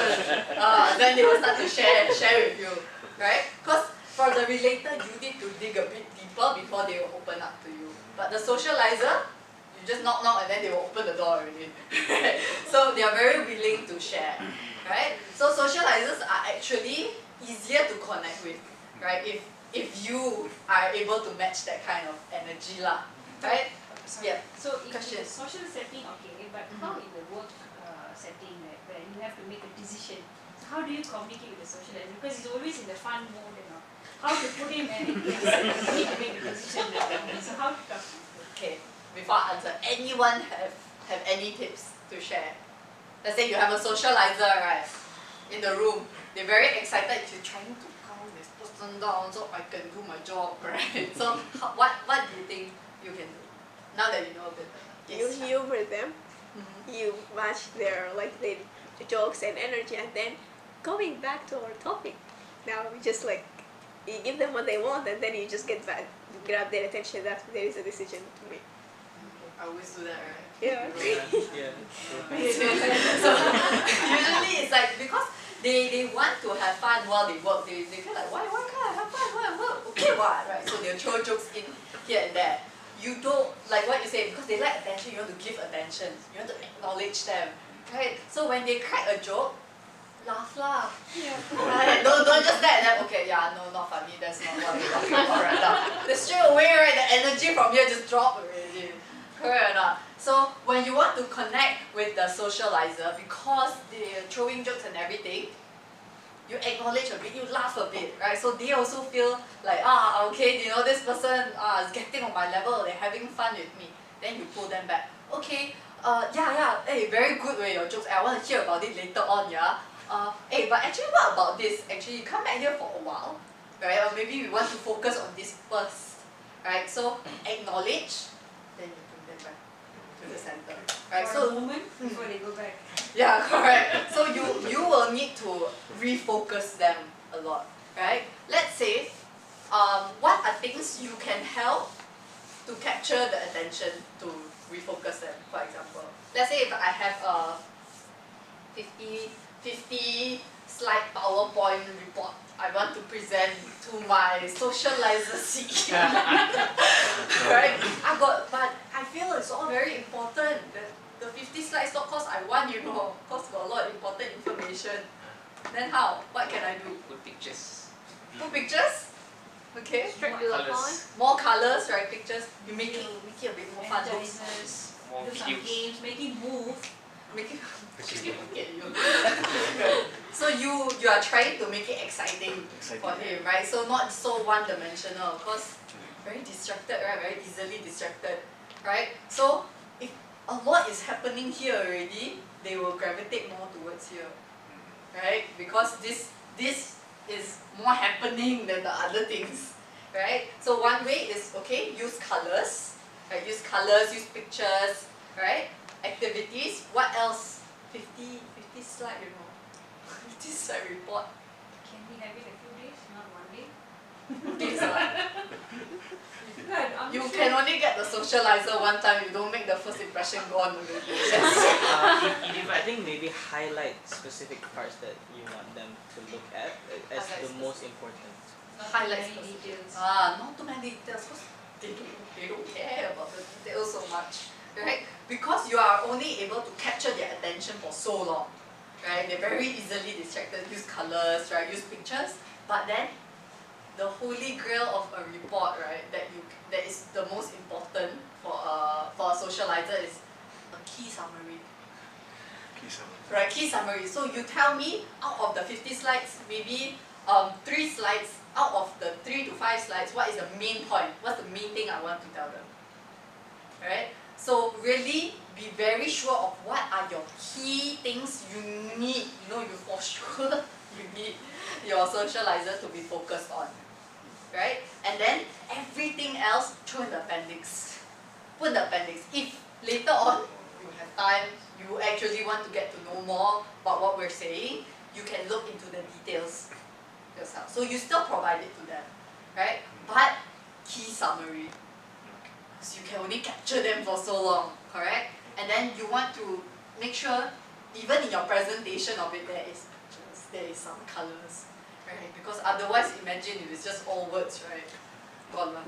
Speaker 1: Then they will start to share with you. Right? Because for the relator, you need to dig a bit deeper before they will open up to you. But the socializer, you just knock and then they will open the door already. So they are very willing to share. Right? So socializers are actually easier to connect with. Right? If you are able to match that kind of energy lah. Right?
Speaker 4: Sorry.
Speaker 1: Yeah.
Speaker 4: So in
Speaker 1: Question.
Speaker 4: the social setting, okay, but how in the work setting, where you have to make a decision? So how do you communicate with the socializer? Because he's always in the fun mode and all. How to put him in place to make a decision? So how to come?
Speaker 1: Okay, before I answer, anyone have any tips to share? Let's say you have a socializer, right, in the room. They're very excited if you're trying to calm this person down so I can do my job, right? So what do you think you can do now that you know a bit better?
Speaker 11: You humor them. You match their the jokes and energy, and then going back to our topic. Now we just you give them what they want, and then you just grab their attention. That there is a decision to make.
Speaker 1: I always do that, right?
Speaker 11: Yeah.
Speaker 1: So usually it's because they want to have fun while they work. They feel like, why can't I have fun while I work? Okay, what? Right? So they'll throw jokes in here and there. You don't, like what you say, because they like attention, you want to give attention. You want to acknowledge them. Right? So when they crack a joke, laugh lah.
Speaker 11: Yeah.
Speaker 1: Right? Don't just that. Okay, no, not funny. That's not what we're talking about right now. The straight away, right, the energy from here just drop already. Correct or not? So when you want to connect with the socializer, because they're throwing jokes and everything, you acknowledge a bit, you laugh a bit, right? So they also feel like, okay, this person is getting on my level, they're having fun with me. Then you pull them back. Okay, hey, very good with your jokes. I want to hear about it later on, yeah? Hey, but actually what about this? Actually, you come back here for a while, right? Or maybe we want to focus on this first, right? So acknowledge, then you bring them back to the center, right?
Speaker 4: For a moment before they go back.
Speaker 1: Yeah, correct. So you will need to refocus them a lot, right? Let's say, what are things you can help to capture the attention to refocus them, for example? Let's say if I have a 50 slide PowerPoint report I want to present to my socializer CEO. Right? But I feel it's all very important. The 50 slides not cause I want, cause got a lot of important information. Then how? What can I do?
Speaker 7: Put pictures.
Speaker 1: More pictures? Okay.
Speaker 3: Straight to the point.
Speaker 1: More colours, right? Pictures. You make it a bit more fun.
Speaker 4: Energizers,
Speaker 7: More
Speaker 4: do some
Speaker 7: videos.
Speaker 4: games, making move.
Speaker 1: Make it so you are trying to make it exciting for him, right? So not so one-dimensional, because very distracted, right? Very easily distracted, right? So if a lot is happening here already, they will gravitate more towards here, right? Because this is more happening than the other things, right? So one way is, okay, use colours, right? Use colours, use pictures, right? Activities. What else? 50 slide, 50 slide report.
Speaker 4: Can we have it a few days, not one day?
Speaker 1: Days,
Speaker 4: I'm
Speaker 1: you
Speaker 4: sure.
Speaker 1: can only get the socializer one time. You don't make the first impression gone already.
Speaker 16: I think maybe highlight specific parts that you want them to look at as
Speaker 1: Highlight
Speaker 16: the most important.
Speaker 1: Highlights details. Not too many details, because they don't care about the details so much, right? Because you are only able to capture their attention for so long, right? They're very easily distracted. Use colours, right? Use pictures, but then the holy grail of a report, right? That is the most important for a socializer is a key summary. Right, key summary. So you tell me out of the 50 slides, maybe 3 slides, out of the 3 to 5 slides, what is the main point? What's the main thing I want to tell them? Right? So really be very sure of what are your key things you need. You for sure you need your socializer to be focused on. Right? And then everything else, throw in the appendix. Put in the appendix. If later on you have time, you actually want to get to know more about what we're saying, you can look into the details yourself. So you still provide it to them, right? But key summary. So you can only capture them for so long, correct? And then you want to make sure, even in your presentation of it, there is pictures, there is some colours, right? Because otherwise, imagine if it's just all words, right? Gone.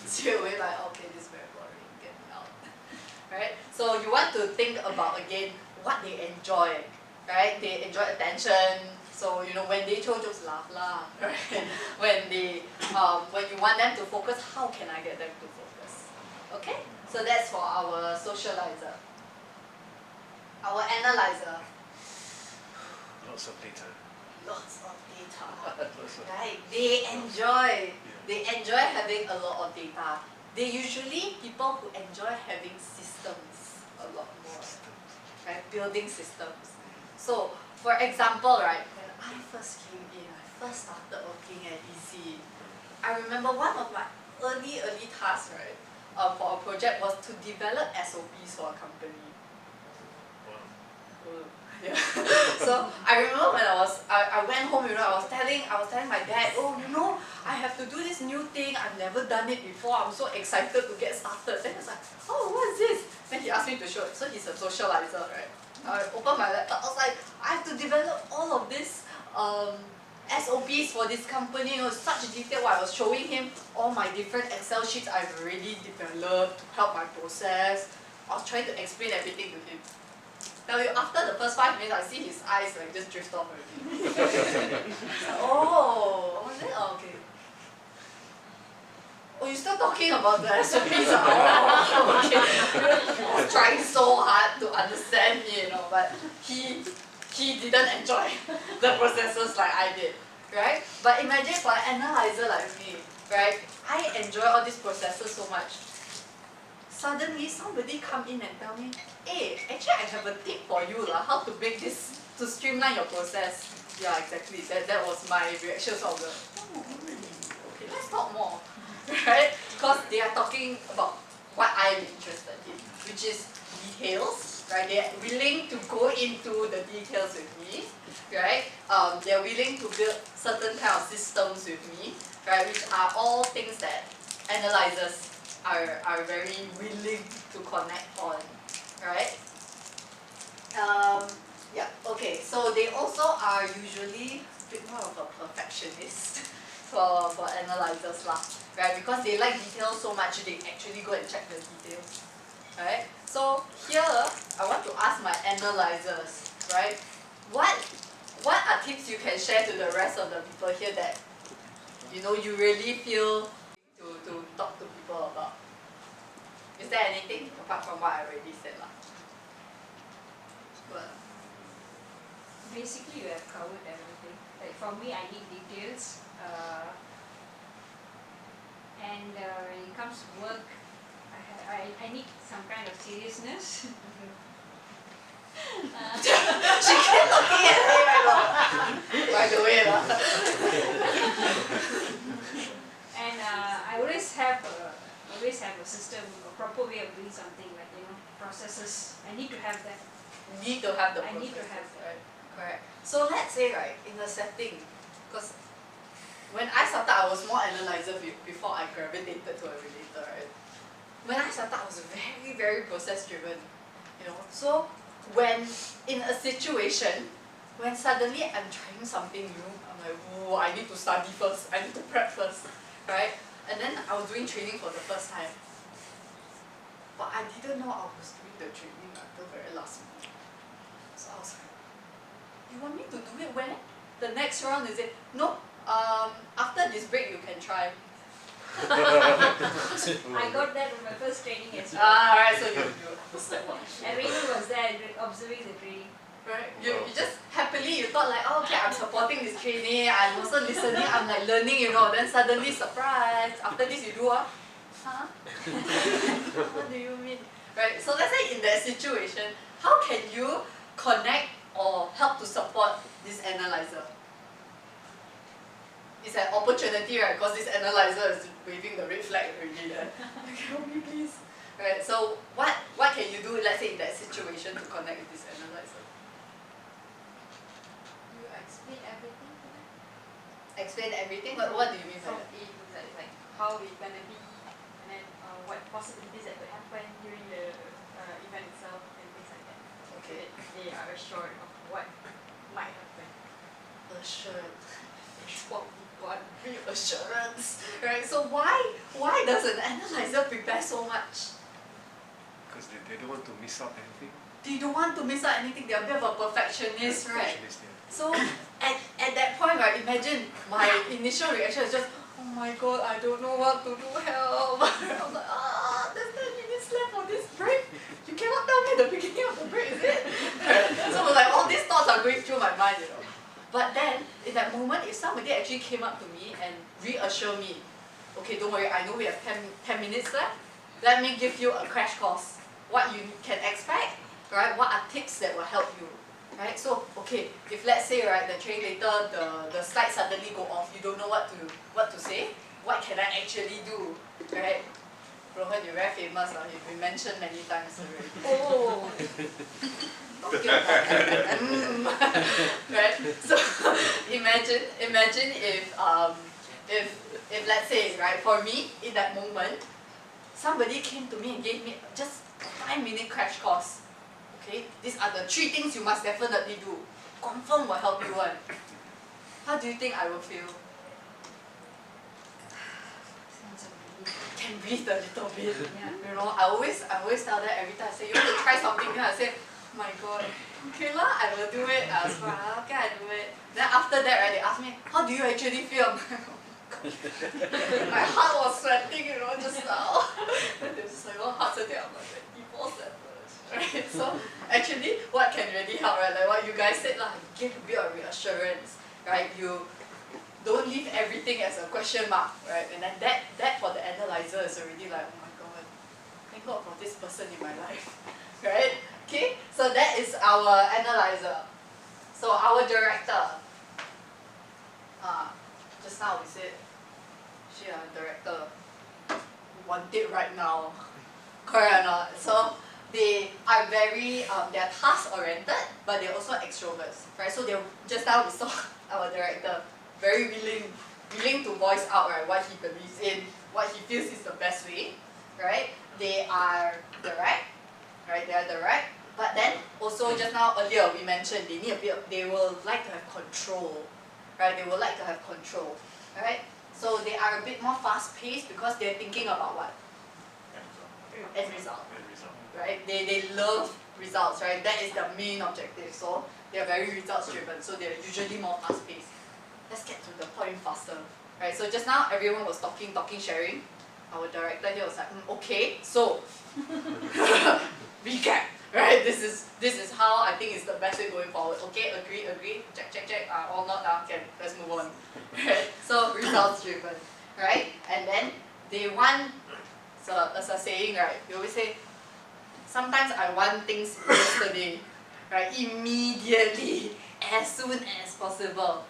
Speaker 1: Straight away, like, okay, this is very boring, get me out. Right? So you want to think about, again, what they enjoy, right? They enjoy attention. So, when they throw jokes, laugh, right? when you want them to focus, how can I get them to focus? Okay? So that's for our socializer. Our analyzer.
Speaker 2: Lots of data.
Speaker 1: Lots of data. Right? They enjoy having a lot of data. They usually, people who enjoy having systems a lot more. Right? Building systems. So, for example, right, when I first came in, I first started working at Eastin, I remember one of my early tasks, right, for a project was to develop SOPs for a company. Yeah. So I remember when I went home, I was telling my dad, I have to do this new thing, I've never done it before, I'm so excited to get started. Then I was like, what's this? Then he asked me to show it. So he's a socializer, right? I opened my laptop, I was like, I have to develop all of this SOPs for this company, such detail. I was showing him all my different Excel sheets I've already developed to help my process. I was trying to explain everything to him. Tell you, after the first 5 minutes, I see his eyes just drift off already. Was it? Okay. Oh, you're still talking about the SOPs? Okay. I was trying so hard to understand me, but he didn't enjoy the processes like I did, right? But imagine for an analyzer like me, right? I enjoy all these processes so much. Suddenly, somebody come in and tell me, hey, actually I have a tip for you, how to make this, to streamline your process. Yeah, exactly. That was my reaction. So I was like, okay, let's talk more. Right? Because they are talking about what I'm interested in, which is details, right? They are willing to go into the details with me, right? They are willing to build certain kind of systems with me, right? Which are all things that analyzers are very willing to connect on, right? Yeah, okay, so they also are usually a bit more of a perfectionist for analyzers right? Because they like details so much, they actually go and check the details, right? So here, I want to ask my analyzers, right? What what are tips you can share to the rest of the people here that you really feel to talk to people about? Is there anything apart from what I already said lah? Well,
Speaker 4: basically you have covered everything. Like for me, I need details. And when it comes to work, I need some kind of seriousness.
Speaker 1: She kept looking at me right now. By the way lah.
Speaker 4: And I always have a system, a proper way of doing something, like processes. I need to have that.
Speaker 1: Need to have the
Speaker 4: I need to
Speaker 1: processes,
Speaker 4: have that.
Speaker 1: right? Correct. So let's say right, in the setting, because when I started I was more analyzer before I gravitated to a relator, right? When I started I was very, very process driven. So when in a situation, when suddenly I'm trying something new, I'm like, oh, I need to study first, I need to prep first, right? And then I was doing training for the first time. But I didn't know I was doing the training until very last minute. So I was like, you want me to do it when? The next round is it? No, after this break you can try.
Speaker 4: I got that on my first training as well.
Speaker 1: Alright, so you understand what
Speaker 4: and Raymond was there observing the training.
Speaker 1: Right? You just happily, you thought like, oh, okay, I'm supporting this training, I'm also listening, I'm like learning, then suddenly surprise, after this you do huh? What do you mean? Right, so let's say in that situation, how can you connect or help to support this analyzer? It's an opportunity, right? Because this analyzer is waving the red flag already there. Help me please. Right, so what can you do, let's say in that situation, to connect with this analyzer?
Speaker 8: You explain everything to them?
Speaker 1: Explain everything? What do you mean by
Speaker 8: From
Speaker 1: that?
Speaker 8: A to Z, like how it's gonna be, and then what possibilities that could happen during the event itself, and things like that.
Speaker 1: Okay.
Speaker 8: So that they are assured of what might happen.
Speaker 1: Assured. It's what we want, reassurance. Right? So why does an analyzer prepare so much?
Speaker 2: Because they don't want to miss out anything.
Speaker 1: They don't want to miss out anything. They're a bit of a perfectionist, right? So at that point, right, imagine my initial reaction is just, oh my god, I don't know what to do, help. I'm like, there's 10 minutes left for this break. You cannot tell me the beginning of the break, is it? So like all these thoughts are going through my mind, But then, in that moment, if somebody actually came up to me and reassured me, okay, don't worry, I know we have 10 minutes left, let me give you a crash course. What you can expect, right? What are tips that will help you, right? So, okay, if let's say, right, the train later, the slides suddenly go off, you don't know what to say, what can I actually do, right? Rohan, you're very famous, you've been mentioned many times already. Oh! Right? So imagine if let's say, right, for me in that moment, somebody came to me and gave me just a 5-minute crash course. Okay, these are the 3 things you must definitely do. Confirm will help you one. How do you think I will feel? Can breathe a little bit. Yeah. I always tell that every time I say, you want to try something, then I say, oh my god, okay lah, I will do it. I was like, okay, I do it. Then after that, right, they ask me, how do you actually feel? My heart was sweating, just now. Then they're just like, heart's a day, I'm like 24/7. Right? So actually, what can really help, right? Like what you guys said lah, give a bit of reassurance, right? You don't leave everything as a question mark, right? And then that for the analyzer is already like, oh my god, thank God for this person in my life, right? Okay, so that is our analyzer. So our director, just now we said, she a director, want it right now, correct or not? So they are very, they're task oriented, but they're also extroverts, right? So they just now we saw our director, very willing to voice out, right, what he believes in, what he feels is the best way, right? They are direct, right? They are direct, but then also just now earlier we mentioned they need a bit. They will like to have control, right? They will like to have control, right? So they are a bit more fast-paced because they're thinking about what? End result. Right? They love results, right? That is the main objective. So They are very results driven, so they're usually more fast paced. Let's get to the point faster. Right, so just now everyone was talking, sharing. Our director here was like, okay, so recap. Right, this is how I think is the best way going forward. Okay, agree, check, all not down, okay, let's move on. Right, so results driven, right? And then they want, so as a saying, right, they always say, sometimes I want things yesterday, right, immediately, as soon as possible.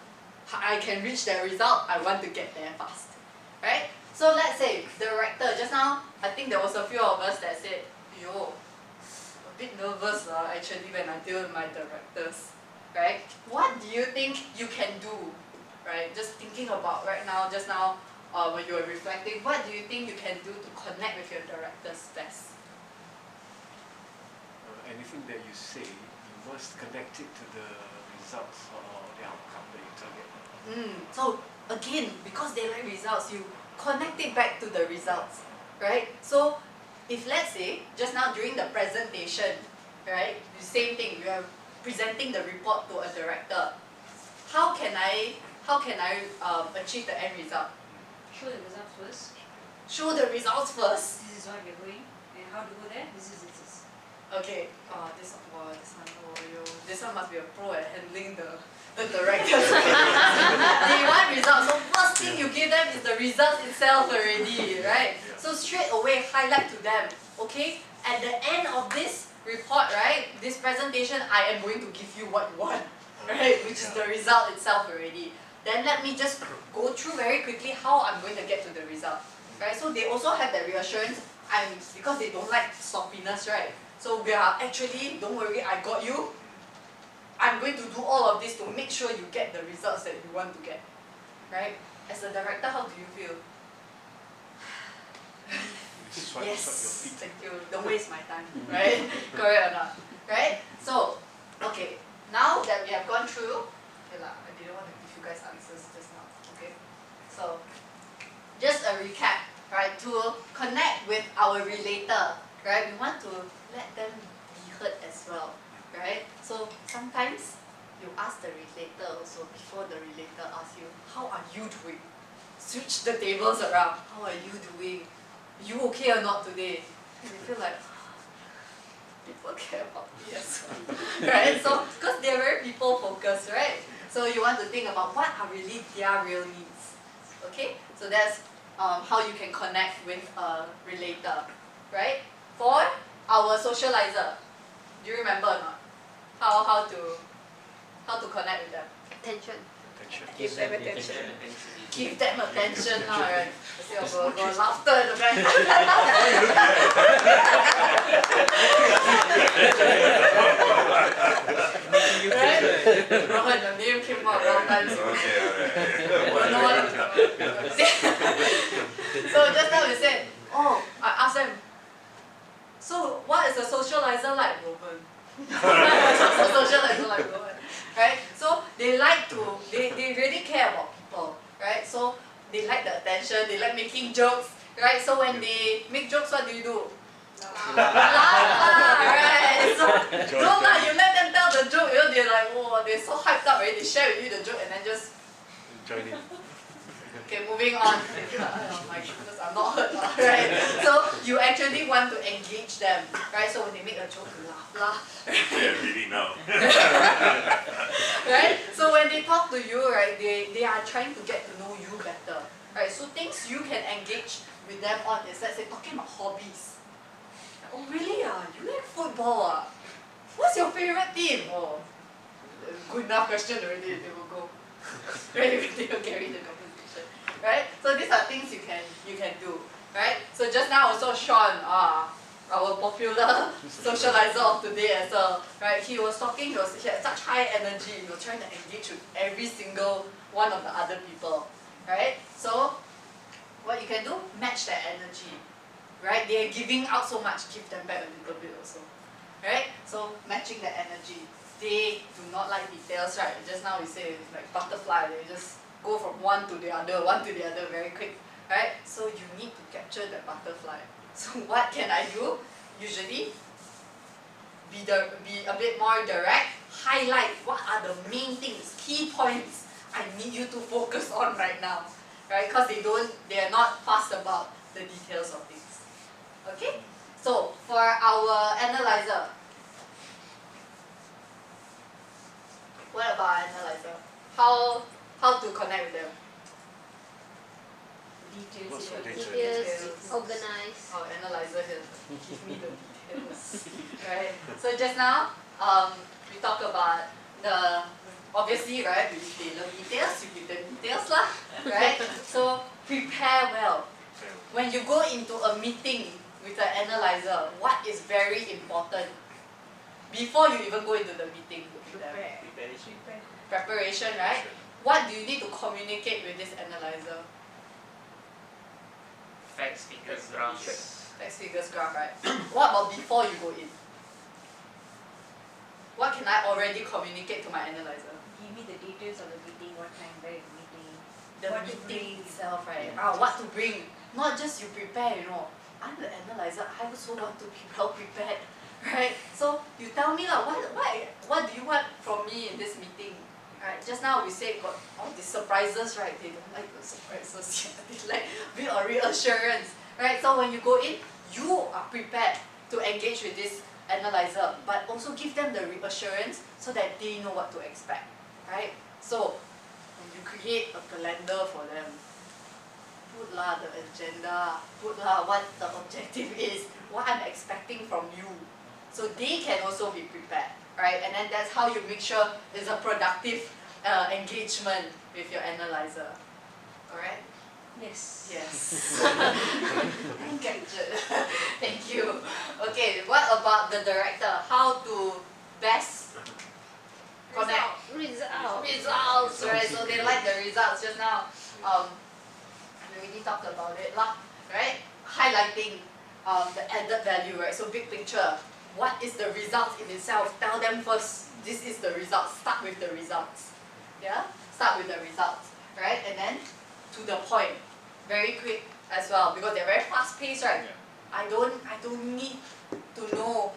Speaker 1: I can reach that result, I want to get there fast, right? So let's say, director, just now, I think there was a few of us that said, yo, a bit nervous actually when I deal with my directors, right? What do you think you can do, right? Just thinking about right now, just now, when you were reflecting, what do you think you can do to connect with your directors best?
Speaker 2: Anything that you say, you must connect it to the results or the outcome that you target.
Speaker 1: So again, because they like results, you connect it back to the results, right? So if let's say, just now during the presentation, right, the same thing, we are presenting the report to a director. How can I achieve the end result?
Speaker 4: Show the results first.
Speaker 1: Show the results first.
Speaker 4: This is what we're doing, and how to go there. This is.
Speaker 1: Okay. This one must be a pro at handling the directors. They want results. So first thing you give them is the results itself already, right? So straight away highlight to them. Okay. At the end of this report, right, this presentation, I am going to give you what you want, right, which is the result itself already. Then let me just go through very quickly how I'm going to get to the result, right? So they also have that reassurance, because they don't like sloppiness, right? So we are actually, don't worry, I got you. I'm going to do all of this to make sure you get the results that you want to get, right? As a director, how do you feel? Yes, thank you. Don't waste my time, right? Correct or not? Right? So, okay, now that we have gone through, okay lah, I didn't want to give you guys answers just now, okay? So, just a recap, right? To connect with our relator, right? We want to let them be heard as well, right? So, sometimes you ask the relator also, before the relator asks you, how are you doing? Switch the tables around. How are you doing? You okay or not today? And you feel like, people care about me as well, right? So, because they're very people focused, right? So you want to think about what are really their real needs, okay? So that's how you can connect with a relator, right? For our socializer, do you remember or not? How to connect with them?
Speaker 10: Attention.
Speaker 11: Give them attention.
Speaker 1: Give them attention now, right? Go laughter in the back. Right? Rohan, your name came out wrong times. So just now we said, I asked them, so what is a socializer like, Rohan? Socializer like Rohan. Right? So they like to, they really care about people, right? So they like the attention, they like making jokes, right? So when they make jokes, what do you do? Laugh, right? So don't lie, you let them tell the joke, you know, they're like, oh, they're so hyped up, right? They share with you the joke and then just
Speaker 2: join in.
Speaker 1: Okay, moving on. Oh my goodness, I'm not hurt, right? So you actually want to engage them, right? So when they make a joke, you laugh.
Speaker 12: Yeah, really now.
Speaker 1: Right? So when they talk to you, right, they are trying to get to know you better, right? So things you can engage with them on is, let's say, talking about hobbies. Oh really? You like football? What's your favorite team? Oh, good enough question already. They will go. Right? They will carry the conversation. Right? So these are things you can do. Right? So just now also Sean, our popular socializer of today as well, right? He was talking, he had such high energy, he was trying to engage with every single one of the other people, right? So what you can do, match that energy, right? They are giving out so much, give them back a little bit also, right? So matching the energy. They do not like details, right? Just now we say it's like butterfly, they just go from one to the other very quick, right? So you need to capture that butterfly. So what can I do? Usually, be a bit more direct, highlight what are the main things, key points I need you to focus on right now, right? Because they are not fussed about the details of things. Okay? So for our analyzer, what about our analyzer? How to connect with them?
Speaker 8: Details.
Speaker 10: Details, organize.
Speaker 1: Oh, analyzer here. Give me the details. Right? So just now, we talked about the, obviously, right, they love details, you give them details lah, right? So prepare well. When you go into a meeting with the analyzer, what is very important before you even go into the meeting with them? Preparation, right? What do you need to communicate with this analyzer?
Speaker 7: Facts, figures, graphs.
Speaker 1: Facts, figures, graph, right? What about before you go in? What can I already communicate to my analyzer?
Speaker 8: Give me the details of the meeting, what time, where the meeting,
Speaker 1: The
Speaker 8: what to
Speaker 1: meeting
Speaker 8: bring.
Speaker 1: itself, right? What to bring. Not just you prepare, you know. I'm the analyzer, I also want to be well prepared. Right? So you tell me lah, what do you want from me in this meeting? Right? Just now we said got all these surprises, right? They don't like the surprises. They like bit of reassurance. Right? So when you go in, you are prepared to engage with this analyzer, but also give them the reassurance so that they know what to expect. Right? So when you create a calendar for them, put lah the agenda, put lah what the objective is, what I'm expecting from you. So they can also be prepared, right? And then that's how you make sure there's a productive engagement with your analyzer. Alright?
Speaker 8: Yes.
Speaker 1: Yes. Thank you. Okay, what about the director? How to best connect? Results, right? So they like the results just now. We already talked about it lah, right? Highlighting the added value, right? So big picture, what is the results in itself? Tell them first, this is the results. Start with the results. Yeah? Start with the results, right? And then to the point, very quick as well, because they're very fast paced, right? I don't need to know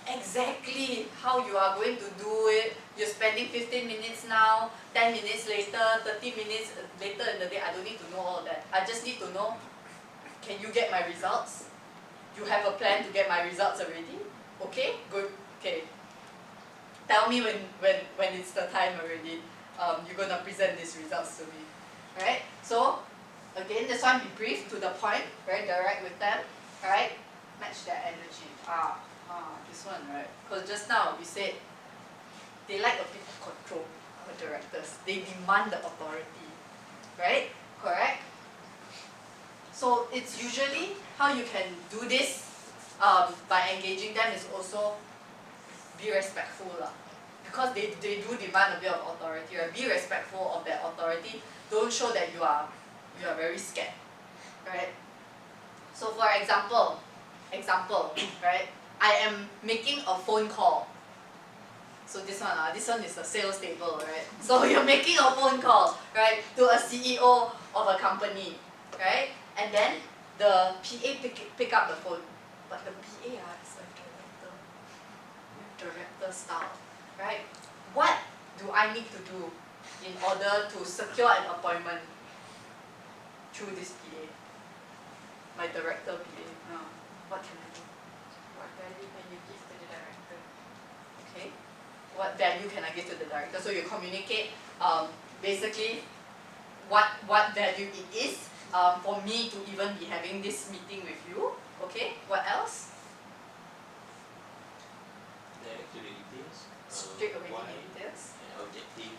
Speaker 1: exactly how you are going to do it. You're spending 15 minutes now, 10 minutes later, 30 minutes later in the day. I don't need to know all that. I just need to know, can you get my results? You have a plan to get my results already? Okay, good. Okay. Tell me when it's the time already. You're gonna present these results to me. Right? So again, this one be brief, to the point, very direct with them. Right? Match their energy. This one, right? Because just now we said they like a bit of control, our directors. They demand the authority. Right? Correct? So it's usually how you can do this by engaging them is also be respectful lah. Because they do demand a bit of authority, right? Be respectful of their authority. Don't show that you are very scared. Right? So for example, right? I am making a phone call. So this one is a sales table, right? So you're making a phone call, right, to a CEO of a company, right? And then the PA pick up the phone, but the PA is a director style, right? What do I need to do in order to secure an appointment through this PA? My director PA. What can I do? What value can you give to the director? Okay. What value can I give to the director? So you communicate basically what value it is for me to even be having this meeting with you. Okay. What else?
Speaker 5: Direct to the details.
Speaker 1: Straight away to
Speaker 5: Why
Speaker 1: the details.
Speaker 5: and objective.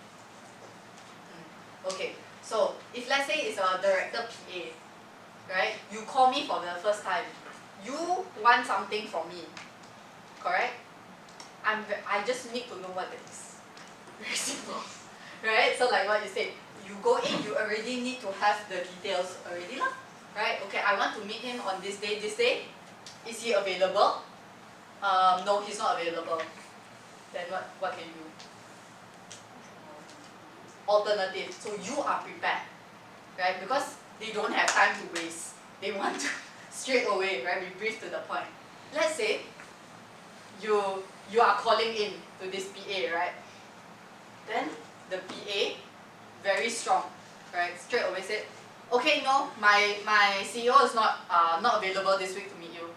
Speaker 1: Okay. So if let's say it's a director PA, right? You call me for the first time. You want something from me, correct? I just need to know what it is. Very simple, right? So like what you said, you go in, you already need to have the details already lah, right? Okay, I want to meet him on this day. Is he available? No, he's not available. Then what can you do? Alternative. So you are prepared, right? Because they don't have time to waste. They want to straight away, right? Be brief to the point. Let's say you are calling in to this PA, right? Then the PA, very strong, right? Straight away said, okay, no, my CEO is not available this week to meet you.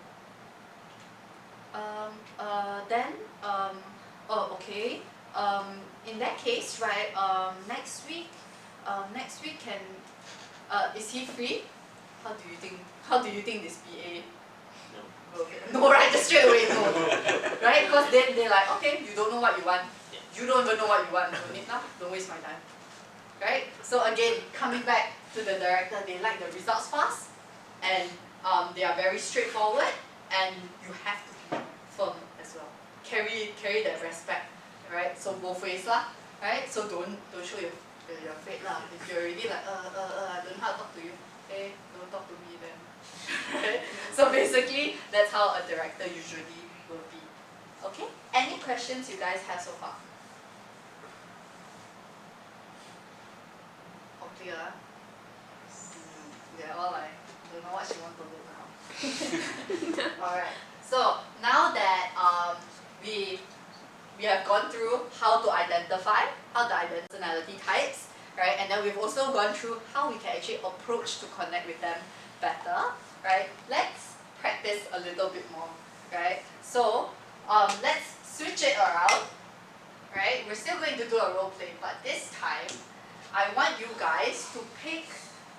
Speaker 1: Oh, okay. In that case, right? Next week can. Is he free? How do you think this PA? No, right? Just straight away no, right? Because then they're like, okay, you don't know what you want. You don't even know what you want. Don't need now. Don't waste my time. Right? So again, coming back to the director, they like the results fast, and they are very straightforward, and you have to be firm as well. Carry that respect, right? So both ways lah, right? So don't show your afraid lah. If you're already like I don't know how to talk to you, hey, don't talk to me then. Right? So basically, that's how a director usually will be. Okay? Any questions you guys have so far? All clear? Yeah, all like don't know what she wants to do now. Alright. So now that we have gone through how to identify personality types, right? And then we've also gone through how we can actually approach to connect with them better, right? Let's practice a little bit more, right? So let's switch it around, right? We're still going to do a role play, but this time I want you guys to pick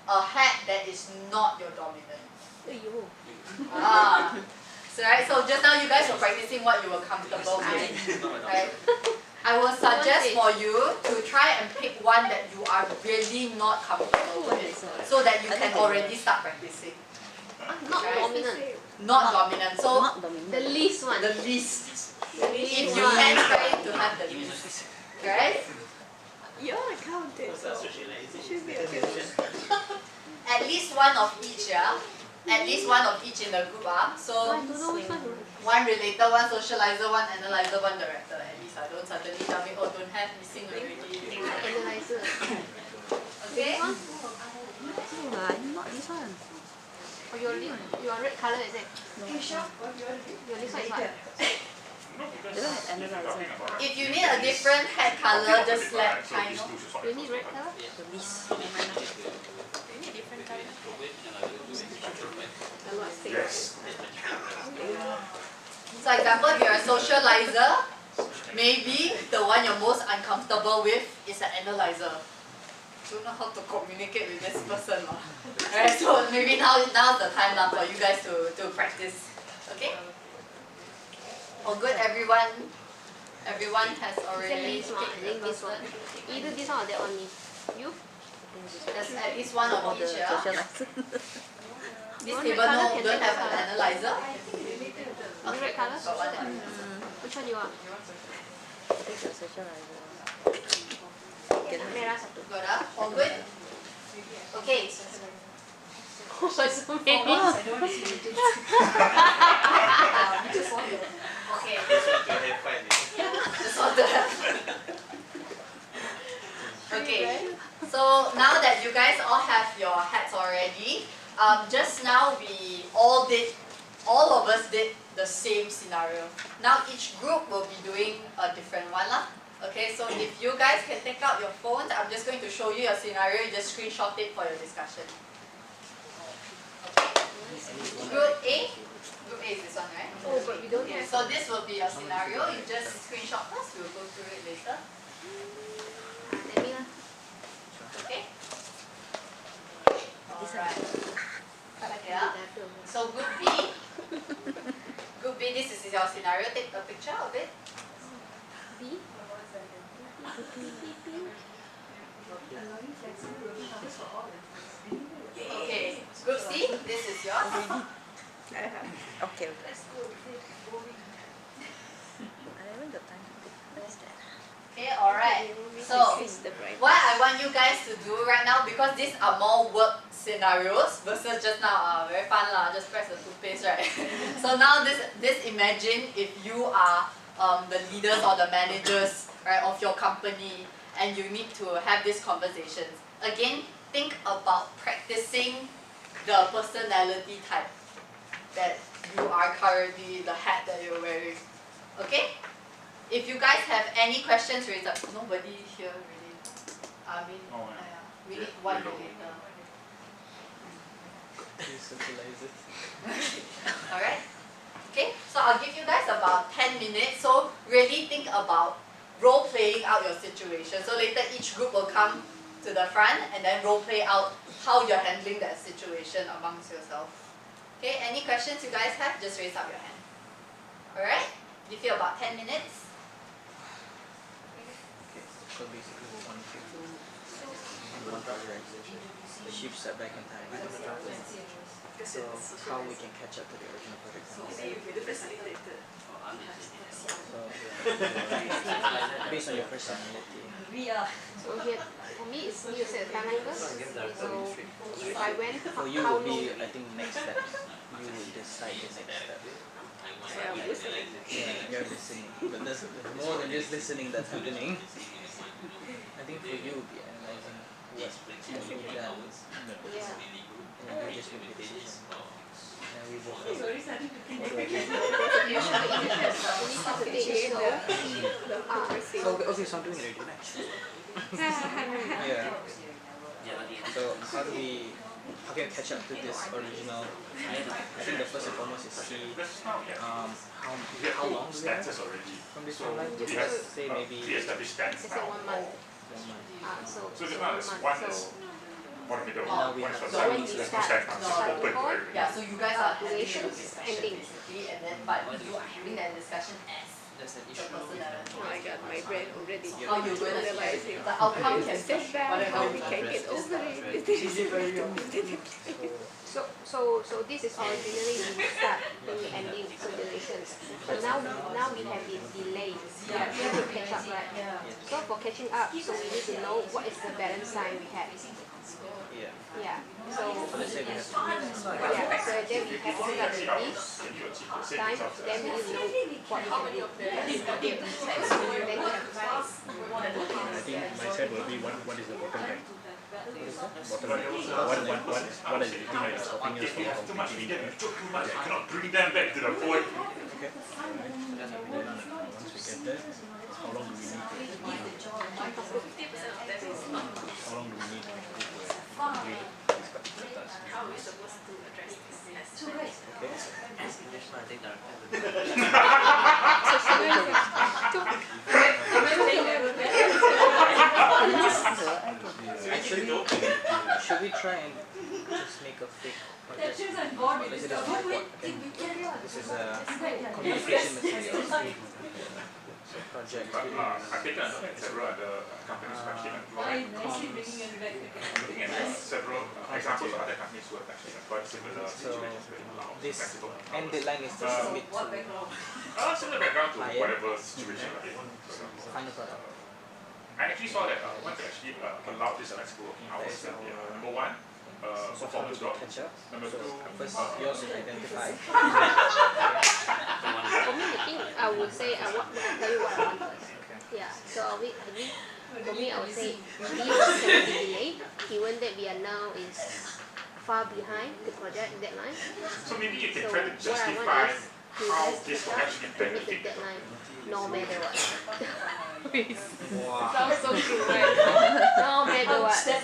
Speaker 1: a hat that is not your dominant. So right, so just now you guys were practicing what you were comfortable with, right? I will suggest for you to try and pick one that you are really not comfortable with, so that you can already start practicing.
Speaker 10: Not dominant.
Speaker 1: Not dominant. So
Speaker 10: The least one.
Speaker 1: the least. If you can try to have the least, right?
Speaker 11: You're accountant, so it should be okay.
Speaker 1: At least one of each, yeah? At least one of each in the group, So one relator, one socializer, one analyzer, one director. At least I don't suddenly tell me, oh, don't have, missing already.
Speaker 10: Analyzer.
Speaker 1: Okay?
Speaker 10: Not this one. Oh, your red colour is it? No. Your this one is what?
Speaker 1: If you need a different head colour, just let Chai know.
Speaker 10: You need red colour?
Speaker 1: You need different colour?
Speaker 12: Yes.
Speaker 1: So example, if you're a socializer, maybe the one you're most uncomfortable with is an analyzer. Don't know how to communicate with this person. Alright, so maybe now's the time for you guys to practice. Okay? All good, everyone? Everyone has already picked the person.
Speaker 10: Either this one or that one. You?
Speaker 1: There's at least one of each, yeah? This
Speaker 10: One
Speaker 1: table
Speaker 10: red colour
Speaker 1: no,
Speaker 10: can
Speaker 1: don't
Speaker 10: take
Speaker 1: have
Speaker 10: this
Speaker 1: an
Speaker 10: one.
Speaker 1: analyzer.
Speaker 10: Okay, red colour?
Speaker 1: Got one.
Speaker 10: Which one you want? Merah satu.
Speaker 1: Good, all good? Okay.
Speaker 10: Oh, so many.
Speaker 1: Okay.
Speaker 5: Just want to have fun.
Speaker 1: Just want to have fun. Okay. So now that you guys all have your hats already, just now all of us did the same scenario. Now each group will be doing a different one lah. Okay, so if you guys can take out your phones, I'm just going to show you your scenario. You just screenshot it for your discussion. Okay. Group A is this one, right?
Speaker 10: Oh, but we don't have.
Speaker 1: So this will be your scenario. You just screenshot first. We'll go through it later.
Speaker 10: Let me lah.
Speaker 1: Okay. Alright. Yeah. So group B. Group B, this is your scenario. Take a picture of it.
Speaker 10: B?
Speaker 1: Okay. Group C, this is yours.
Speaker 17: Okay.
Speaker 1: Okay, alright. So, what I want you guys to do right now, because these are more work scenarios versus just now, very fun lah, just press the toothpaste, right? So now this imagine if you are the leaders or the managers, right, of your company, and you need to have these conversations. Again, think about practicing the personality type that you are currently, the hat that you're wearing. Okay? if you guys have any questions, raise up. Nobody here really. I mean, we need one later. Alright. Okay, so I'll give you guys about 10 minutes. So really think about role playing out your situation. So later each group will come to the front and then role play out how you're handling that situation amongst yourself. Okay, any questions you guys have, just raise up your hand. Alright, give you about 10 minutes.
Speaker 16: Okay, so basically one project, shift step back in time. So how we can catch up to the original project. So based on your personality.
Speaker 3: So here, for me, it's you set the timeline first. So if I went,
Speaker 16: For you
Speaker 3: how
Speaker 16: would
Speaker 3: long?
Speaker 16: be, I think, next steps. You would decide the next step.
Speaker 11: Yeah, I'm listening.
Speaker 16: Yeah, you're listening. But there's more than just listening that's happening. I think for you would be analyzing what you've done.
Speaker 3: Yeah.
Speaker 16: And you just make the decision. And we both
Speaker 3: So,
Speaker 16: okay, so I'm doing it already. Yeah. So how can we catch up to this original? I think the first and foremost is see how long do we have from this one line? Let's say maybe
Speaker 3: let's say 1 month.
Speaker 16: 1 month.
Speaker 3: So 1 month. So
Speaker 16: Now we have
Speaker 3: so when you start the call,
Speaker 1: Yeah, so you guys are having a
Speaker 3: duration,
Speaker 1: discussion
Speaker 3: ending.
Speaker 1: basically, and then but you are having that discussion as the personality.
Speaker 11: Oh my god, my brain already
Speaker 1: How you going to
Speaker 11: analyze it.
Speaker 1: the outcome can
Speaker 11: Step
Speaker 1: be
Speaker 11: back,
Speaker 1: whatever
Speaker 11: how
Speaker 1: you
Speaker 11: we
Speaker 1: want.
Speaker 11: can get over it.
Speaker 3: So this is originally the start, then we ending, so durations. But now we have this delay. We have to catch up, right? So for catching up, so we need to know what is the balance time we have.
Speaker 16: Yeah.
Speaker 3: Yeah. So
Speaker 16: let's say we have 2 minutes.
Speaker 3: yeah. So then we have to start with this time. Then we need to know what we can do. Then you have to
Speaker 9: I think my set will be what is the bottleneck? What is the thing that is stopping us from completing the project?
Speaker 12: Cannot bring them back to the point.
Speaker 9: Okay. Once we get there, how long do we need to how long do we need to complete this particular task?
Speaker 11: How are we supposed to address this?
Speaker 16: Actually, should we try and just make a fake project? Let's say this is my quad, okay? This is a communication material. So project.
Speaker 12: I think several other companies who actually employ looking at several examples of other companies who have actually employed similar situations where allow
Speaker 16: This
Speaker 12: flexible
Speaker 16: end deadline is to submit to
Speaker 12: similar background to
Speaker 16: client.
Speaker 12: whatever situation you're in.
Speaker 16: Final product.
Speaker 12: I actually saw that once they actually allowed this flexible working hours, number one, performance drop. Number two,
Speaker 16: first yours is identified.
Speaker 3: For me, I think I would say I tell you what I want first. Yeah. So for me, I would say this can be delayed, even that we are now is far behind the project deadline.
Speaker 12: So maybe you can
Speaker 3: So
Speaker 12: try to
Speaker 3: what I
Speaker 12: justify
Speaker 3: want is to
Speaker 12: how
Speaker 3: just
Speaker 12: this will
Speaker 3: catch
Speaker 12: actually
Speaker 3: up to meet the
Speaker 12: benefit.
Speaker 3: deadline, no matter what.
Speaker 16: Wow.
Speaker 3: Sounds so cute, right? No matter what. Like that.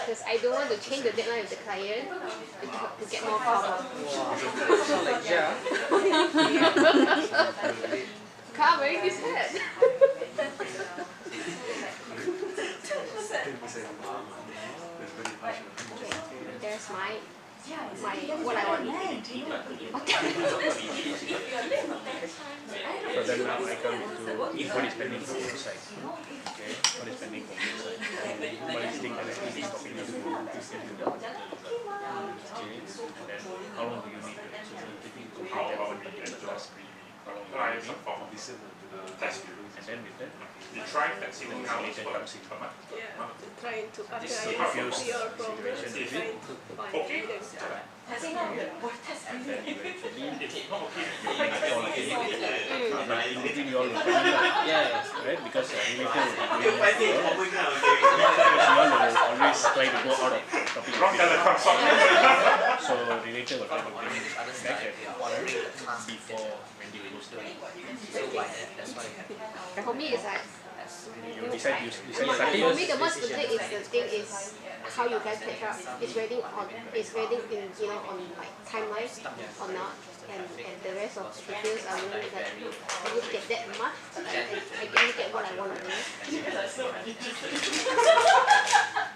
Speaker 3: Because I don't want to change the deadline with the client to get more problem.
Speaker 16: So like yeah.
Speaker 3: Car wearing this hat. There's my what I want.
Speaker 9: So then now I come to what is pending from your side. Okay, what is pending from your side? What is thing that is stopping us from into the okay, and then how long do you need to actually
Speaker 12: How
Speaker 9: complete
Speaker 12: about
Speaker 9: that
Speaker 12: we
Speaker 9: particular
Speaker 12: enjoy
Speaker 9: task? How long do
Speaker 12: try
Speaker 9: you
Speaker 12: some
Speaker 9: need?
Speaker 12: form of test period.
Speaker 9: And then with that,
Speaker 12: You try flexible hours per month.
Speaker 11: Yeah, trying to apply
Speaker 9: This
Speaker 11: your
Speaker 9: diffuse
Speaker 11: problems,
Speaker 9: situation,
Speaker 11: trying to find
Speaker 12: Okay.
Speaker 11: evidence.
Speaker 9: and then eventually
Speaker 12: If not okay,
Speaker 9: you make a call again. in between you all will find out.
Speaker 16: Yeah.
Speaker 9: Right? Because relator will be
Speaker 5: You find it common now, okay.
Speaker 9: because you all will always try to go out of topic. So relator will try to bring it back at before when you close the
Speaker 3: For me, it's like
Speaker 9: you decide
Speaker 3: for
Speaker 9: starting.
Speaker 3: me, the most important is the thing is how you guys catch up. It's ready in on like timeline or not, and the rest of the details I won't get that much, but I can get what I want to do.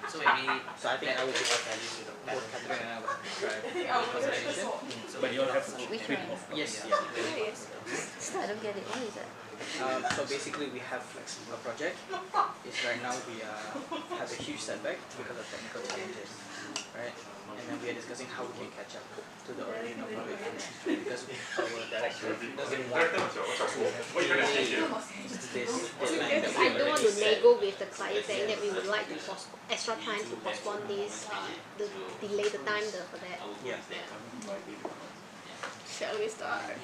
Speaker 16: So I think I would both Catherine and I would try consolidation.
Speaker 9: But you all have to print off.
Speaker 16: Yes.
Speaker 10: Still, I don't get it. What is that?
Speaker 16: So basically we have a project. Is right now we have a huge setback because of technical challenges, right? And then we are discussing how we can catch up to the original project because our director doesn't want to this deadline that
Speaker 3: I don't want to nego with the client saying that we would like to extra time to postpone this, delay the time for that.
Speaker 16: Yeah.
Speaker 11: Shall we start?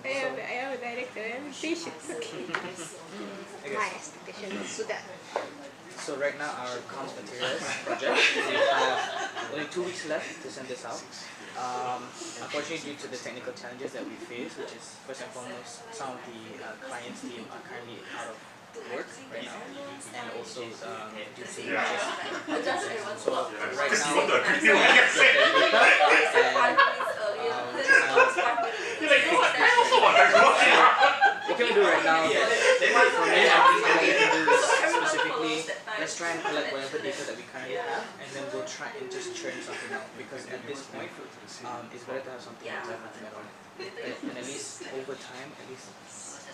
Speaker 11: I am a director. I am patient.
Speaker 3: My expectation is to that.
Speaker 16: So right now our comms materials project, we have only 2 weeks left to send this out. Unfortunately, due to the technical challenges that we face, which is first and foremost, some of the clients' team are currently out of work right now, and also due to so right what can we do right now? For me, I think what we can do is specifically let's try and collect whatever data that we currently have, and then we'll try and just churn something out. Because at this point, it's better to have something than nothing at all. And at least over time, at least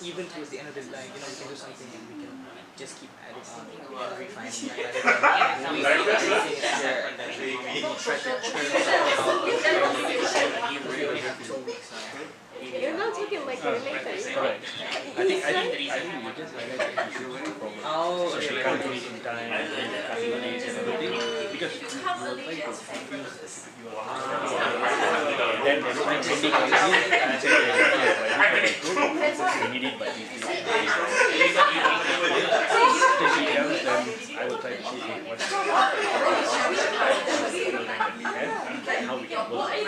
Speaker 16: even towards the end of the line, we can do something and we can just keep adding on and refining it. We everything is there and then we try to churn something out. We only have 2 weeks now.
Speaker 11: You're not talking like a relator.
Speaker 9: Correct. I think you just highlighted the issue problem.
Speaker 16: Oh,
Speaker 9: so she can't do it in time, and then the customer needs and everything. Because you will try to confuse your then there's like sending a review and say we need it by this. So she comes, then I will try to see what how we can work. Then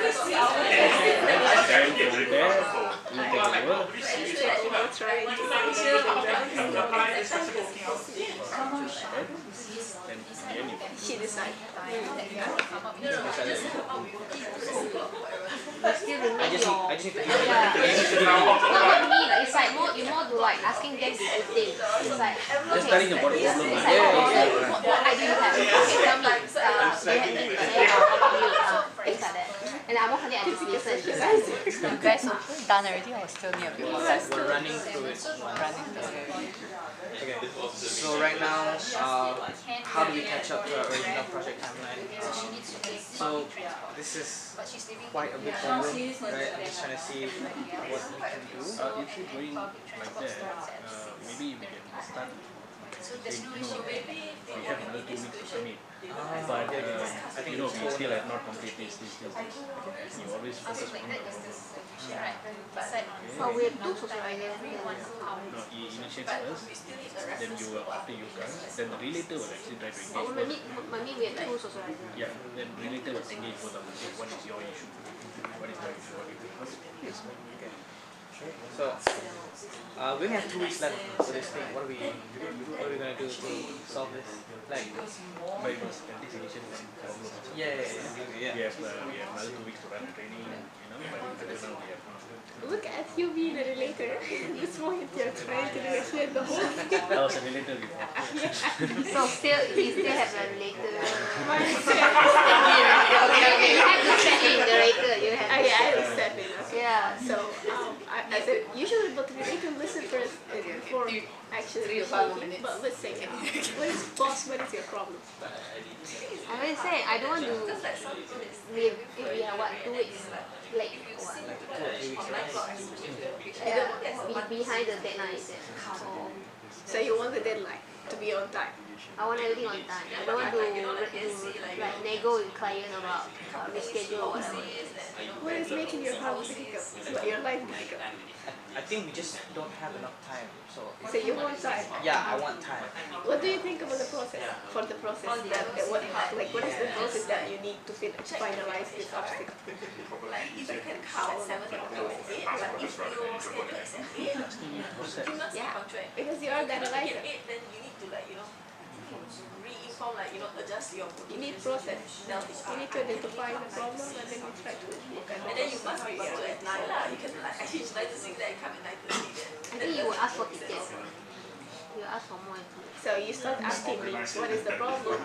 Speaker 9: from there, we take over.
Speaker 11: She decided.
Speaker 3: I just need to not me, it's like you more to like asking them to do things. It's like
Speaker 9: just telling about the problem.
Speaker 3: What idea you have? Okay, tell me. Do you have anything to say about things like that? And I'm more happy I just listen.
Speaker 10: You guys are done already or still need a bit more time?
Speaker 16: We're running through it. Okay. So right now, how do we catch up to our original project timeline? So this is quite a big problem, right? I'm just trying to see what we can do.
Speaker 9: If you're going like that, maybe we can start saying, we have another 2 weeks to submit. But we still have not completed this. You always focus on
Speaker 3: Oh, we have 2 socializers.
Speaker 9: No, he initiates first, then after you come, then the relator will actually try to engage first.
Speaker 3: Maybe we have 2 socializers.
Speaker 9: Yeah, then relator will engage both of them. Say, what is your issue? What is my issue? What is yours?
Speaker 16: Okay. So, we only have 2 weeks left for this thing. What are we gonna do to solve this? Like,
Speaker 9: by first, anticipation problem.
Speaker 16: Yeah.
Speaker 9: We have another 2 weeks to run the training, but until now we have not.
Speaker 11: Look at you being a relator. This moment you're trying to negotiate the whole thing.
Speaker 9: I was a relator before.
Speaker 3: So you still have a relator. Okay, you have to step in the relator. You have
Speaker 11: I have to step in. Okay.
Speaker 3: Yeah.
Speaker 11: So I said usually but we need to listen first before actually negotiating. But let's say what is boss? What is your problem?
Speaker 3: I will say I don't want to. If we are 2 weeks late or behind the deadline.
Speaker 11: So you want the deadline to be on time.
Speaker 3: I want everything on time. I don't want to like nego with client about reschedule or whatever.
Speaker 11: What is making your heart difficult? Your life difficult?
Speaker 16: I think we just don't have enough time. So
Speaker 11: You want time?
Speaker 16: yeah, I want time.
Speaker 11: What do you think about the process? For the process what is the process that you need to finalize this obstacle? Like how long the process? Yeah, because you are the analyzer.
Speaker 8: Then you need to re-inform, adjust your motivation.
Speaker 11: You need process. You need to identify the problem and then you try to look at it.
Speaker 8: And then you must be able to at 9 lah. You can I teach 9 to 6, then I come at 9:30 then.
Speaker 3: I think you will ask for tickets. You will ask for more information.
Speaker 11: So you start asking me what is the problem,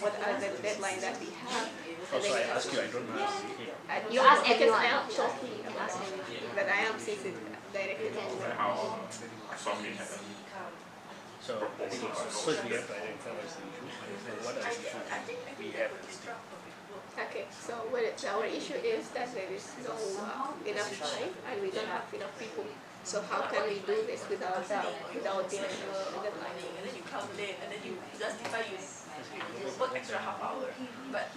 Speaker 11: what are the deadlines that we have.
Speaker 9: Also, I ask you, I don't ask him.
Speaker 3: You ask
Speaker 11: because
Speaker 3: everyone.
Speaker 11: I am talking about that I am since it directly.
Speaker 12: How solve it happen.
Speaker 9: So I think first we have to identify what is the issue. What are the issues we have at stake?
Speaker 11: Okay, so our issue is that there is no enough time and we don't have enough people. So how can we do this without dealing with the deadline?
Speaker 8: And then you come late and then you justify you work extra half hour. But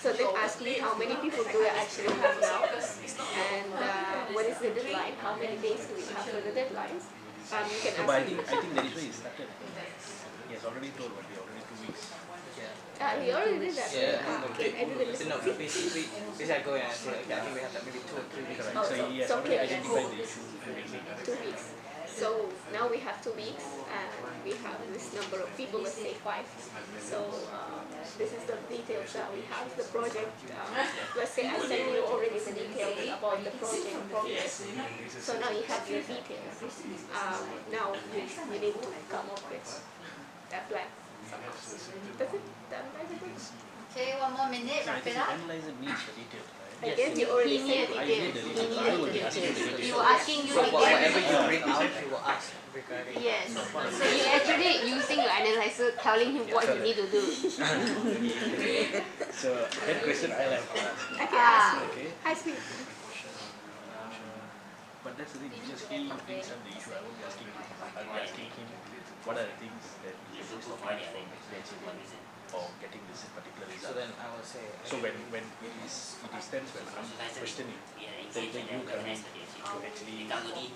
Speaker 11: so they ask me how many people do I actually have now and what is the deadline, how many days do we have for the deadlines. You can ask
Speaker 9: But I
Speaker 11: me.
Speaker 9: think that is where he started. He has already told what we already 2 weeks.
Speaker 11: He already did that.
Speaker 16: Yeah.
Speaker 11: I didn't listen.
Speaker 16: No, basically I go and I say, okay, I think we have like maybe 2 or 3 weeks.
Speaker 9: Correct. So he has already identified the issue.
Speaker 11: 2 weeks. So now we have 2 weeks and we have this number of people, let's say 5. So this is the details that we have, the project. Let's say I send you already the details about the project progress. So now you have your details. Now you need to come up with a plan. That's it.
Speaker 1: Okay, 1 more minute, wrap it up.
Speaker 9: Analyzer needs the details, right?
Speaker 11: I guess you already
Speaker 3: He needed
Speaker 11: said
Speaker 3: details.
Speaker 9: the
Speaker 3: He
Speaker 9: details. I
Speaker 3: needed
Speaker 9: will be asking you the
Speaker 3: details.
Speaker 9: details.
Speaker 3: He was asking you
Speaker 16: So whatever
Speaker 3: details.
Speaker 16: you bring out, he will ask regarding.
Speaker 3: Yes. So you actually using your analyzer, telling him what he need to do.
Speaker 9: So that question I like.
Speaker 11: Okay, ask me.
Speaker 9: Okay.
Speaker 11: Ask me.
Speaker 9: But that's the thing, because he brings up the issue, I will be asking him. I'll be asking him what are the things that he is stopping from achieving or getting this particular result.
Speaker 16: So then I will say.
Speaker 9: So when it is stands when I'm questioning, then you come in to actually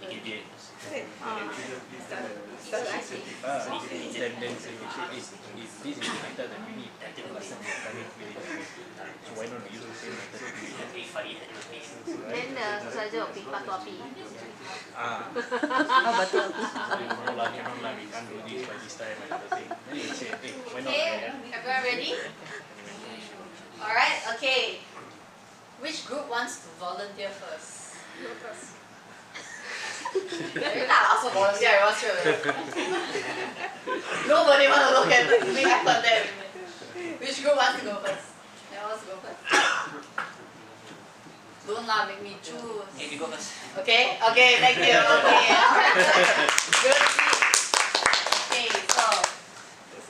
Speaker 9: mediate.
Speaker 11: Start asking.
Speaker 9: Then say, if this is the method that we need, last time we have done it really well. So why not use the same method?
Speaker 3: Then the supervisor will be patopi.
Speaker 9: No lah, cannot lah, we can't do this by this time and everything. Then you say, hey, why not?
Speaker 1: Okay, everyone ready? Alright, okay. Which group wants to volunteer first? Every time I also volunteer, I was sure. Nobody want to look at me effort there. Which group wants to go first? Who wants to go first? Don't lah, make me choose.
Speaker 5: Hey, you go first.
Speaker 1: Okay, thank you. Okay, good. Okay, so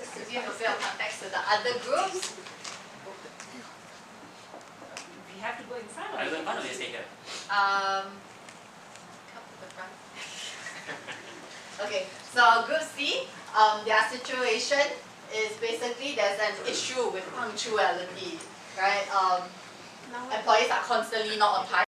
Speaker 1: to give a bit of context to the other groups.
Speaker 4: We have to go in front of
Speaker 5: I go in front of you, stay here.
Speaker 1: Come to the front. Okay, so group C, their situation is basically there's an issue with punctuality, right? Employees are constantly not on time.